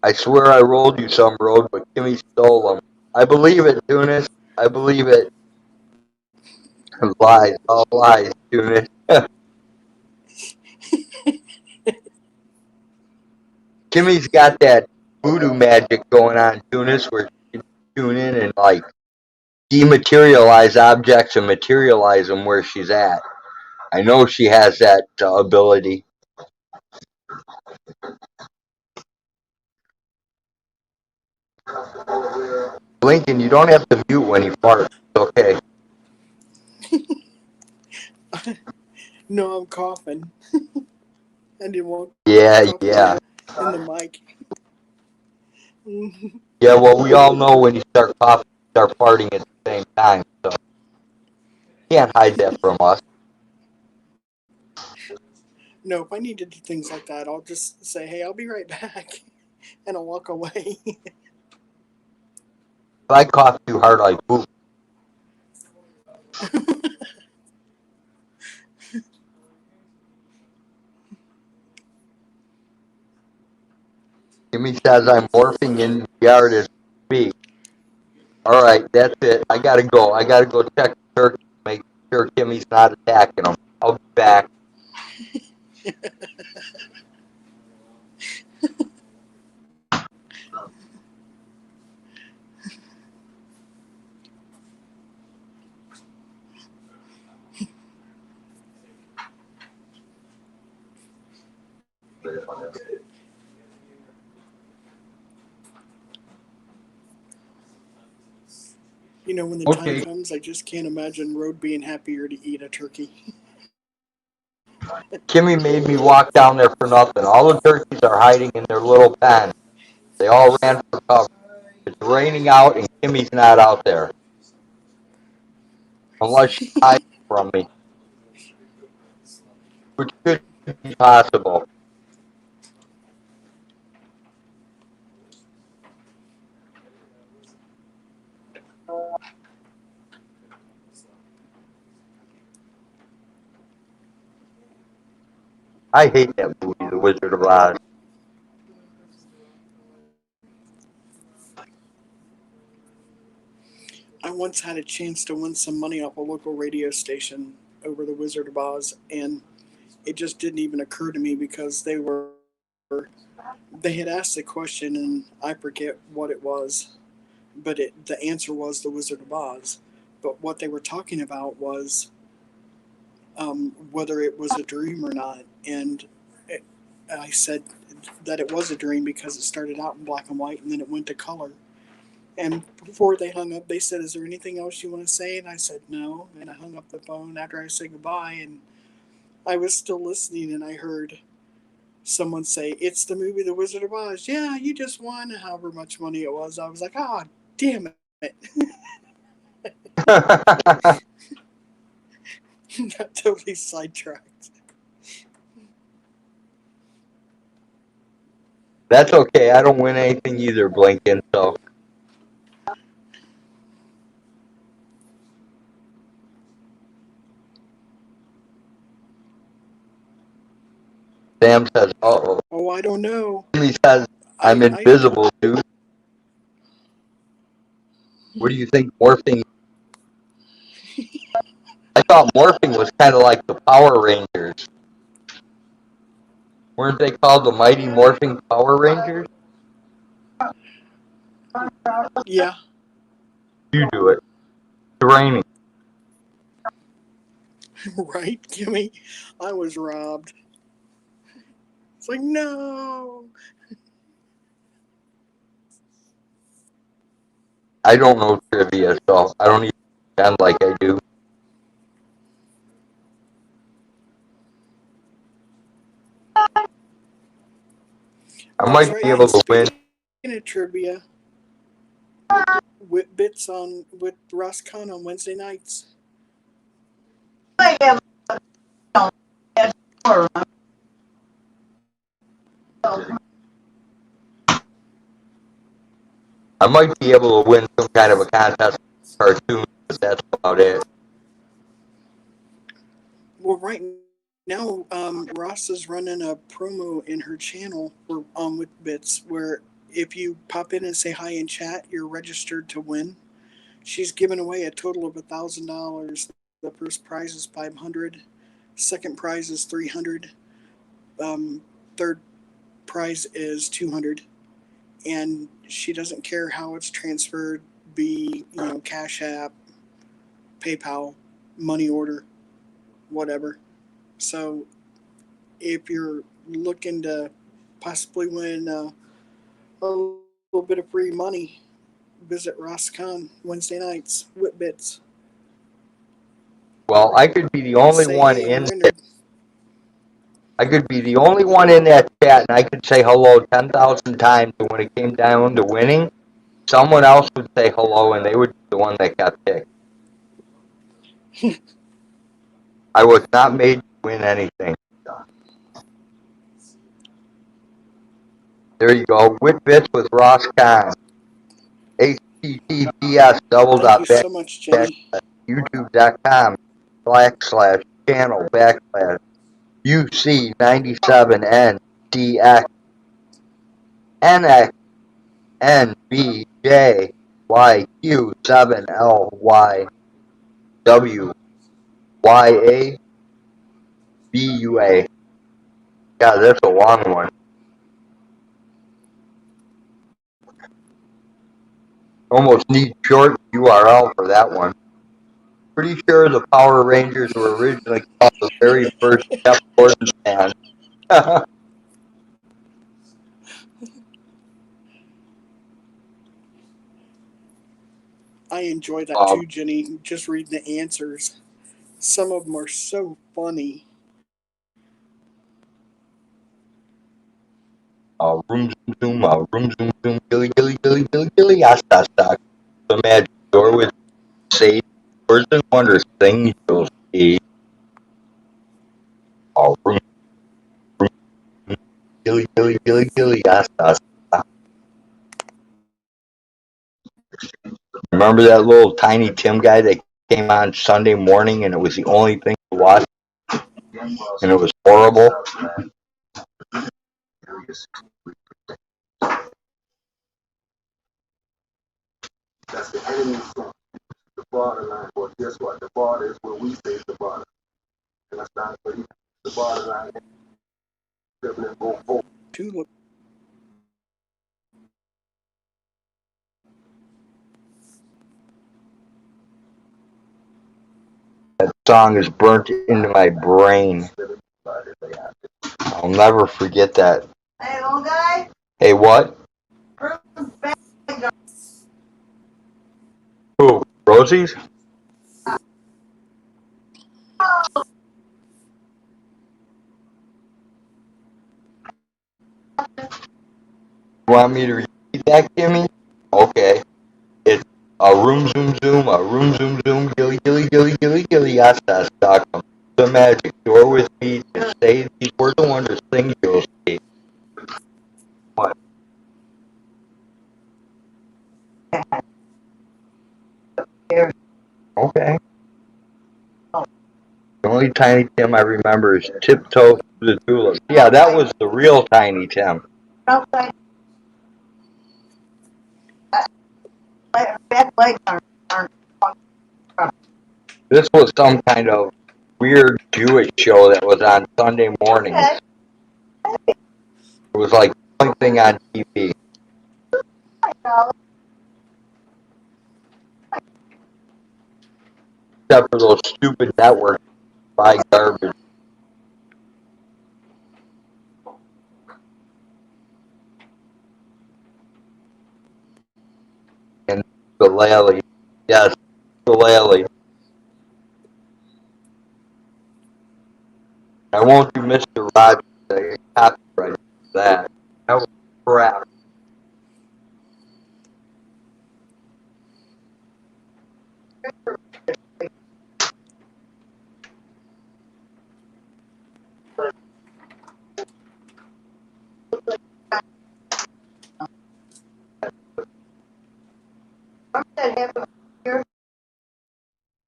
I swear I rolled you some road, but Kimmy stole them. I believe it, Tunis. I believe it. Lies, all lies, Tunis. Kimmy's got that voodoo magic going on, Tunis, where she can tune in and like dematerialize objects and materialize them where she's at. I know she has that ability. Lincoln, you don't have to mute when you fart. It's okay. No, I'm coughing. I didn't want to cough Yeah, yeah. in the mic. Yeah, well, we all know when you start coughing, you start farting at the same time, so you can't hide that from us. No, if I need to do things like that, I'll just say, "Hey, I'll be right back," and I'll walk away. If I cough too hard, I poop. Kimmy says I'm morphing in the yard as we speak. All right, that's it. I gotta go. I gotta go check the turkey, make sure Kimmy's not attacking them. I'll be back. You know, when the time Okay, comes, I just can't imagine Road being happier to eat a turkey. Kimmy made me walk down there for nothing. All the turkeys are hiding in their little pen. They all ran for cover. It's raining out and Kimmy's not out there. Unless she's hiding from me, which could be possible. I hate that movie, The Wizard of Oz. I once had a chance to win some money off a local radio station over the Wizard of Oz, and it just didn't even occur to me because they had asked a question and I forget what it was, but the answer was the Wizard of Oz. But what they were talking about was whether it was a dream or not, and it, I said that it was a dream because it started out in black and white and then it went to color. And before they hung up, they said, "Is there anything else you want to say?" And I said, "No." And I hung up the phone after I said goodbye, and I was still listening, and I heard someone say, "It's the movie The Wizard of Oz." Yeah, you just won however much money it was. I was like, "Ah, damn it." Got totally sidetracked. That's okay. I don't win anything either, Blinken. So Sam says, "Uh-oh." Oh, I don't know. He says, "I'm I don't. invisible, dude." What do you think morphing? I thought morphing was kind of like the Power Rangers. Weren't they called the Mighty Morphing Power Rangers? Yeah, You do it. It's raining. right, Kimmy. I was robbed. It's like, no. I don't know trivia, so I don't even pretend like I do. I Oh, that's might right. be And able to win. speaking of trivia, Wit Bits on with Ross Khan on Wednesday nights. I have more. I might be able to win some kind of a contest cartoon, but that's about it. Well, right now, Ross is running a promo in her channel for with Bits, where if you pop in and say hi in chat, you're registered to win. She's giving away a total of $1,000. The first prize is 500. Second prize is 300. Third prize is 200. And she doesn't care how it's transferred, be Cash App, PayPal, money order, whatever. So if you're looking to possibly win a little bit of free money, visit Roscon Wednesday nights, Whitbits. Well, I could be the only Say one hey, I'm in. Rendered. I could be the only one in that chat, and I could say hello 10,000 times. And when it came down to winning, someone else would say hello, and they would be the one that got picked. I was not made to win anything. There you go. Whitbits with Ross Khan. HTTPS double Thank you dot so much, Jenny. youtube.com/channel UC97NDX NXNBJYQ7LYWYABUA. Yeah, that's a long one. Almost need short URL for that one. Pretty sure the Power Rangers were originally called the very first Jeff Gordon band. I enjoy that too, Jenny. Just reading the answers. Some of them are so funny. Room zoom zoom, room zoom zoom, gilly gilly gilly gilly gilly, yas yas yas. The magic door with sage, words and wonders, things you'll see. Room zoom zoom, gilly gilly gilly gilly, yas yas yas. Remember that little tiny Tim guy that came on Sunday morning and it was the only thing to watch and it was horrible? That's the enemy front, the borderline. Well, guess what? The border is where we say the border. And that's not where the borderline is. Go forward. Tulip. That song is burnt into my brain. I'll never forget that. Hey, little guy. Hey, what? Who? Rosie's? You want me to repeat that, Kimmy? Okay. It's a room zoom zoom, a room zoom zoom, gilly gilly gilly gilly gilly, yas yas yas. The magic door with me to say these words and wonders, things you'll see. What? Okay. The only Tiny Tim I remember is Tiptoe Through the Tulips. Yeah, that was the real Tiny Tim. This was some kind of weird Jewish show that was on Sunday mornings. It was like the only thing on TV. Except for those stupid networks buy garbage. And the Lally. Yes, the Lally. I won't do Mr. Rogers. I get copyrighted for that. That was crap.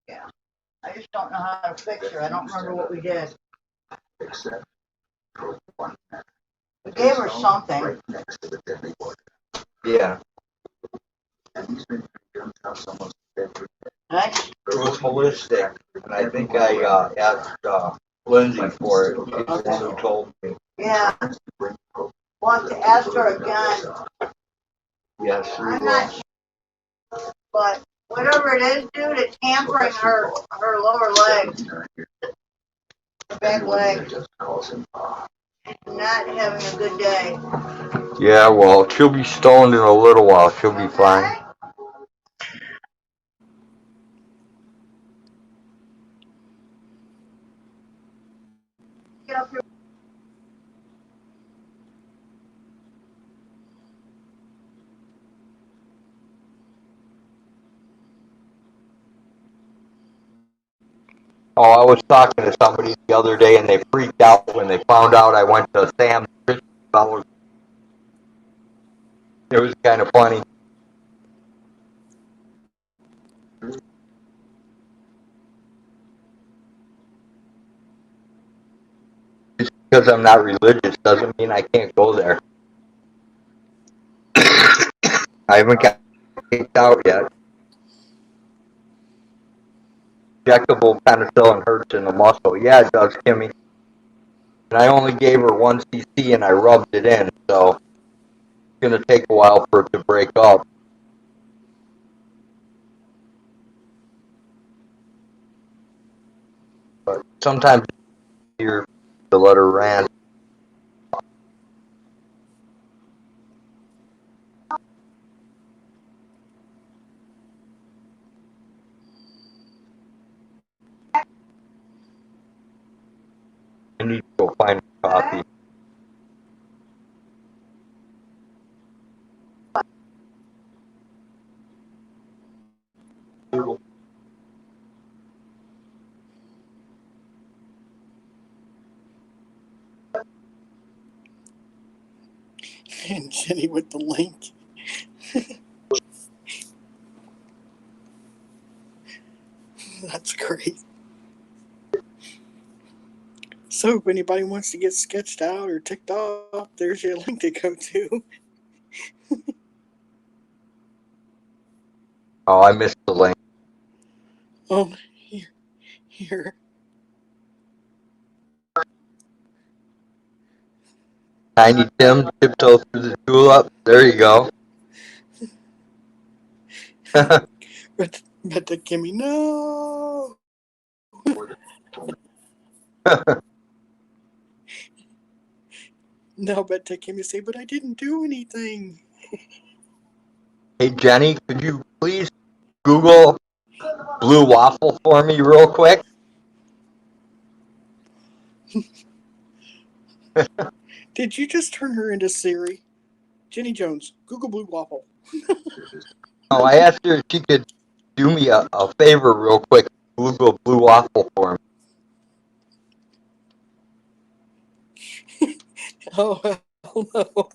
Yeah. I just don't know how to fix her. I don't remember what we did. We gave her something. Yeah. Right? It was holistic. And I think I asked Lindsay for it. She's the one who told me. Yeah. Want to ask her again. Yes, she I'm will. not sure, but whatever it is, dude, it's hampering her lower legs, her back leg. Not having a good day. Yeah, well, she'll be stoned in a little while. She'll be fine. Get up here. Oh, I was talking to somebody the other day, and they freaked out when they found out I went to Sam's Christmas Fellowship. It was kind of funny. Just because I'm not religious doesn't mean I can't go there. I haven't got kicked out yet. Injectable penicillin hurts in the muscle. Yeah, it does, Kimmy. And I only gave her 1 cc and I rubbed it in, so it's going to take a while for it to break up. But sometimes it's easier to let her rant. go find a copy. And Jenny with the link. That's great. So if anybody wants to get sketched out or ticked off, there's your link to go to. Oh, I missed the link. Oh, here. Tiny Tim, tiptoe through the tulip. There you go. But the Kimmy, no. No, but the Kimmy say, but I didn't do anything. Hey, Jenny, could you please Google blue waffle for me real quick? Did you just turn her into Siri? Jenny Jones, Google Blue Waffle. Oh, I asked her if she could do me a favor real quick. Google blue waffle for me. Oh, hell no.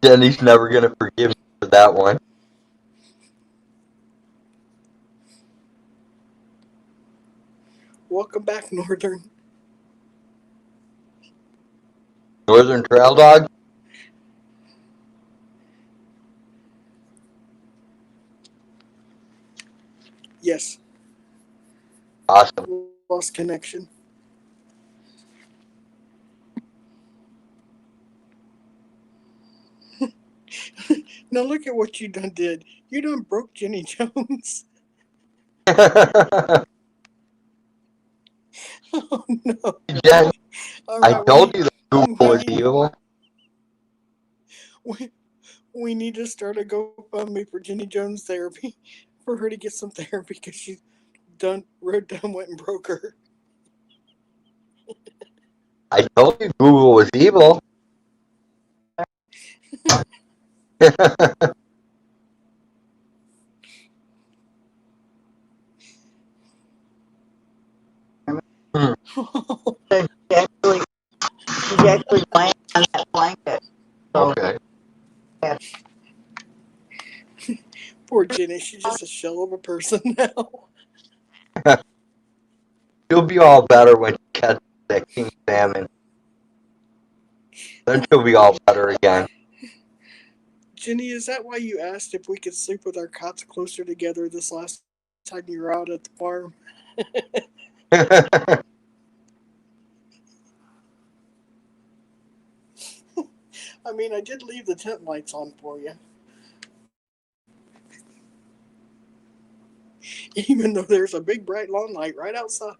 Jenny's never going to forgive me for that one. Welcome back, Northern. Northern Trail Dog? Yes. Awesome. Lost connection. Now look at what you done did. You done broke Jenny Jones. Oh no. Jen, All I right, told you that Google was evil. we need to start a GoFundMe for Jenny Jones therapy, for her to get some therapy because she went and broke her. I told you Google was evil. She's actually laying on that blanket. So, Okay. yeah. Poor Jenny, she's just a shell of a person now. She'll be all better when she catches that king salmon. Then she'll be all better again. Jenny, is that why you asked if we could sleep with our cots closer together this last time you were out at the farm? I mean, I did leave the tent lights on for you. Even though there's a big bright lawn light right outside.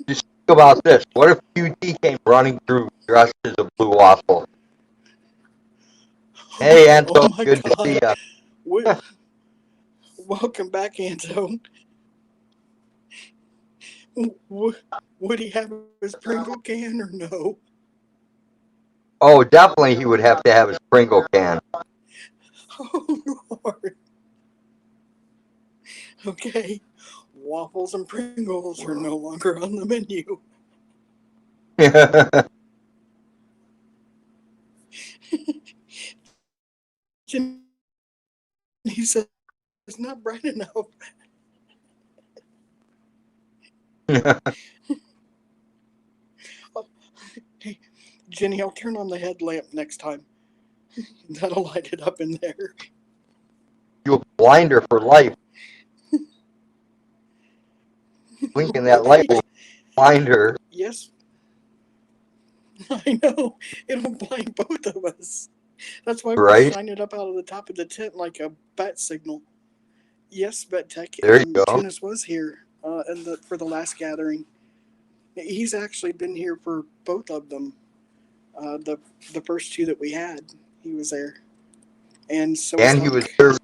Just think about this. What if QT came running through dressed as a blue waffle? Hey, Oh Anto, my good to see god. ya. Welcome back, Anto. Would he have his Pringle can or no? Oh, definitely he would have to have his Pringle can. Oh, Lord. Okay. Waffles and Pringles are no longer on the menu. He says it's not bright enough. Hey, Jenny, I'll turn on the headlamp next time. That'll light it up in there. You'll blind her for life. Blinking that light will blind her. Yes. I know. It'll blind both of us. That's why we Right? shine it up out of the top of the tent like a bat signal. Yes, Bet Tech. There you go. Tunis was here for the last gathering. He's actually been here for both of them. the first two that we had. He was there, and so was And he Huck. was here.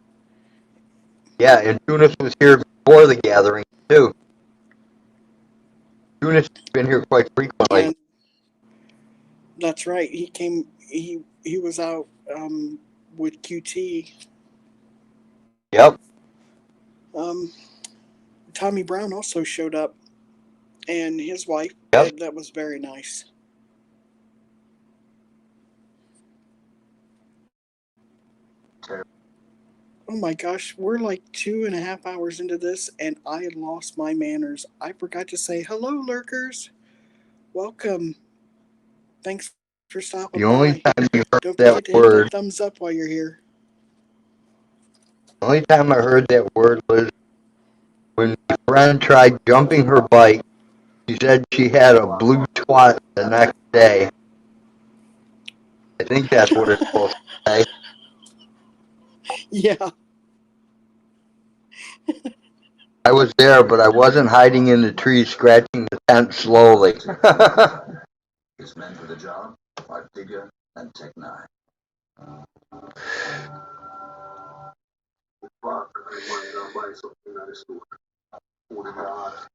Yeah, and Tunis was here before the gathering too. Tunis has been here quite frequently. And that's right. He came. He was out with QT. Yep. Um, Tommy Brown also showed up, and his wife. Yep. That was very nice. Oh my gosh, we're like 2.5 hours into this, and I lost my manners. I forgot to say hello, lurkers. Welcome. Thanks for stopping The only by. time you heard Don't that forget to hit word, that thumbs up while you're here. the only time I heard that word was when my friend tried jumping her bike. She said she had a blue twat the next day. I think that's what it's supposed to say. Yeah. I was there, but I wasn't hiding in the trees scratching the tent slowly. His men for the job are Digger and Tech 9.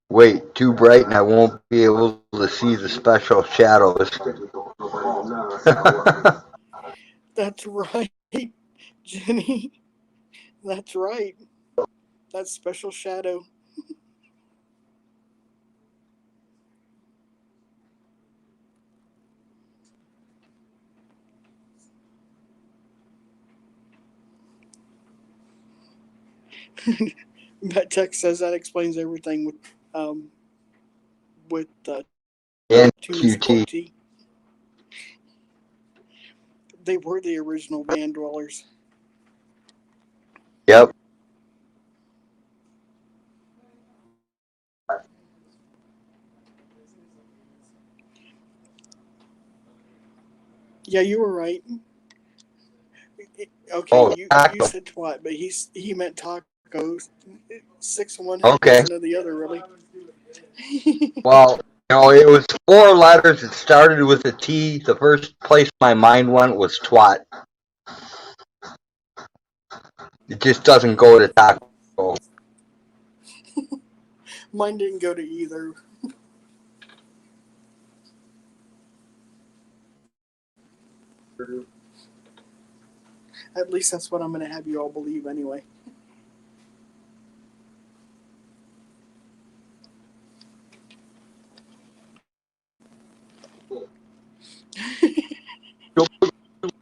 Wait, too bright and I won't be able to see the special shadows. That's right, Jenny. That's right. That's special shadow. But Tech says that explains everything with And Tunis QT. QT. They were the original van dwellers. Yep. Yeah, you were right. Okay, Oh, you taco. said twat, but he meant tacos. Six of one, half Okay. dozen of the other, really. Well, it was 4 letters. It started with a T. The first place my mind went was twat. It just doesn't go to taco. Mine didn't go to either. At least that's what I'm going to have you all believe anyway.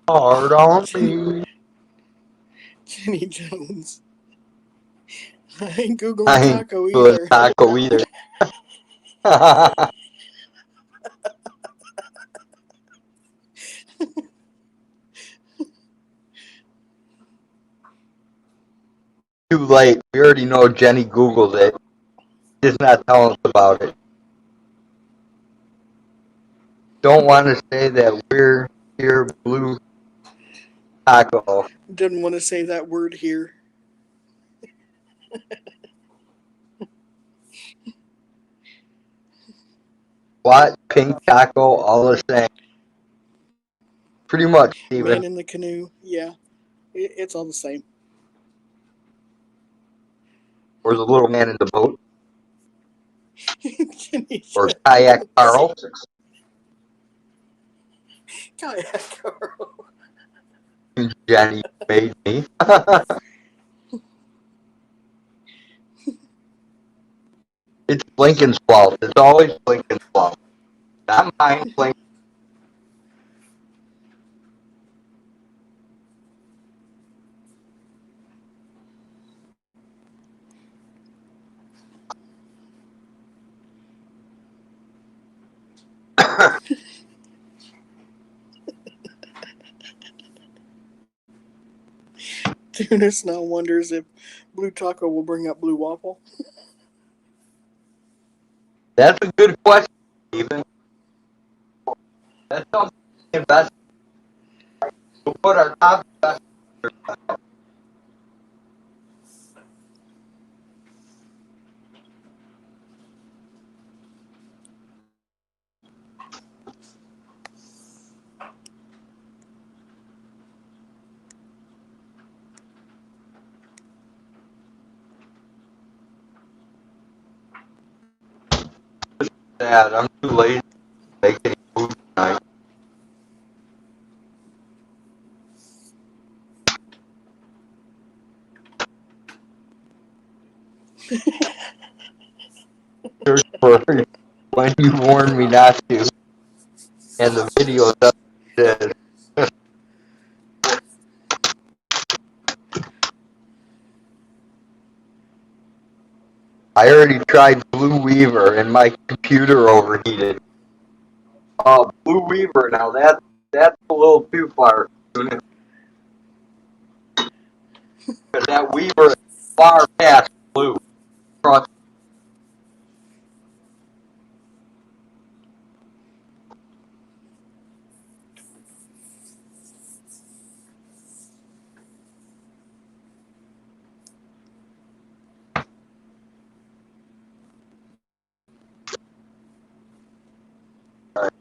Hard on me. Jenny Jones. I ain't Googling I ain't taco good either. taco either. Too late. We already know Jenny Googled it. She's not telling us about it. Don't want to say that we're here blue taco. Didn't want to say that word here. What? Pink taco, all the same. Pretty much, Steven. Man in the canoe. Yeah, it's all the same. Or the little man in the boat. Jenny Or Jones. kayak Carl. Kayak Carl. Jenny made me. It's Lincoln's fault. It's always Lincoln's fault. Not mine, Lincoln. Tunis now wonders if Blue Taco will bring up Blue Waffle. That's a good question, Steven. That's something to invest. We'll put our top investors. sad. I'm too lazy to make any food tonight. Search for when you warned me not to, and the video says. I already tried Blue Weaver and my computer overheated. Blue Weaver, now that's a little too far. Because that Weaver is far past blue. Trust me,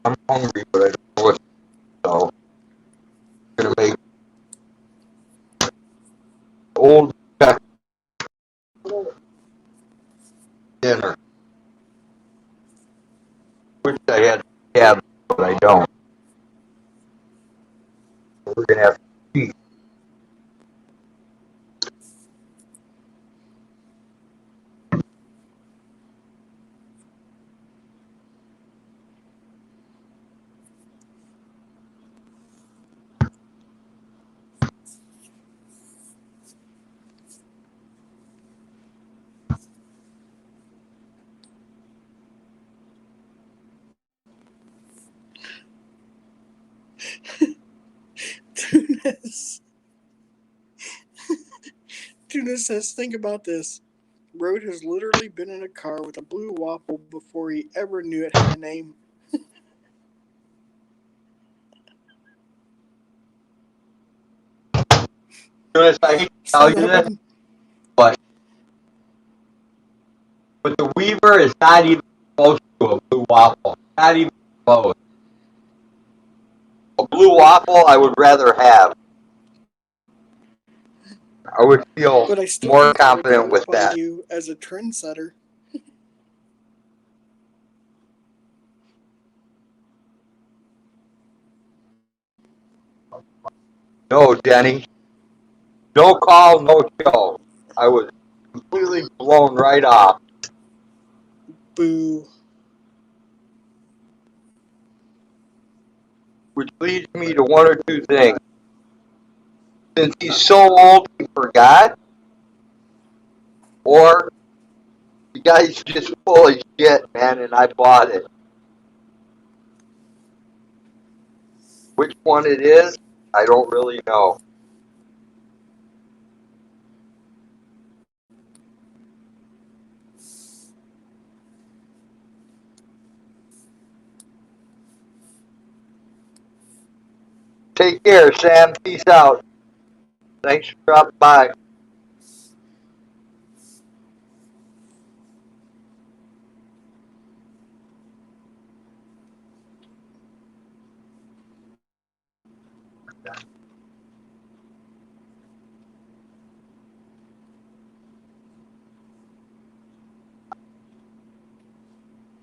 I'm hungry, but I don't know what to do, so I'm gonna make old Czech dinner, which I had cabs, but I don't. We're gonna have cheese. Tuna says, think about this. Road has literally been in a car with a blue waffle before he ever knew it had a name. Jonas, I hate to tell you this, but the Weaver is not even close to a blue waffle. Not even close. A blue waffle I would rather have. I would feel But I still more think I would confident with qualify that. you as a trendsetter. No, Denny. No call, no show. I was completely blown right off. Boo. Which leads me to one or two things. Since he's so old he forgot, or the guy's just full of shit, man, and I bought it. Which one it is, I don't really know. Take care, Sam. Peace out. Thanks for dropping by.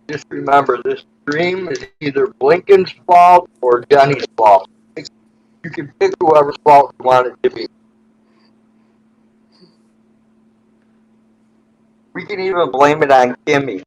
Just remember, this stream is either Blinken's fault or Johnny's fault. You can pick whoever's fault you want it to be. We can even blame it on Kimmy.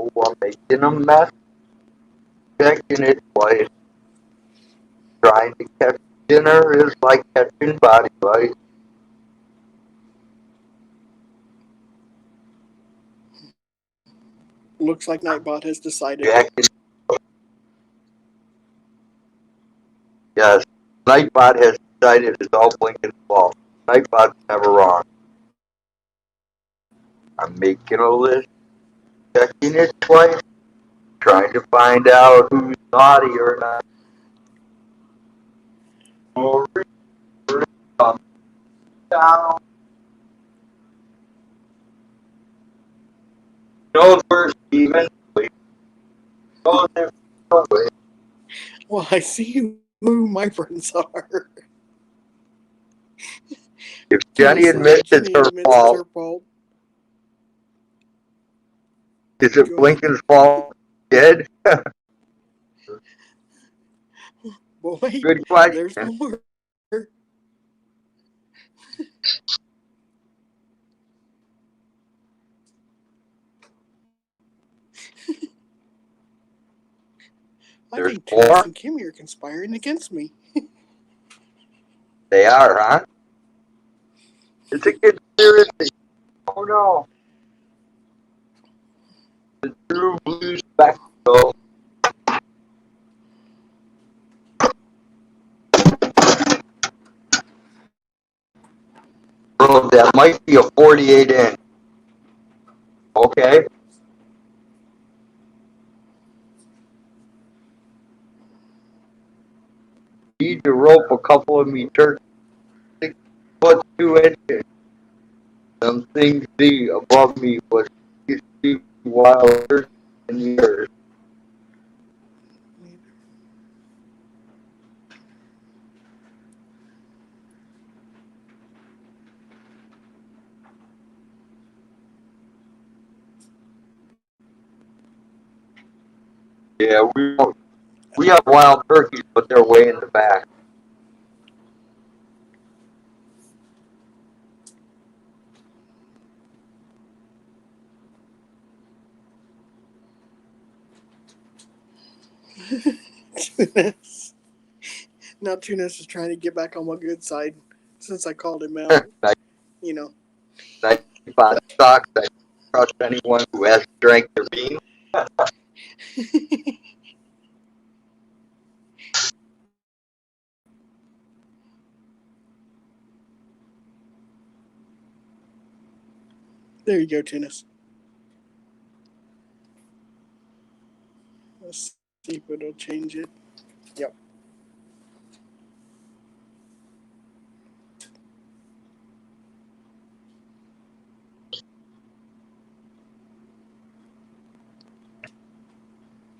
Oh, I'm making a mess, checking it twice. Trying to catch dinner is like catching body light. Looks like Nightbot has decided. Jacking. Yes, Nightbot has decided it's all Blinken's fault. Nightbot's never wrong. I'm making a list, checking it twice, trying to find out who's naughty or not. Down. Knows where Steven knows if Well, I see who my friends are. if Tina Jenny says admits it's Jenny her admits it's fault, her fault. is it Go ahead. Blinken's fault? Dead? Well, wait, Good there's question. more. I There's think Tunis more? and Kimmy are conspiring against me. They are, huh? It's a conspiracy. Oh no. The true blue spectacle. Bro, that might be a 48 inch. Okay. Need to rope a couple of me turkeys 6 foot 2 inches. Some things see above me, but you see wild turkeys in the earth. Yeah, we have wild turkeys, but they're way in the back. Tunis. Now Tunis is trying to get back on my good side since I called him out. I, You know. I keep on stocks. I trust anyone who has drank their beans. There you go, Tunis. Let's see if it'll change it. Yep.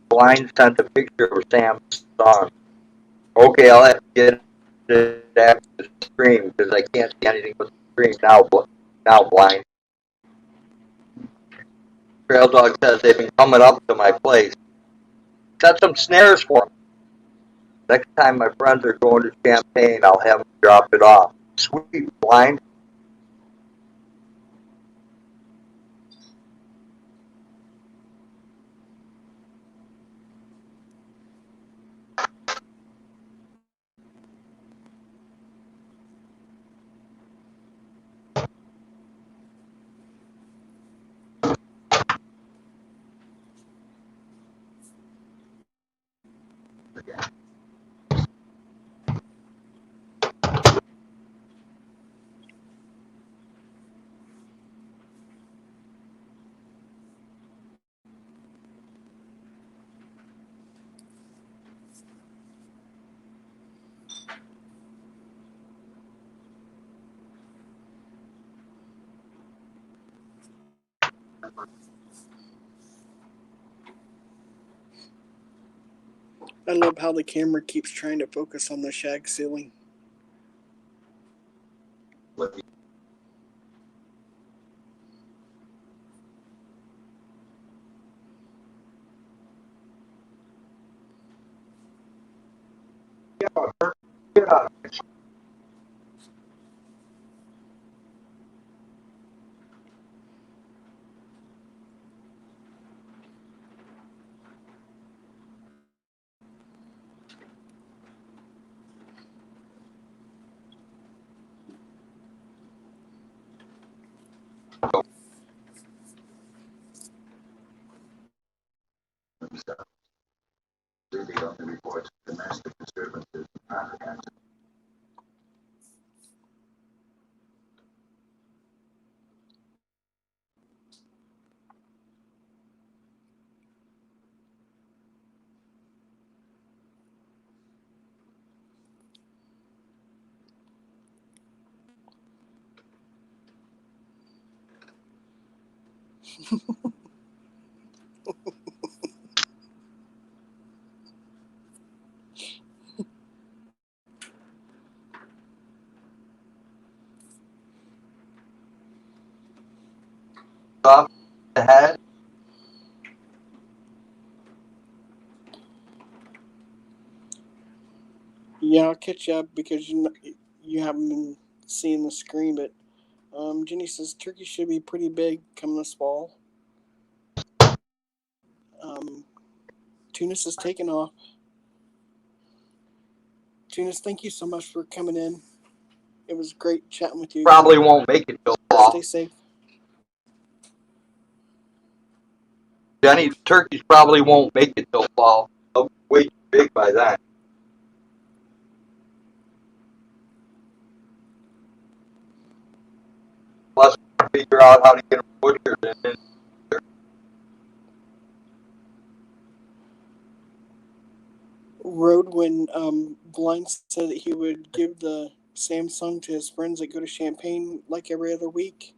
Blind sent a picture of Sam's son. Okay, I'll have to get it after the stream because I can't see anything but the stream now. Now blind. Trail Dog says they've been coming up to my place. Set some snares for them. Next time my friends are going to Champaign, I'll have them drop it off. Sweet, blind. I love how the camera keeps trying to focus on the shag ceiling. Clearly on the reports of domestic disturbances and traffic accidents. Off the head. Yeah, I'll catch you up because you haven't been seeing the screen, but Jenny says turkey should be pretty big come this fall. Um, Tunis is taking off. Tunis, thank you so much for coming in. It was great chatting with you again. Probably won't make it till fall. Stay safe. Jenny, the turkeys probably won't make it till fall. They'll be way too big by then. Plus, figure out how to get them butchered and then Road when Blind said that he would give the Samsung to his friends that go to Champaign like every other week,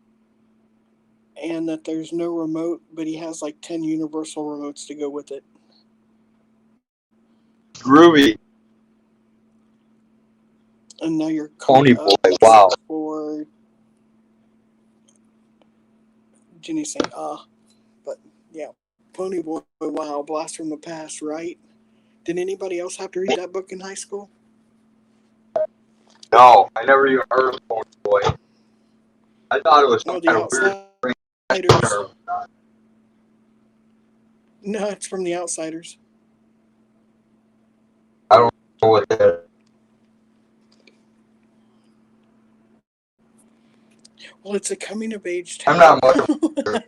and that there's no remote, but he has like 10 universal remotes to go with it. groovy. And now you're Pony caught boy, up wow. for Jenny saying, but yeah, Pony Boy, wow, blast from the past, right? Did anybody else have to read that book in high school? No, I never even heard of Pony Boy. I thought it was some Oh, kind the of weird Outsiders. term. No, it's from the Outsiders. I don't know what that is. Well, it's a coming of age I'm tale. not much of a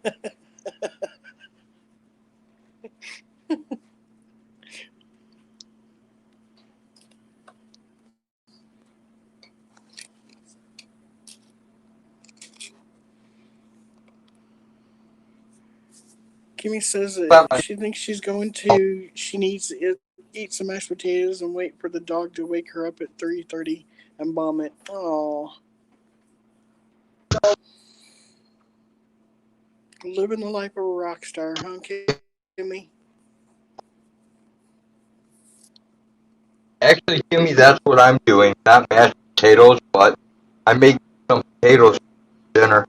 Kimmy says that she thinks she needs to eat some mashed potatoes and wait for the dog to wake her up at 3:30 and bomb it. Oh, living the life of a rock star, huh, Kimmy? Actually, Kimmy, that's what I'm doing. Not mashed potatoes, but I make some potatoes for dinner.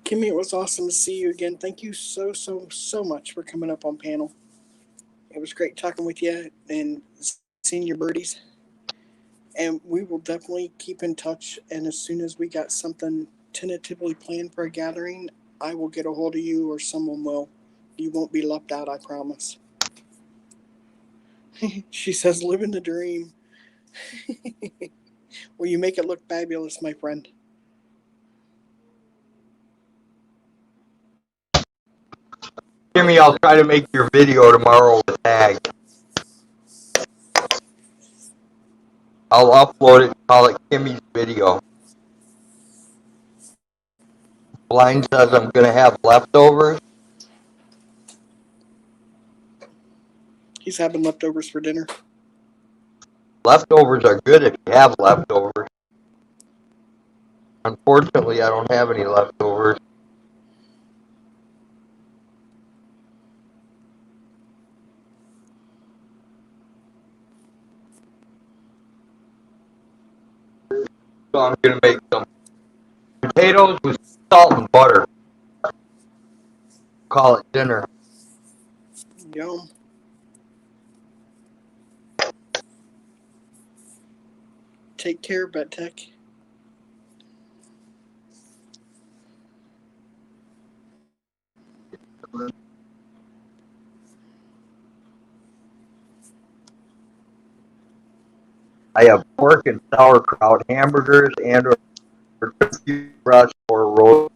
Kimmy, it was awesome to see you again. Thank you so much for coming up on panel. It was great talking with you and seeing your birdies. And we will definitely keep in touch. And as soon as we got something tentatively planned for a gathering, I will get a hold of you or someone will. You won't be left out, I promise. She says, living the dream. Well, you make it look fabulous, my friend. Kimmy, I'll try to make your video tomorrow with tag. I'll upload it and call it Kimmy's video. Blind says I'm going to have leftovers. He's having leftovers for dinner. Leftovers are good if you have leftovers. Unfortunately, I don't have any leftovers. So I'm going to make some potatoes with salt and butter. Call it dinner. Yum. Take care, Bet Tech. I have pork and sauerkraut, hamburgers, and or turkey breast or roast.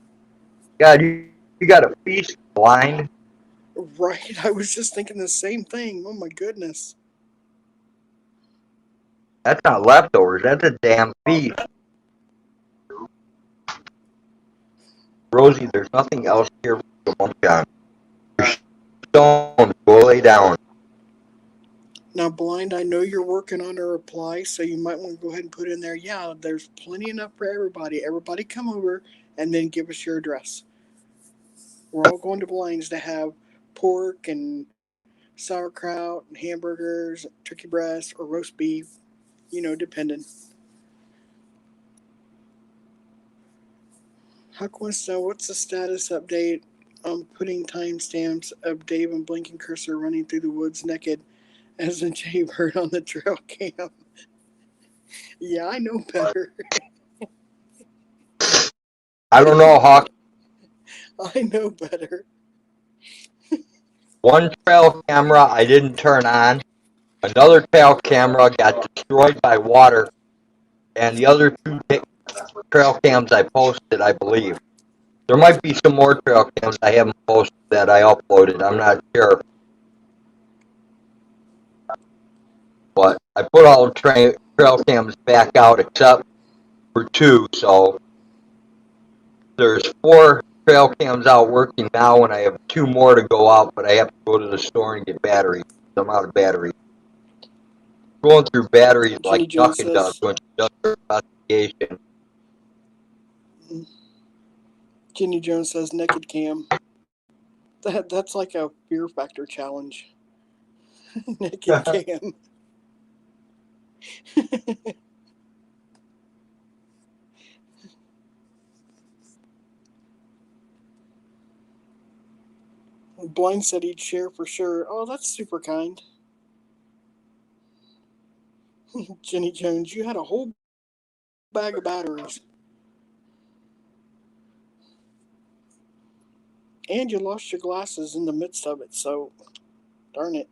God, you got a feast, Blind. Right, I was just thinking the same thing. Oh my goodness. That's not leftovers. That's a damn feast. Rosie, there's nothing else here for you to munch on. You're stoned. Go lay down. Now, Blind, I know you're working on a reply, so you might want to go ahead and put in there, yeah, there's plenty enough for everybody. Everybody come over and then give us your address. We're all going to Blind's to have pork and sauerkraut and hamburgers, turkey breast, or roast beef, depending. Huck wants to know what's the status update on putting timestamps of Dave and blinking cursor running through the woods naked as a jaybird on the trail cam. Yeah, I know better. I don't know, Hawk. I know better. One trail camera I didn't turn on. Another trail camera got destroyed by water, and the other two trail cams I posted, I believe. There might be some more trail cams I haven't posted that I uploaded. I'm not sure. But I put all the trail cams back out except for two, so there's 4 trail cams out working now, and I have 2 more to go out, but I have to go to the store and get batteries. I'm out of batteries. Going through batteries like Jenny Jones Duckin does says. when she does her investigation. Jenny Jones says naked cam. That's like a Fear Factor challenge. Naked cam. Blind said he'd share for sure. Oh, that's super kind. Jenny Jones, you had a whole bag of batteries. And you lost your glasses in the midst of it, so darn it.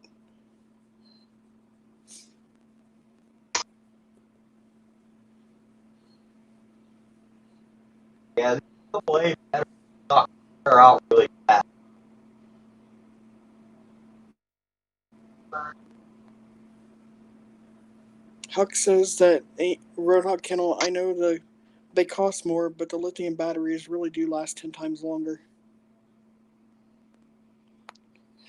Yeah, the blade batteries suck. They're out really fast. Huck says that Roadhog Kennel, I know they cost more, but the lithium batteries really do last 10 times longer.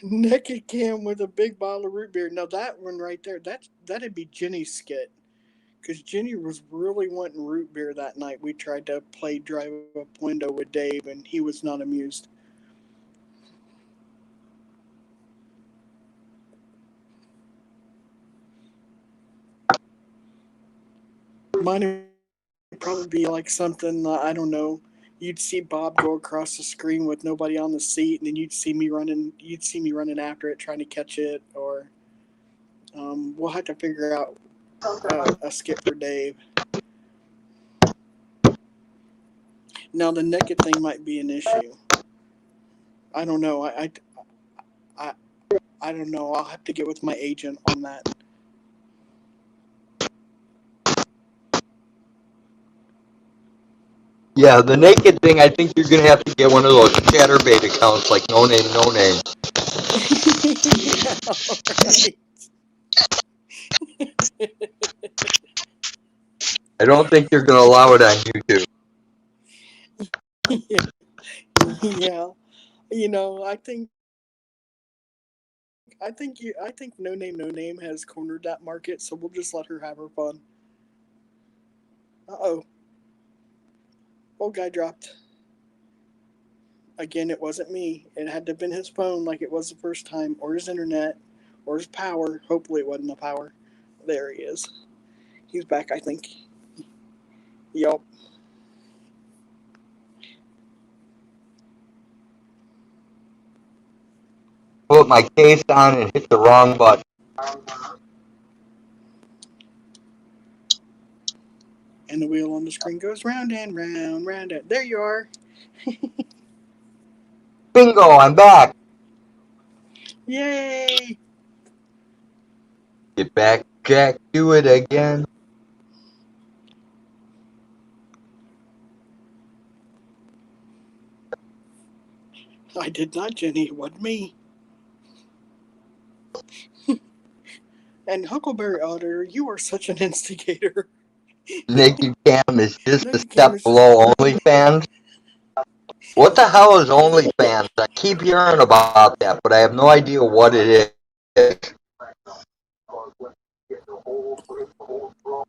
Naked Cam with a big bottle of root beer. Now that one right there, that'd be Jenny's skit. Because Jenny was really wanting root beer that night. We tried to play drive up window with Dave, and he was not amused. Mine would probably be like something, I don't know. You'd see Bob go across the screen with nobody on the seat, and then you'd see me running. You'd see me running after it, trying to catch it, or we'll have to figure out a skip for Dave. Now the naked thing might be an issue. I don't know. I, I don't know. I'll have to get with my agent on that. Yeah, the naked thing, I think you're going to have to get one of those chatterbait accounts like No Name, No Name. Yeah, right. I don't think they're going to allow it on YouTube. Yeah. I think No Name has cornered that market, so we'll just let her have her fun. Uh-oh. Old guy dropped. Again, it wasn't me. It had to have been his phone like it was the first time, or his internet, or his power. Hopefully it wasn't the power. There he is. He's back, I think. Yup. Put my case on and hit the wrong button. And the wheel on the screen goes round and round, round and there you are. Bingo, I'm back. Yay! Get back, Jack, do it again. I did not, Jenny. It wasn't me. And Huckleberry Otter, you are such an instigator. Naked Cam is just a Naked Cam step is just. below OnlyFans. What the hell is OnlyFans? I keep hearing about that, but I have no idea what it is. whole strong.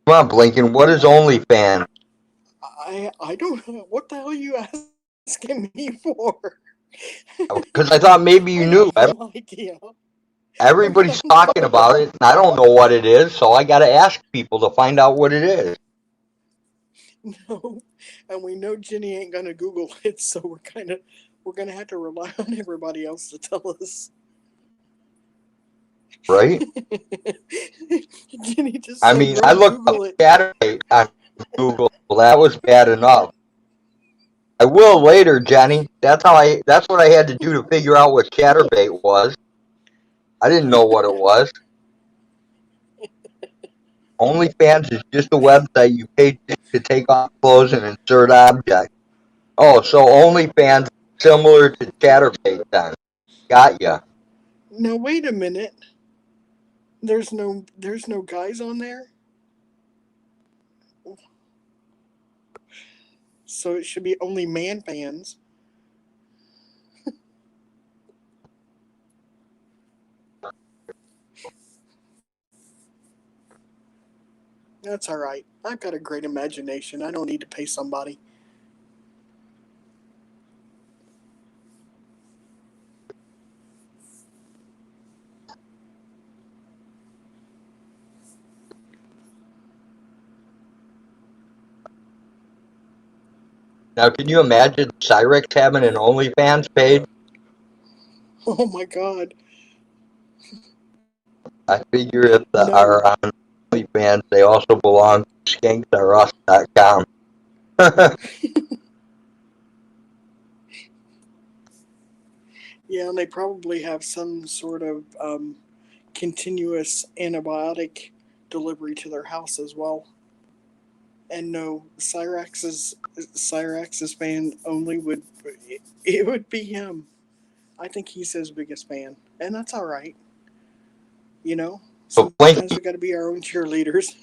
Come on, Blinken. What is OnlyFans? I don't know. What the hell are you asking me for? Because I thought maybe you I knew. have no idea. Everybody's talking about it, and I don't know what it is, so I got to ask people to find out what it is. No, and we know Jenny ain't gonna Google it, so we're gonna have to rely on everybody else to tell us. Right? Jenny just I said, mean, "Go I looked up Google it." Chatterbait on Google. Well, that was bad enough. I will later, Jenny. That's what I had to do to figure out what Chatterbait was. I didn't know what it was. OnlyFans is just a website you pay to take off clothes and insert objects. Oh, so OnlyFans similar to Chatterbait then. Got ya. Now wait a minute. There's no guys on there, so it should be only man fans. That's all right. I've got a great imagination. I don't need to pay somebody. Now, can you imagine Cyrex having an OnlyFans page? Oh my God. I figure if they No. are on OnlyFans, they also belong to skanksrus.com. Yeah, and they probably have some sort of continuous antibiotic delivery to their house as well. And no, Cyrax's fan only would be him. I think he's his biggest fan, and that's all right. You know, So sometimes we got to be our own cheerleaders.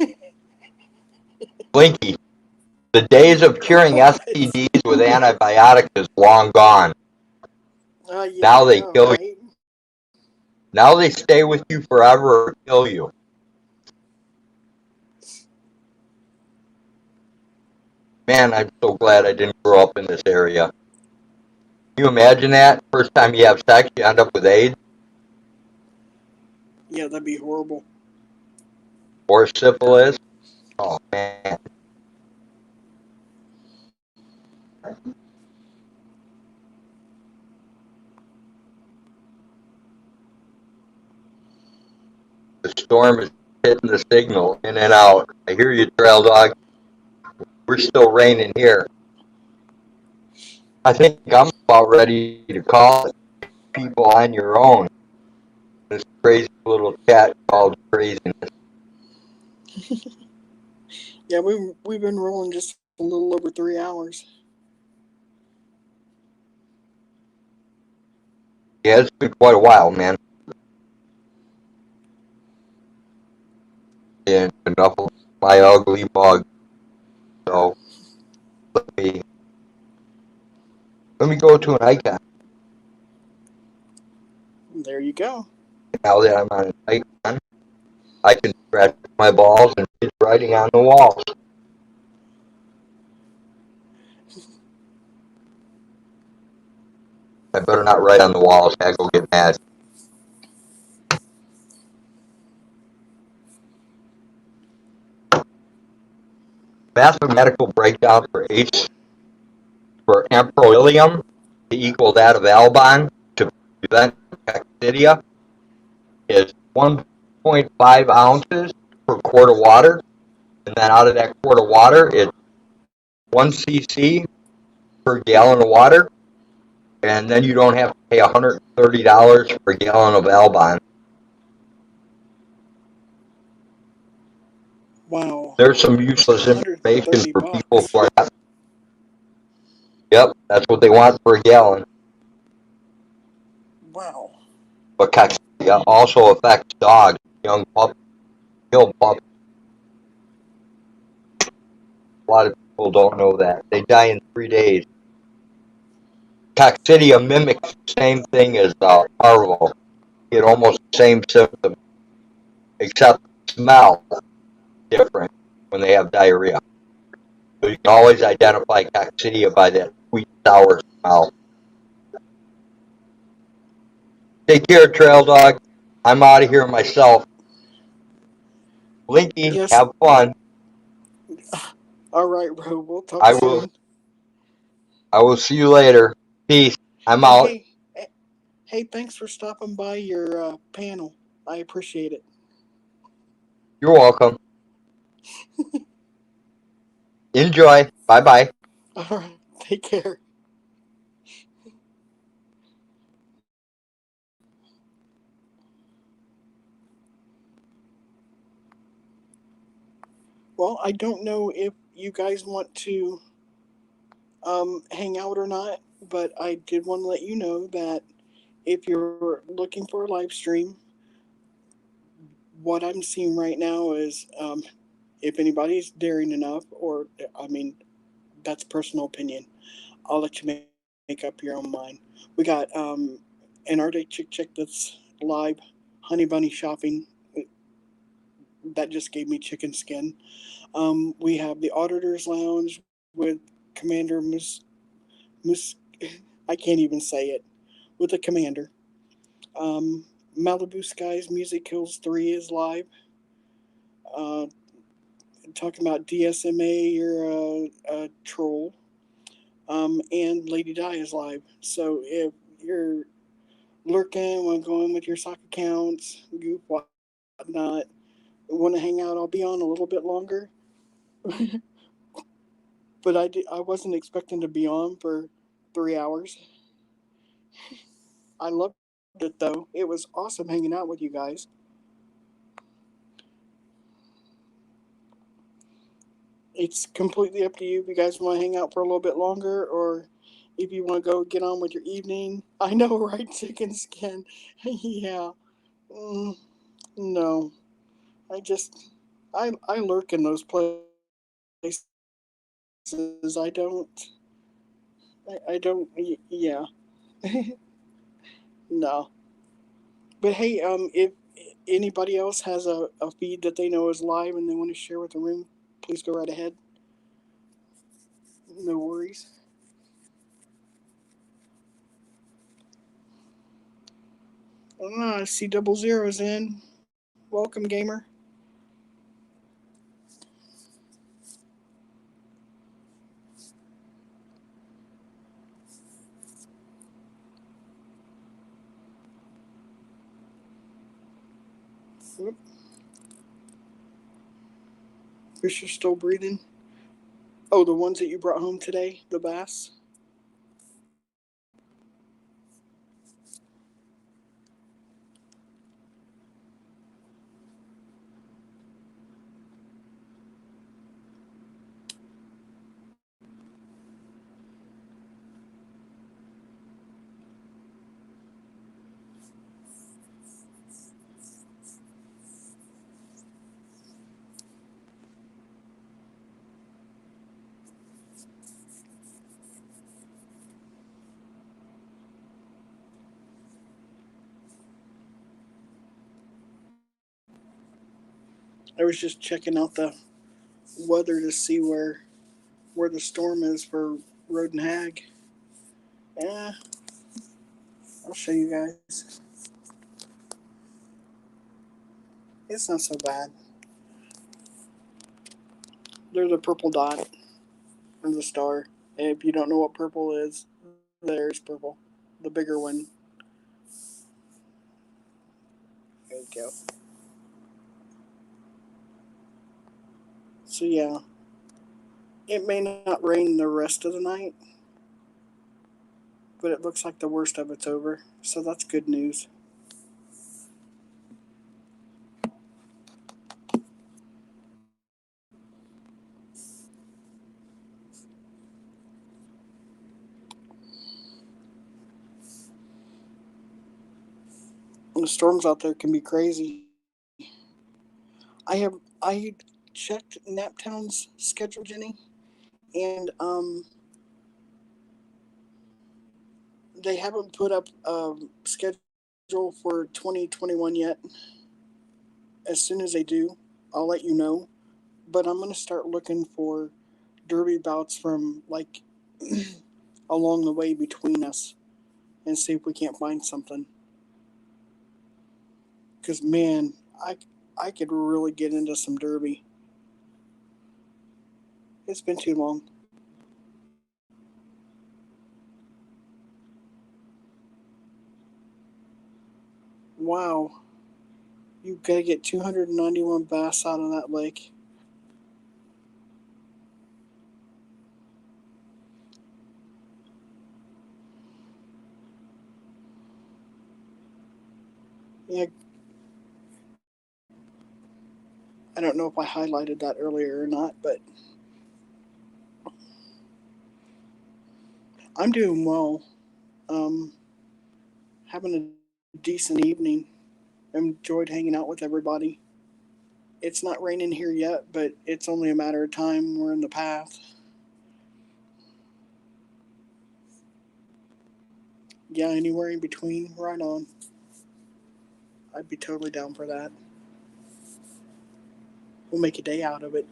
Blinky, the days of curing What? STDs with antibiotics is long gone. Yeah, Now I they know, kill you. right? Now they stay with you forever or kill you. Man, I'm so glad I didn't grow up in this area. Can you imagine that? First time you have sex, you end up with AIDS Yeah, that'd be horrible. or syphilis. Oh, man. The storm is hitting the signal in and out. I hear you, trail dog. We're still raining here. I think I'm about ready to call it people on your own. This crazy little cat called craziness. Yeah, we've been rolling just a little over 3 hours. Yeah, it's been quite a while, man. And enough of my ugly mug. So let me go to an icon. There you go. Now that I'm on an icon, I can scratch my balls and read writing on the walls. I better not write on the walls. Hag will get mad. Mathematical breakdown for H for amprolium to equal that of Albon to prevent coccidia is 1.5 ounces per quart of water. And then out of that quart of water, it's 1 cc per gallon of water. And then you don't have to pay $130 per gallon of Albon. Wow. There's some useless information for people $130. who are not. Yep, that's what they want for a gallon. Wow. But coccidia also affects dogs, young pups, kill pups. A lot of people don't know that. They die in 3 days. Coccidia mimics the same thing as parvo. Get almost the same symptoms, except smell different when they have diarrhea. So you can always identify coccidia by that sweet sour smell. Take care, Trail Dog. I'm out of here myself. Blinky, Yes. have fun. All right, bro. We'll talk I will. soon. I will see you later. Peace. I'm And out. hey, thanks for stopping by your panel. I appreciate it. You're welcome. Enjoy. Bye bye. All right. Take care. Well, I don't know if you guys want to hang out or not, but I did want to let you know that if you're looking for a live stream, what I'm seeing right now is if anybody's daring enough, or I mean, that's personal opinion. I'll let you make up your own mind. We got an Arctic chick that's live, Honey Bunny shopping. That just gave me chicken skin. We have the Auditor's Lounge with Commander Mus I can't even say it, with the Commander. Malibu Skies Music Kills 3 is live. Uh, Talking about DSMA, you're a troll. And Lady Di is live. So if you're lurking, want to go in with your sock accounts, goof, whatnot, want to hang out, I'll be on a little bit longer. But I wasn't expecting to be on for 3 hours. I loved it though. It was awesome hanging out with you guys. It's completely up to you if you guys want to hang out for a little bit longer or if you want to go get on with your evening. I know, right? Chicken skin. Yeah. Mm, no. I just, I lurk in those places. I don't, yeah. No. But hey, if anybody else has a feed that they know is live and they want to share with the room, please go right ahead. No worries. I see double zeros in. Welcome, gamer. Oop, Fisher's still breathing. Oh, the ones that you brought home today, the bass. I was just checking out the weather to see where the storm is for Road and Hag. Yeah, I'll show you guys. It's not so bad. There's a purple dot from the star. And if you don't know what purple is, there's purple. The bigger one. There you go. So yeah, it may not rain the rest of the night, but it looks like the worst of it's over. So that's good news. And the storms out there can be crazy. I checked Naptown's schedule, Jenny, and They haven't put up a schedule for 2021 yet. As soon as they do, I'll let you know. But I'm gonna start looking for derby bouts from like along the way between us and see if we can't find something. Cause man, I could really get into some derby. It's been too long. Wow, you gotta get 291 bass out of that lake. Yeah, I don't know if I highlighted that earlier or not, but I'm doing well. Um, Having a decent evening. Enjoyed hanging out with everybody. It's not raining here yet, but it's only a matter of time. We're in the path. Yeah, anywhere in between, right on. I'd be totally down for that. We'll make a day out of it.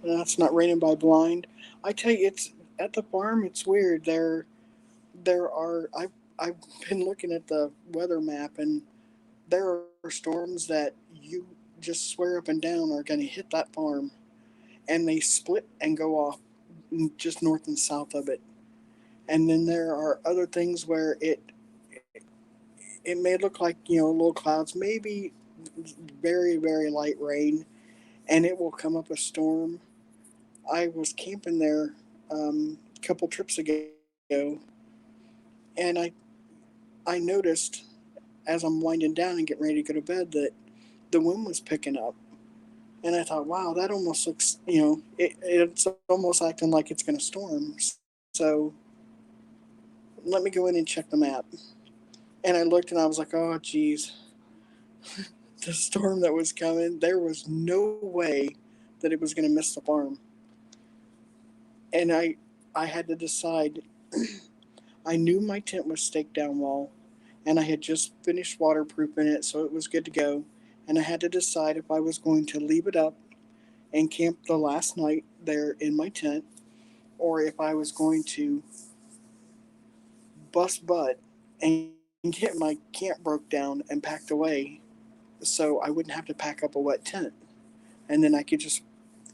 It's not raining by blind. I tell you, it's at the farm. It's weird. There are. I've been looking at the weather map, and there are storms that you just swear up and down are going to hit that farm, and they split and go off just north and south of it. And then there are other things where it may look like little clouds, maybe very light rain, and it will come up a storm. I was camping there a couple trips ago, and I noticed as I'm winding down and getting ready to go to bed that the wind was picking up, and I thought, wow, that almost looks it's almost acting like it's going to storm. So let me go in and check the map. And I looked and I was like, oh, geez, the storm that was coming, there was no way that it was going to miss the farm. And I had to decide. I knew my tent was staked down well, and I had just finished waterproofing it, so it was good to go. And I had to decide if I was going to leave it up and camp the last night there in my tent, or if I was going to bust butt and get my camp broke down and packed away so I wouldn't have to pack up a wet tent. And then I could just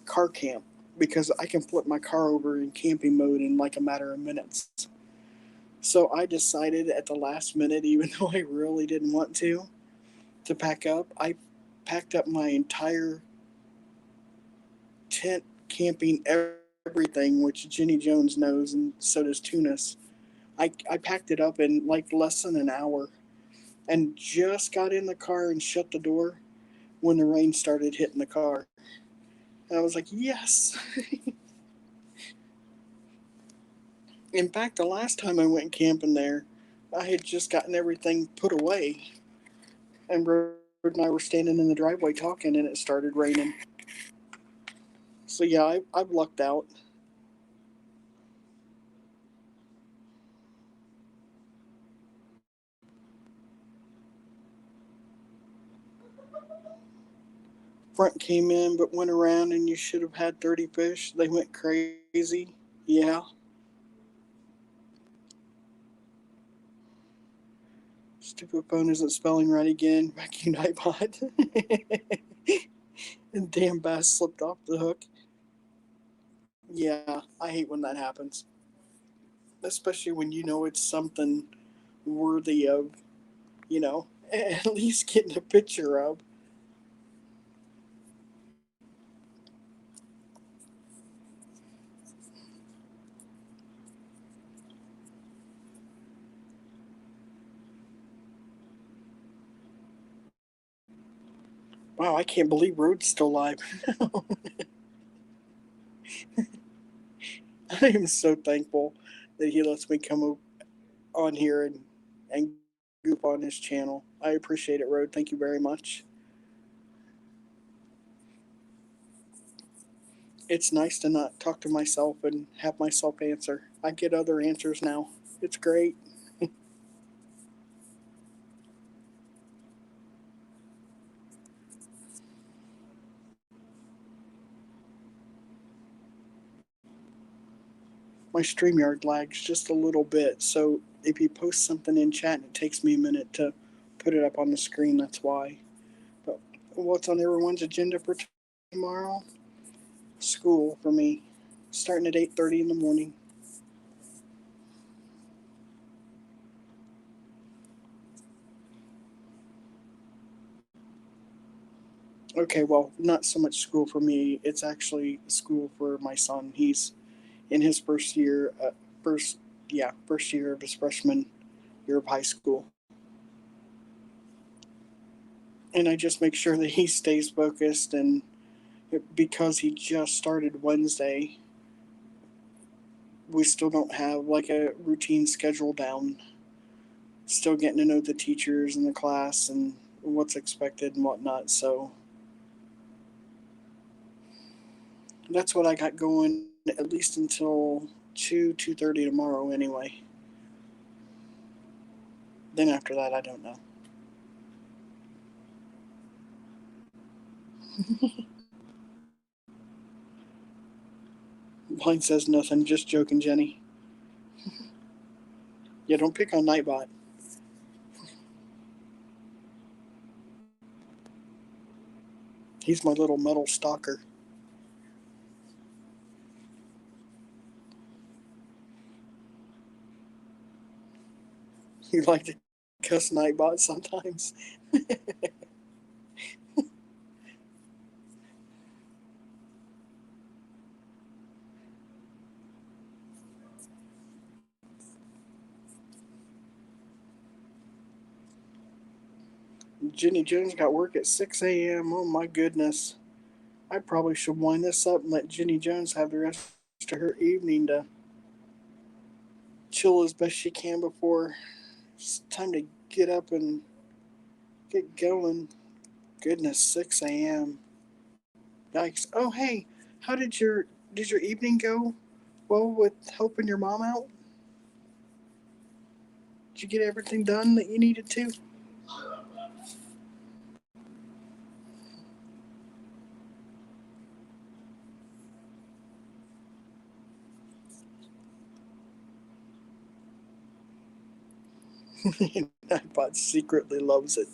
car camp because I can flip my car over in camping mode in like a matter of minutes. So I decided at the last minute, even though I really didn't want to pack up. I packed up my entire tent, camping, everything, which Jenny Jones knows, and so does Tunis. I packed it up in like less than an hour and just got in the car and shut the door when the rain started hitting the car. And I was like, yes. In fact, the last time I went camping there, I had just gotten everything put away. And Rod and I were standing in the driveway talking, and it started raining. So yeah, I've lucked out. Front came in, but went around, and you should have had 30 fish. They went crazy. Yeah. Stupid phone isn't spelling right again. Back you, Nightbot. And damn bass slipped off the hook. Yeah, I hate when that happens. Especially when you know it's something worthy of, at least getting a picture of. Wow, I can't believe Road's still alive. I am so thankful that he lets me come on here and goof on his channel. I appreciate it, Road. Thank you very much. It's nice to not talk to myself and have myself answer. I get other answers now. It's great. My StreamYard lags just a little bit, so if you post something in chat and it takes me a minute to put it up on the screen, that's why. But what's on everyone's agenda for tomorrow? School for me, starting at 8:30 in the morning. Okay, well, not so much school for me. It's actually school for my son. He's in his first first year of his freshman year of high school, and I just make sure that he stays focused. And because he just started Wednesday, we still don't have like a routine schedule down. Still getting to know the teachers and the class and what's expected and whatnot. So that's what I got going at least until 2:30 tomorrow anyway. Then after that, I don't know. Mine says nothing. Just joking, Jenny. Yeah, don't pick on Nightbot. He's my little metal stalker. You like to cuss Nightbot sometimes. Jenny Jones got work at 6 a.m. Oh my goodness. I probably should wind this up and let Jenny Jones have the rest of her evening to chill as best she can before it's time to get up and get going. Goodness, 6 a.m. Yikes. Oh hey, how did your evening go? Well, with helping your mom out? Did you get everything done that you needed to? Nightbot secretly loves it.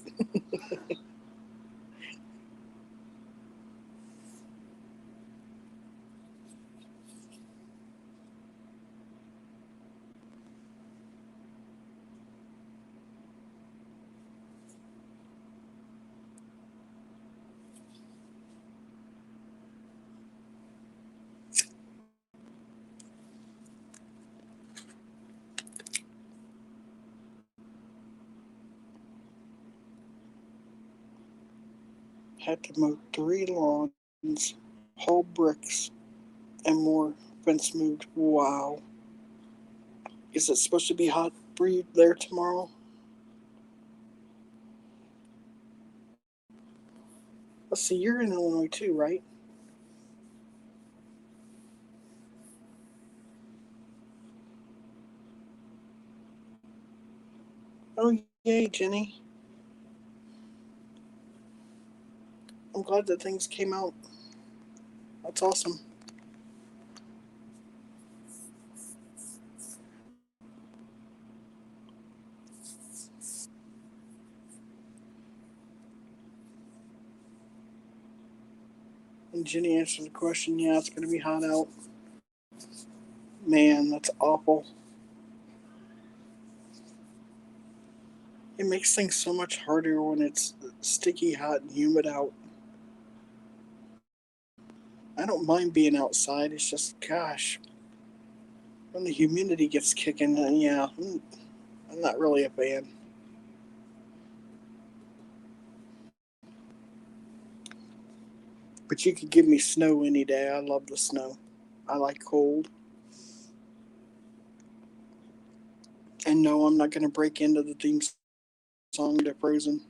Had to mow 3 lawns, haul bricks, and more fence moved. Wow. Is it supposed to be hot for you there tomorrow? Let's see, you're in Illinois too, right? Oh, yay, Jenny. I'm glad that things came out. That's awesome. And Jenny answered the question, yeah, it's going to be hot out. Man, that's awful. It makes things so much harder when it's sticky, hot, and humid out. I don't mind being outside. It's just, gosh, when the humidity gets kicking, yeah, I'm not really a fan. But you could give me snow any day. I love the snow. I like cold. And no, I'm not going to break into the theme song to Frozen.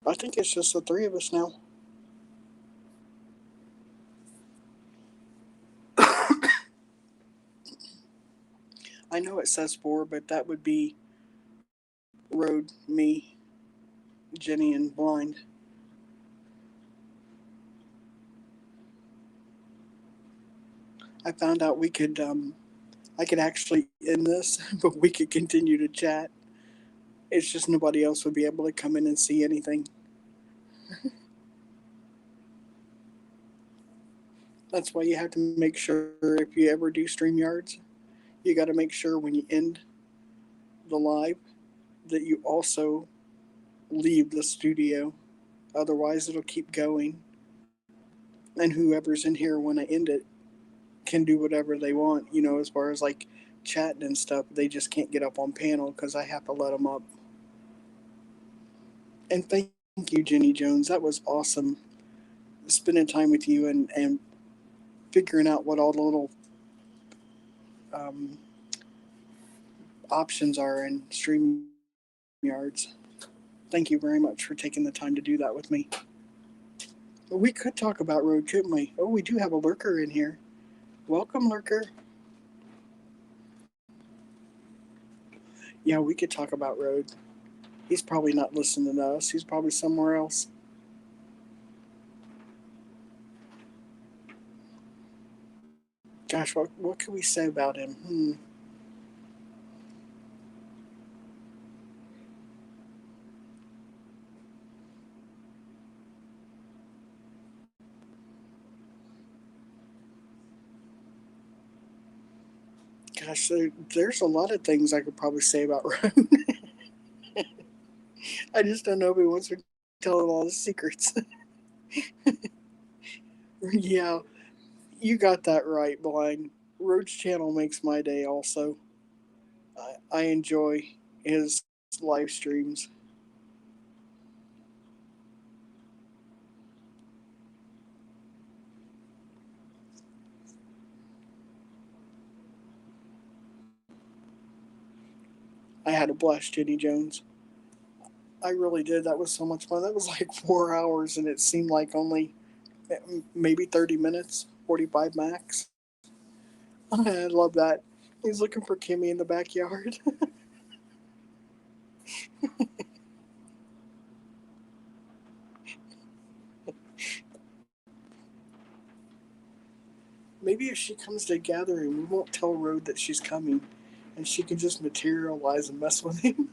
I think it's just the three of us now. I know it says four, but that would be Road, me, Jenny, and Blind. I found out I could actually end this, but we could continue to chat. It's just nobody else would be able to come in and see anything. That's why you have to make sure if you ever do StreamYards, you got to make sure when you end the live that you also leave the studio. Otherwise, it'll keep going. And whoever's in here when I end it can do whatever they want, as far as like chatting and stuff. They just can't get up on panel because I have to let them up. And thank you, Jenny Jones. That was awesome spending time with you and figuring out what all the little um, options are in StreamYards. Thank you very much for taking the time to do that with me. We could talk about Road, couldn't we? Oh, we do have a lurker in here. Welcome, lurker. Yeah, we could talk about Road. He's probably not listening to us. He's probably somewhere else. Gosh, what can we say about him? Gosh, there's a lot of things I could probably say about Road. I just don't know if he wants me to tell him all the secrets. Yeah, you got that right, Blind. Road's channel makes my day also. I enjoy his live streams. I had a blast, Jenny Jones. I really did. That was so much fun. That was like 4 hours, and it seemed like only maybe 30 minutes, 45 max. I love that. He's looking for Kimmy in the backyard. Maybe if she comes to a gathering, we won't tell Road that she's coming, and she can just materialize and mess with him.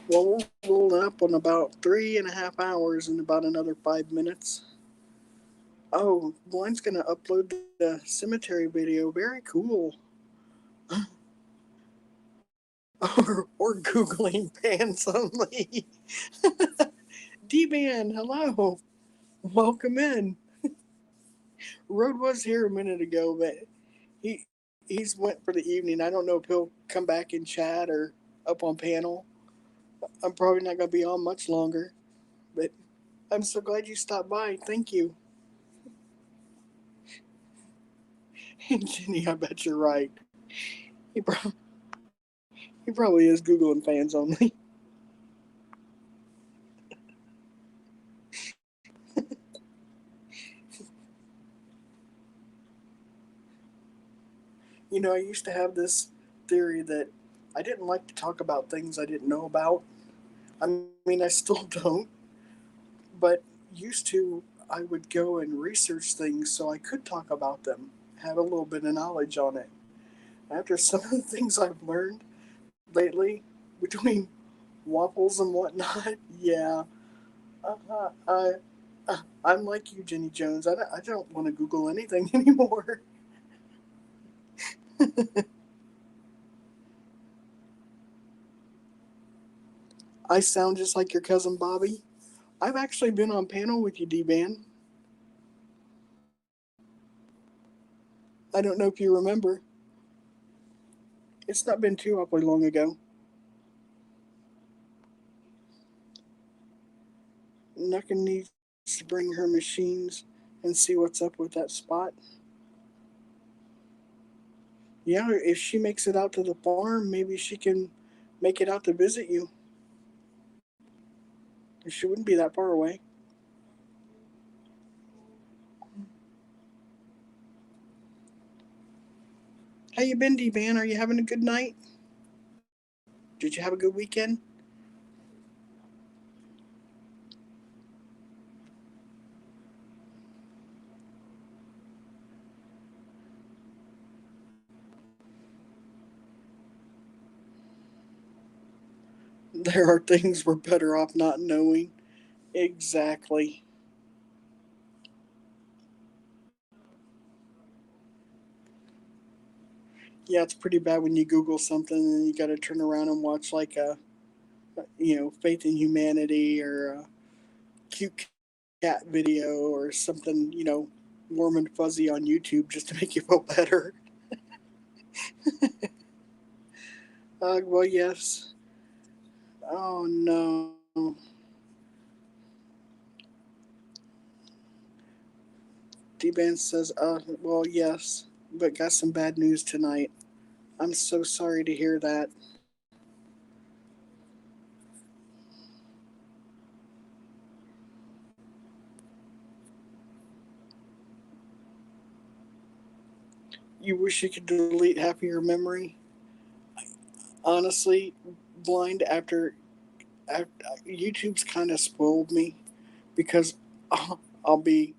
Well, we'll roll up on about 3.5 hours in about another 5 minutes. Oh, Blind's gonna upload the cemetery video. Very cool. Or Googling pants only. D-Man, hello. Welcome in. Road was here a minute ago, but he he's went for the evening. I don't know if he'll come back and chat or up on panel. I'm probably not gonna be on much longer, but I'm so glad you stopped by. Thank you. Jenny, I bet you're right. He, pro- he probably is Googling fans only. I used to have this theory that I didn't like to talk about things I didn't know about. I mean, I still don't, but used to, I would go and research things so I could talk about them, have a little bit of knowledge on it. After some of the things I've learned lately between waffles and whatnot, yeah, I, I'm like you, Jenny Jones. I don't want to Google anything anymore. I sound just like your cousin Bobby. I've actually been on panel with you, D-Man. I don't know if you remember. It's not been too awfully long ago. Nuckin needs to bring her machines and see what's up with that spot. Yeah, if she makes it out to the farm, maybe she can make it out to visit you. She wouldn't be that far away. How you been, D-Man? Are you having a good night? Did you have a good weekend? There are things we're better off not knowing. Exactly. Yeah, it's pretty bad when you Google something and you got to turn around and watch like a, Faith in Humanity or a cute cat video or something, warm and fuzzy on YouTube just to make you feel better. Well, yes. Oh no. D-Ban says, well, yes, but got some bad news tonight. I'm so sorry to hear that. You wish you could delete half of your memory? Honestly, blind after YouTube's kind of spoiled me because I'll be,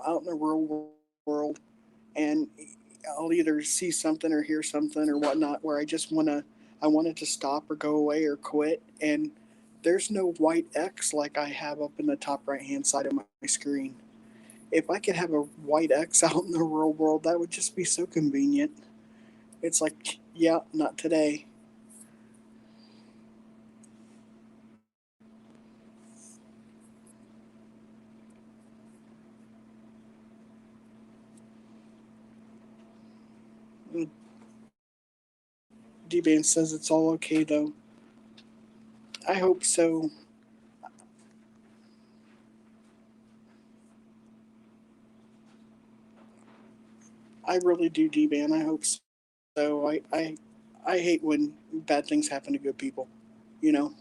out in the real world and I'll either see something or hear something or whatnot where I want it to stop or go away or quit, and there's no white X like I have up in the top right hand side of my screen. If I could have a white X out in the real world, that would just be so convenient. It's like, yeah, not today. D-Ban says it's all okay though. I hope so. I really do, D-Ban. I hope so. I hate when bad things happen to good people. You know,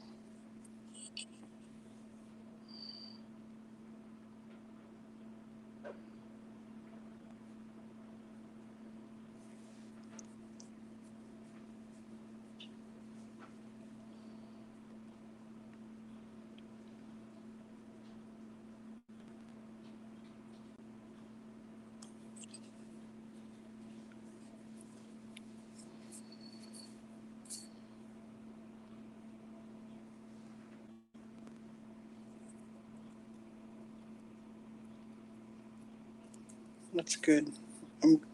that's good.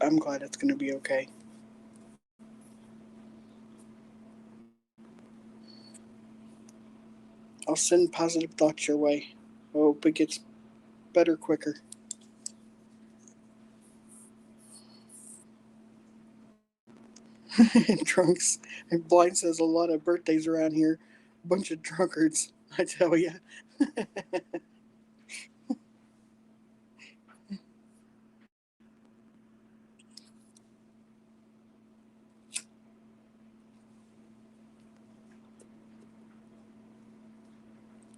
I'm glad it's going to be okay. I'll send positive thoughts your way. I hope it gets better quicker. Drunks and Blind says a lot of birthdays around here. Bunch of drunkards, I tell you.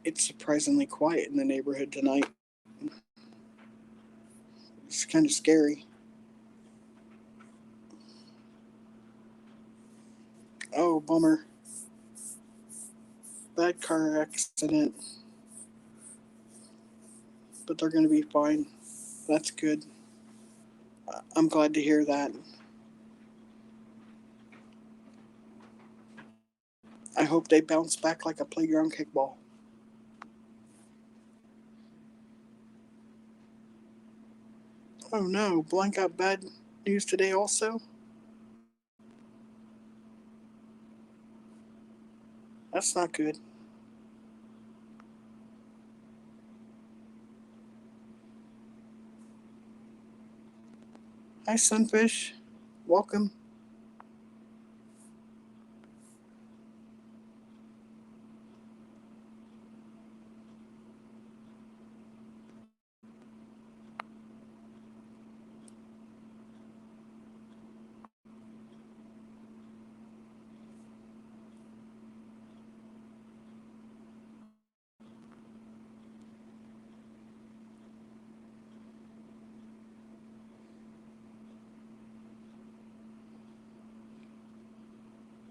It's surprisingly quiet in the neighborhood tonight. It's kind of scary. Oh, bummer. Bad car accident. But they're going to be fine. That's good. I'm glad to hear that. I hope they bounce back like a playground kickball. Oh no, Blank got bad news today also? That's not good. Hi, Sunfish. Welcome.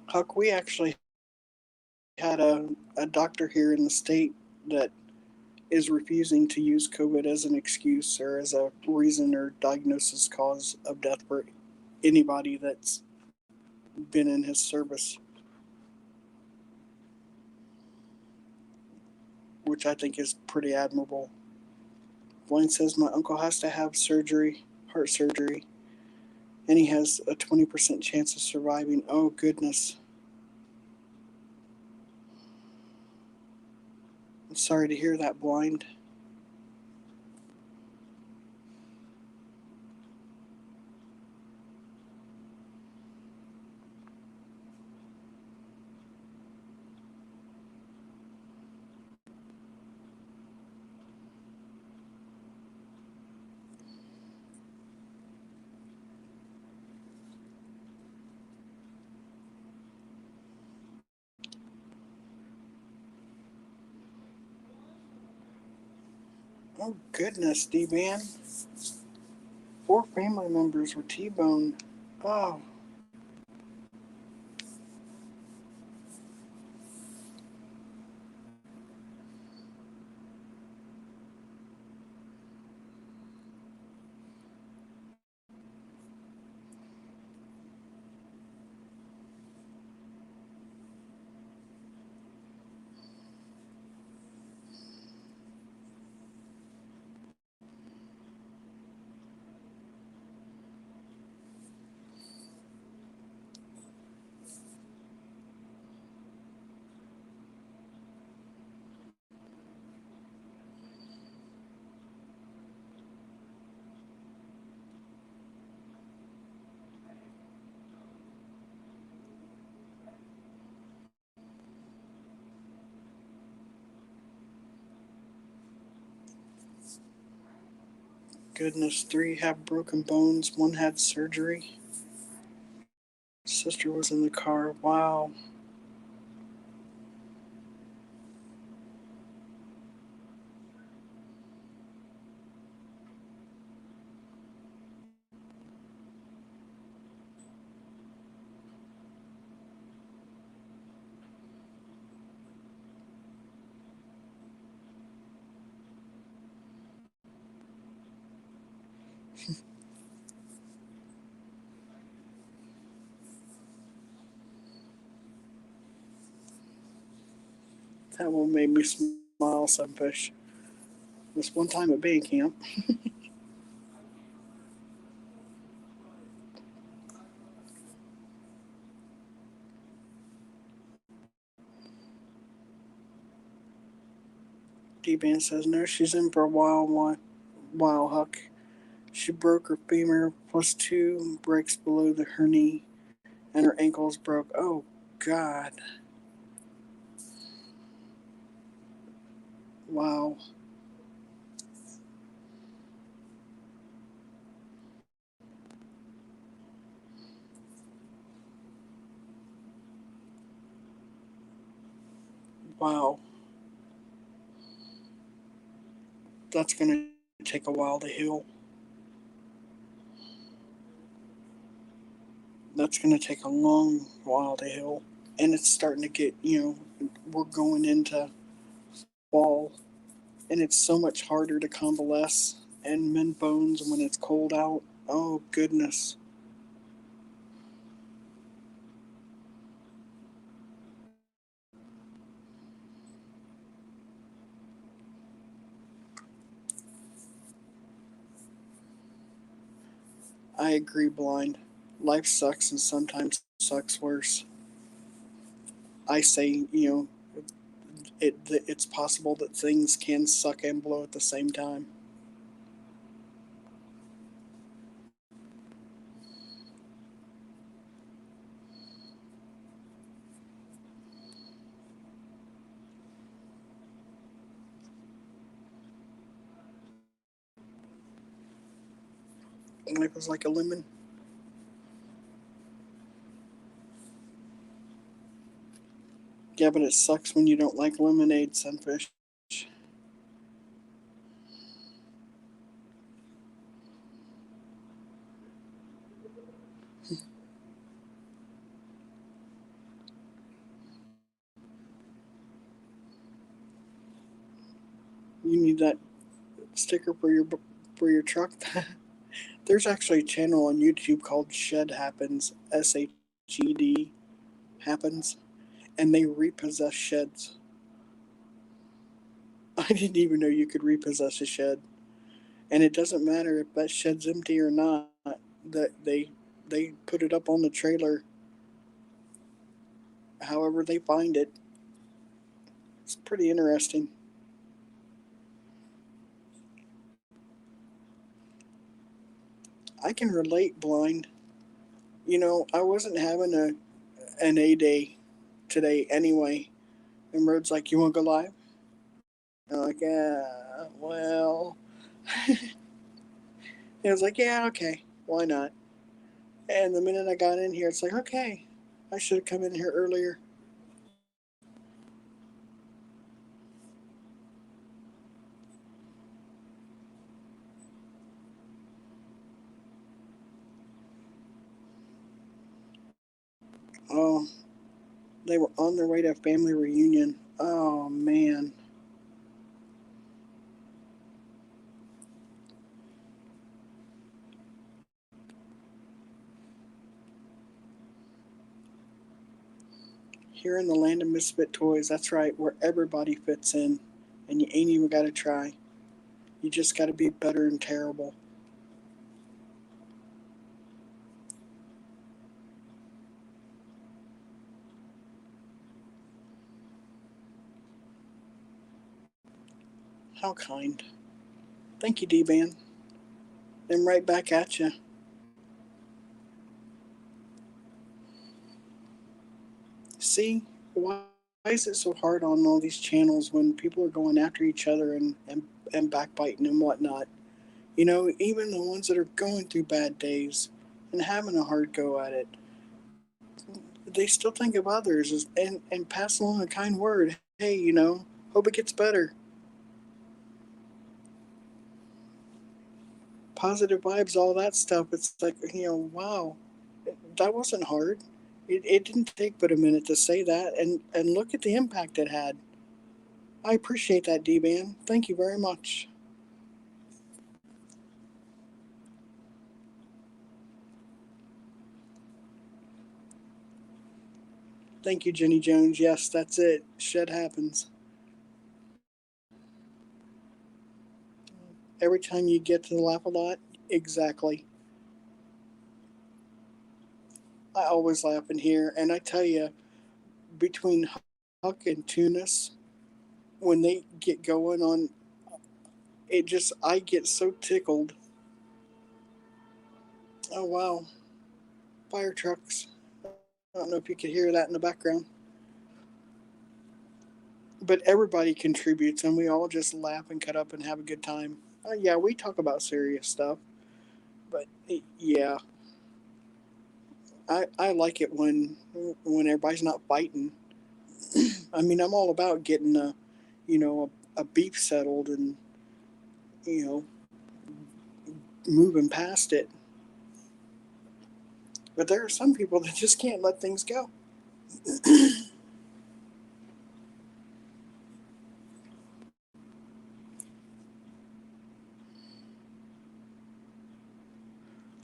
Huck, we actually had a doctor here in the state that is refusing to use COVID as an excuse or as a reason or diagnosis cause of death for anybody that's been in his service, which I think is pretty admirable. Blaine says my uncle has to have surgery, heart surgery, and he has a 20% chance of surviving. Oh, goodness. I'm sorry to hear that, Blind. Oh, goodness, D-Man. 4 family members were T-boned. Oh, goodness. 3 have broken bones. 1 had surgery. Sister was in the car. Wow. That one made me smile, Sunfish. This one time at band camp, D-Man says, no, she's in for a while, Huck. She broke her femur plus 2 breaks below her knee, and her ankles broke. Oh, God. Wow. Wow. That's going to take a while to heal. That's going to take a long while to heal. And it's starting to get, we're going into fall, and it's so much harder to convalesce and mend bones when it's cold out. Oh, goodness. I agree, Blind. Life sucks and sometimes sucks worse. I say, it's possible that things can suck and blow at the same time. Life is like a lemon. Yeah, but it sucks when you don't like lemonade, Sunfish. You need that sticker for your truck. There's actually a channel on YouTube called Shed Happens, SHED Happens, and they repossess sheds. I didn't even know you could repossess a shed, and it doesn't matter if that shed's empty or not. That they put it up on the trailer, however they find it. It's pretty interesting. I can relate, blind. You know, I wasn't having an A day today anyway. And Road's like, "You want to go live?" I'm like, "Yeah, well." It was like, "Yeah, okay, why not?" And the minute I got in here, it's like, "Okay, I should have come in here earlier." Oh, they were on their way to a family reunion. Oh man. Here in the land of misfit toys, that's right, where everybody fits in, and you ain't even got to try. You just got to be better and terrible. How kind. Thank you, D-Ban. I'm right back at you. See, why is it so hard on all these channels when people are going after each other and backbiting and whatnot? You know, even the ones that are going through bad days and having a hard go at it, they still think of others and pass along a kind word. Hey, you know, hope it gets better. Positive vibes, all that stuff. It's like, you know, wow, that wasn't hard. It didn't take but a minute to say that, and look at the impact it had. I appreciate that, D-Man. Thank you very much. Thank you, Jenny Jones. Yes, that's it. Shit happens. Every time you get to laugh a lot, exactly. I always laugh in here, and I tell you, between Huck and Tunis, when they get going on, it just, I get so tickled. Oh, wow. Fire trucks. I don't know if you could hear that in the background. But everybody contributes, and we all just laugh and cut up and have a good time. Yeah, we talk about serious stuff, but yeah, I like it when everybody's not fighting. I mean, I'm all about getting a beef settled and you know moving past it. But there are some people that just can't let things go.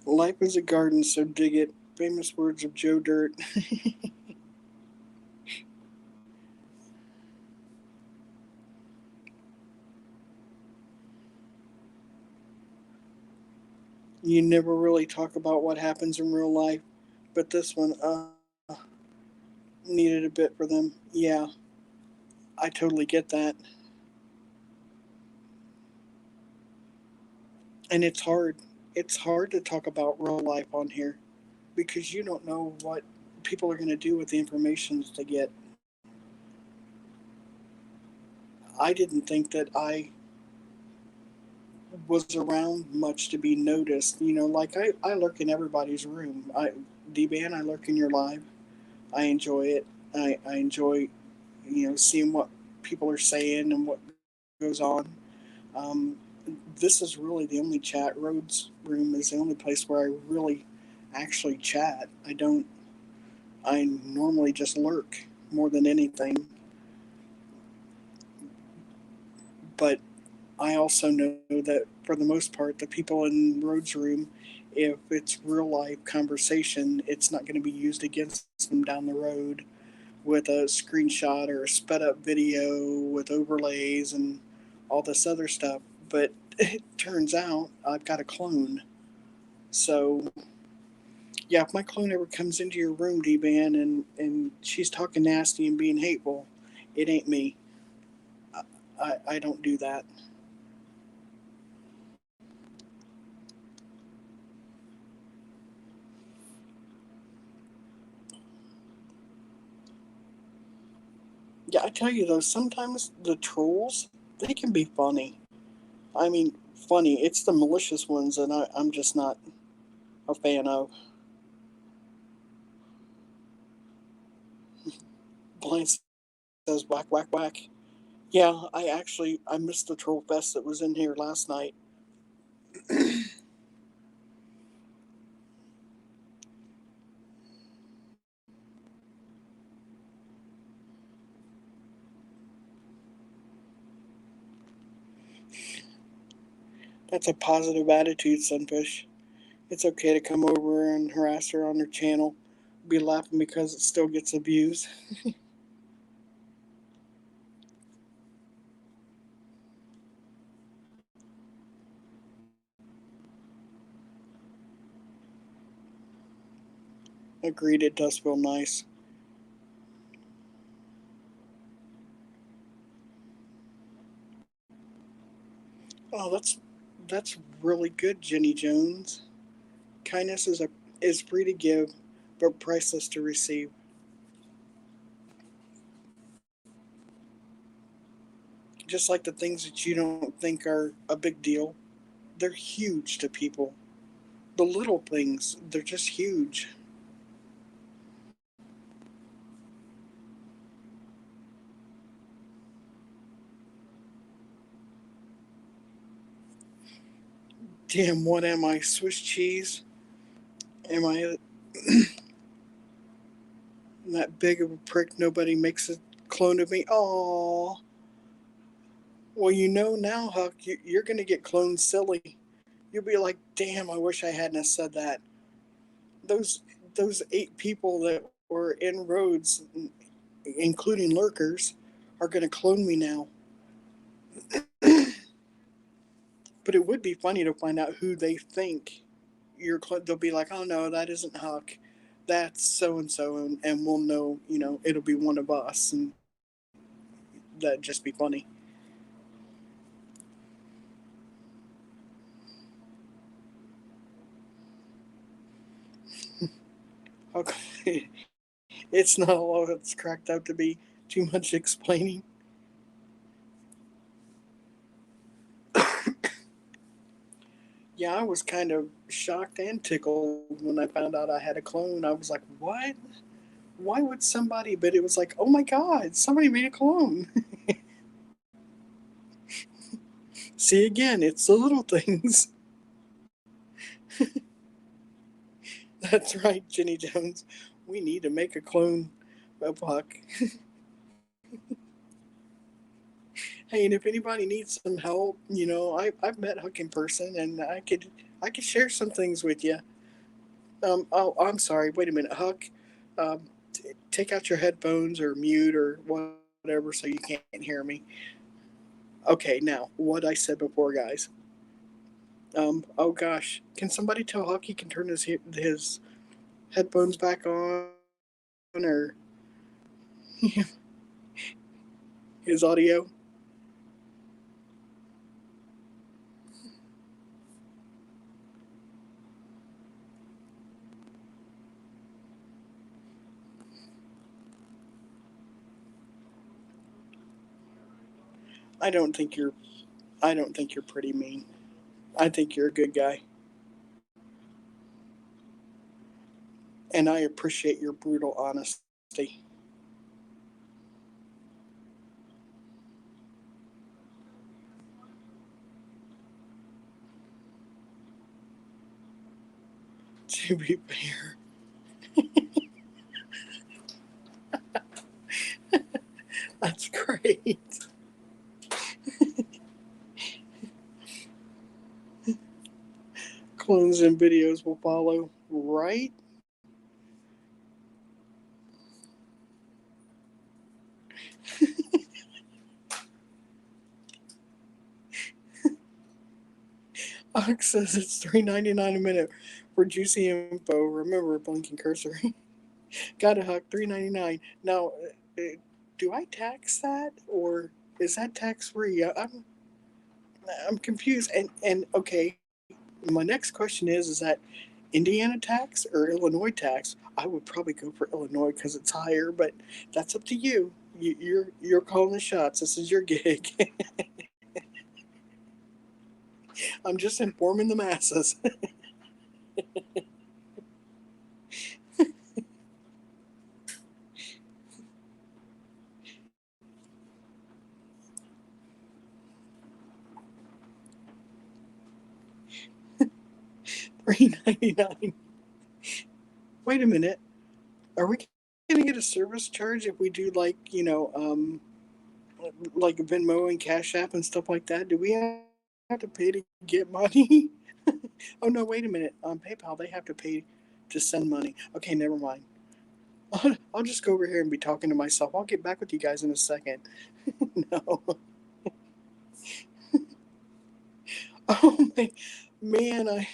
Life is a garden, so dig it. Famous words of Joe Dirt. You never really talk about what happens in real life, but this one needed a bit for them. Yeah, I totally get that. And it's hard. It's hard to talk about real life on here because you don't know what people are going to do with the information that they get. I didn't think that I was around much to be noticed. You know, like I lurk in everybody's room. D-Ban, I lurk in your live. I enjoy it. I enjoy, seeing what people are saying and what goes on. Um, this is really the only chat. Rhodes room is the only place where I really actually chat. I normally just lurk more than anything. But I also know that for the most part, the people in Rhodes room, if it's real life conversation, it's not going to be used against them down the road with a screenshot or a sped up video with overlays and all this other stuff. But it turns out I've got a clone. So, yeah, if my clone ever comes into your room, D-Ban, and she's talking nasty and being hateful, it ain't me. I don't do that. Yeah, I tell you though, sometimes the trolls, they can be funny. I mean, funny. It's the malicious ones that I'm just not a fan of. Blind says whack, whack, whack. Yeah, I missed the troll fest that was in here last night. That's a positive attitude, Sunfish. It's okay to come over and harass her on her channel. Be laughing because it still gets the views. Agreed, it does feel nice. Oh, that's really good, Jenny Jones. Kindness is free to give, but priceless to receive. Just like the things that you don't think are a big deal, they're huge to people. The little things, they're just huge. Damn, what am I? Swiss cheese? Am I that big of a prick? Nobody makes a clone of me. Oh, well, you know now, Huck, you're gonna get cloned silly. You'll be like, damn, I wish I hadn't have said that. Those 8 people that were in Rhodes, including lurkers, are gonna clone me now. But it would be funny to find out who they think they'll be like, oh no, that isn't Huck, that's so and so, and we'll know, it'll be one of us, and that'd just be funny. Okay, it's not all it's cracked out to be. Too much explaining. Yeah, I was kind of shocked and tickled when I found out I had a clone. I was like, what? Why would somebody? But it was like, oh my god, somebody made a clone. See, again, it's the little things. That's right, Jenny Jones. We need to make a clone of Huck. Hey, and if anybody needs some help, I've met Huck in person, and I could share some things with you. Oh, I'm sorry. Wait a minute, Huck. Take out your headphones or mute or whatever so you can't hear me. Okay, now what I said before, guys. Oh gosh, can somebody tell Huck he can turn his headphones back on or his audio? I don't think you're. I don't think you're pretty mean. I think you're a good guy, and I appreciate your brutal honesty. To be fair, that's great. Clones and videos will follow, right? Ox says it's $3.99 a minute for juicy info. Remember, blinking cursor. Got a Huck, $3.99. Now, do I tax that or is that tax free? I'm confused. And okay, my next question is that Indiana tax or Illinois tax? I would probably go for Illinois because it's higher, but that's up to you. You're calling the shots. This is your gig. I'm just informing the masses. $3.99. Wait a minute. Are we gonna get a service charge if we do like Venmo and Cash App and stuff like that? Do we have to pay to get money? Oh no, wait a minute. On PayPal, they have to pay to send money. Okay, never mind. I'll just go over here and be talking to myself. I'll get back with you guys in a second. No. Oh my man,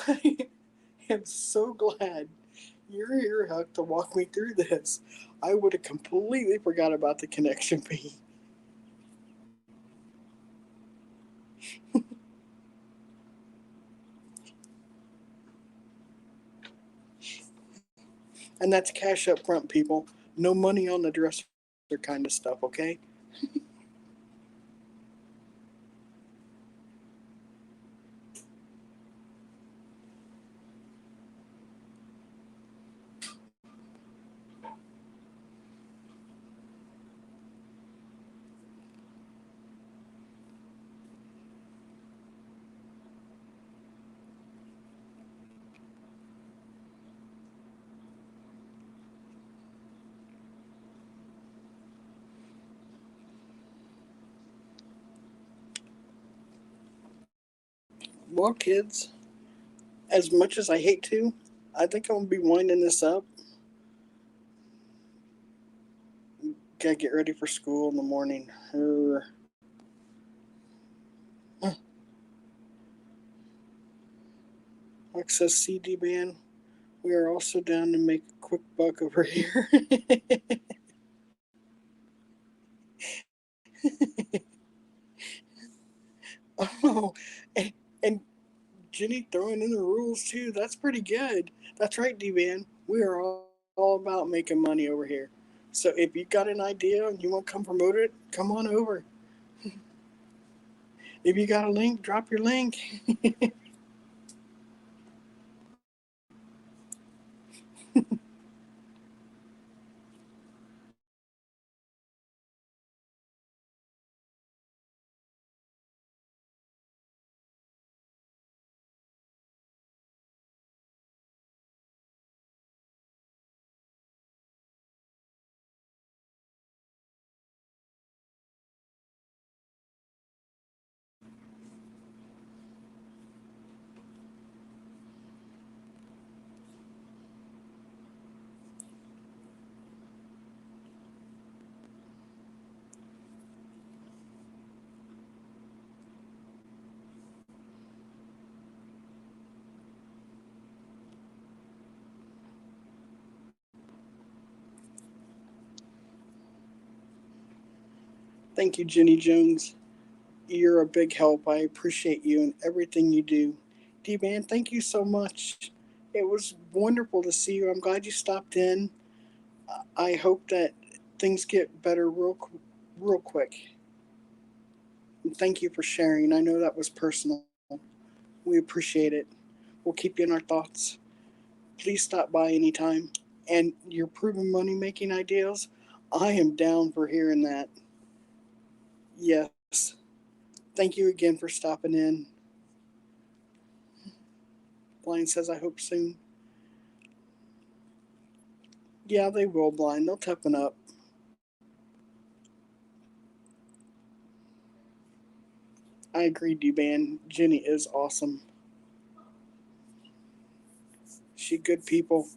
I am so glad you're here, Huck, to walk me through this. I would have completely forgot about the connection fee. And that's cash up front, people. No money on the dresser kind of stuff, okay? Well, kids, as much as I hate to, I think I'm going to be winding this up. Gotta get ready for school in the morning. Access CD band. We are also down to make a quick buck over here. Oh, and Jenny throwing in the rules too. That's pretty good. That's right, D-Van. We are all about making money over here. So if you got an idea and you want to come promote it, come on over. If you got a link, drop your link. Thank you, Jenny Jones. You're a big help. I appreciate you and everything you do. D-Man, thank you so much. It was wonderful to see you. I'm glad you stopped in. I hope that things get better real quick. And thank you for sharing. I know that was personal. We appreciate it. We'll keep you in our thoughts. Please stop by anytime. And your proven money making ideas, I am down for hearing that. Yes. Thank you again for stopping in. Blind says, I hope soon. Yeah, they will, Blind. They'll toughen up. I agree, D-Ban. Jenny is awesome. She good people.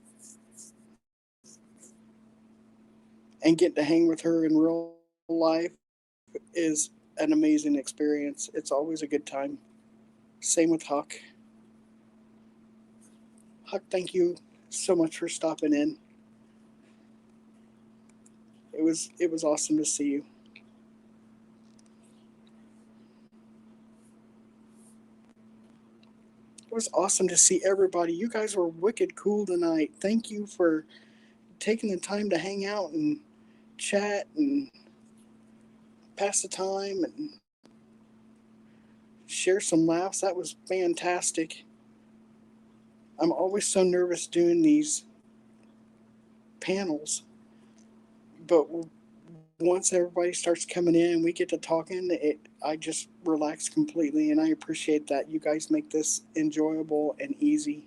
And getting to hang with her in real life is an amazing experience. It's always a good time. Same with Huck. Huck, thank you so much for stopping in. It was awesome to see you. It was awesome to see everybody. You guys were wicked cool tonight. Thank you for taking the time to hang out and chat and pass the time and share some laughs. That was fantastic. I'm always so nervous doing these panels, but once everybody starts coming in and we get to talking, I just relax completely, and I appreciate that. You guys make this enjoyable and easy,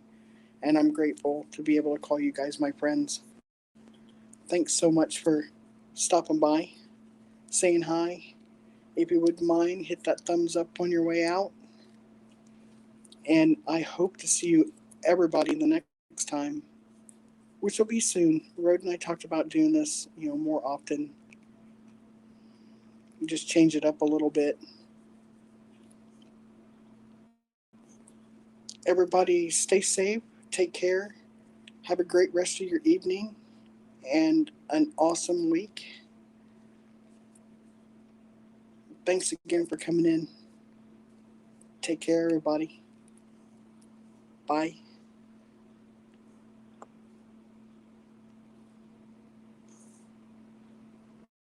and I'm grateful to be able to call you guys my friends. Thanks so much for stopping by, saying hi. If you wouldn't mind, hit that thumbs up on your way out, and I hope to see you everybody the next time, which will be soon. Rode and I talked about doing this, more often. Just change it up a little bit. Everybody stay safe, take care, have a great rest of your evening, and an awesome week. Thanks again for coming in. Take care, everybody. Bye.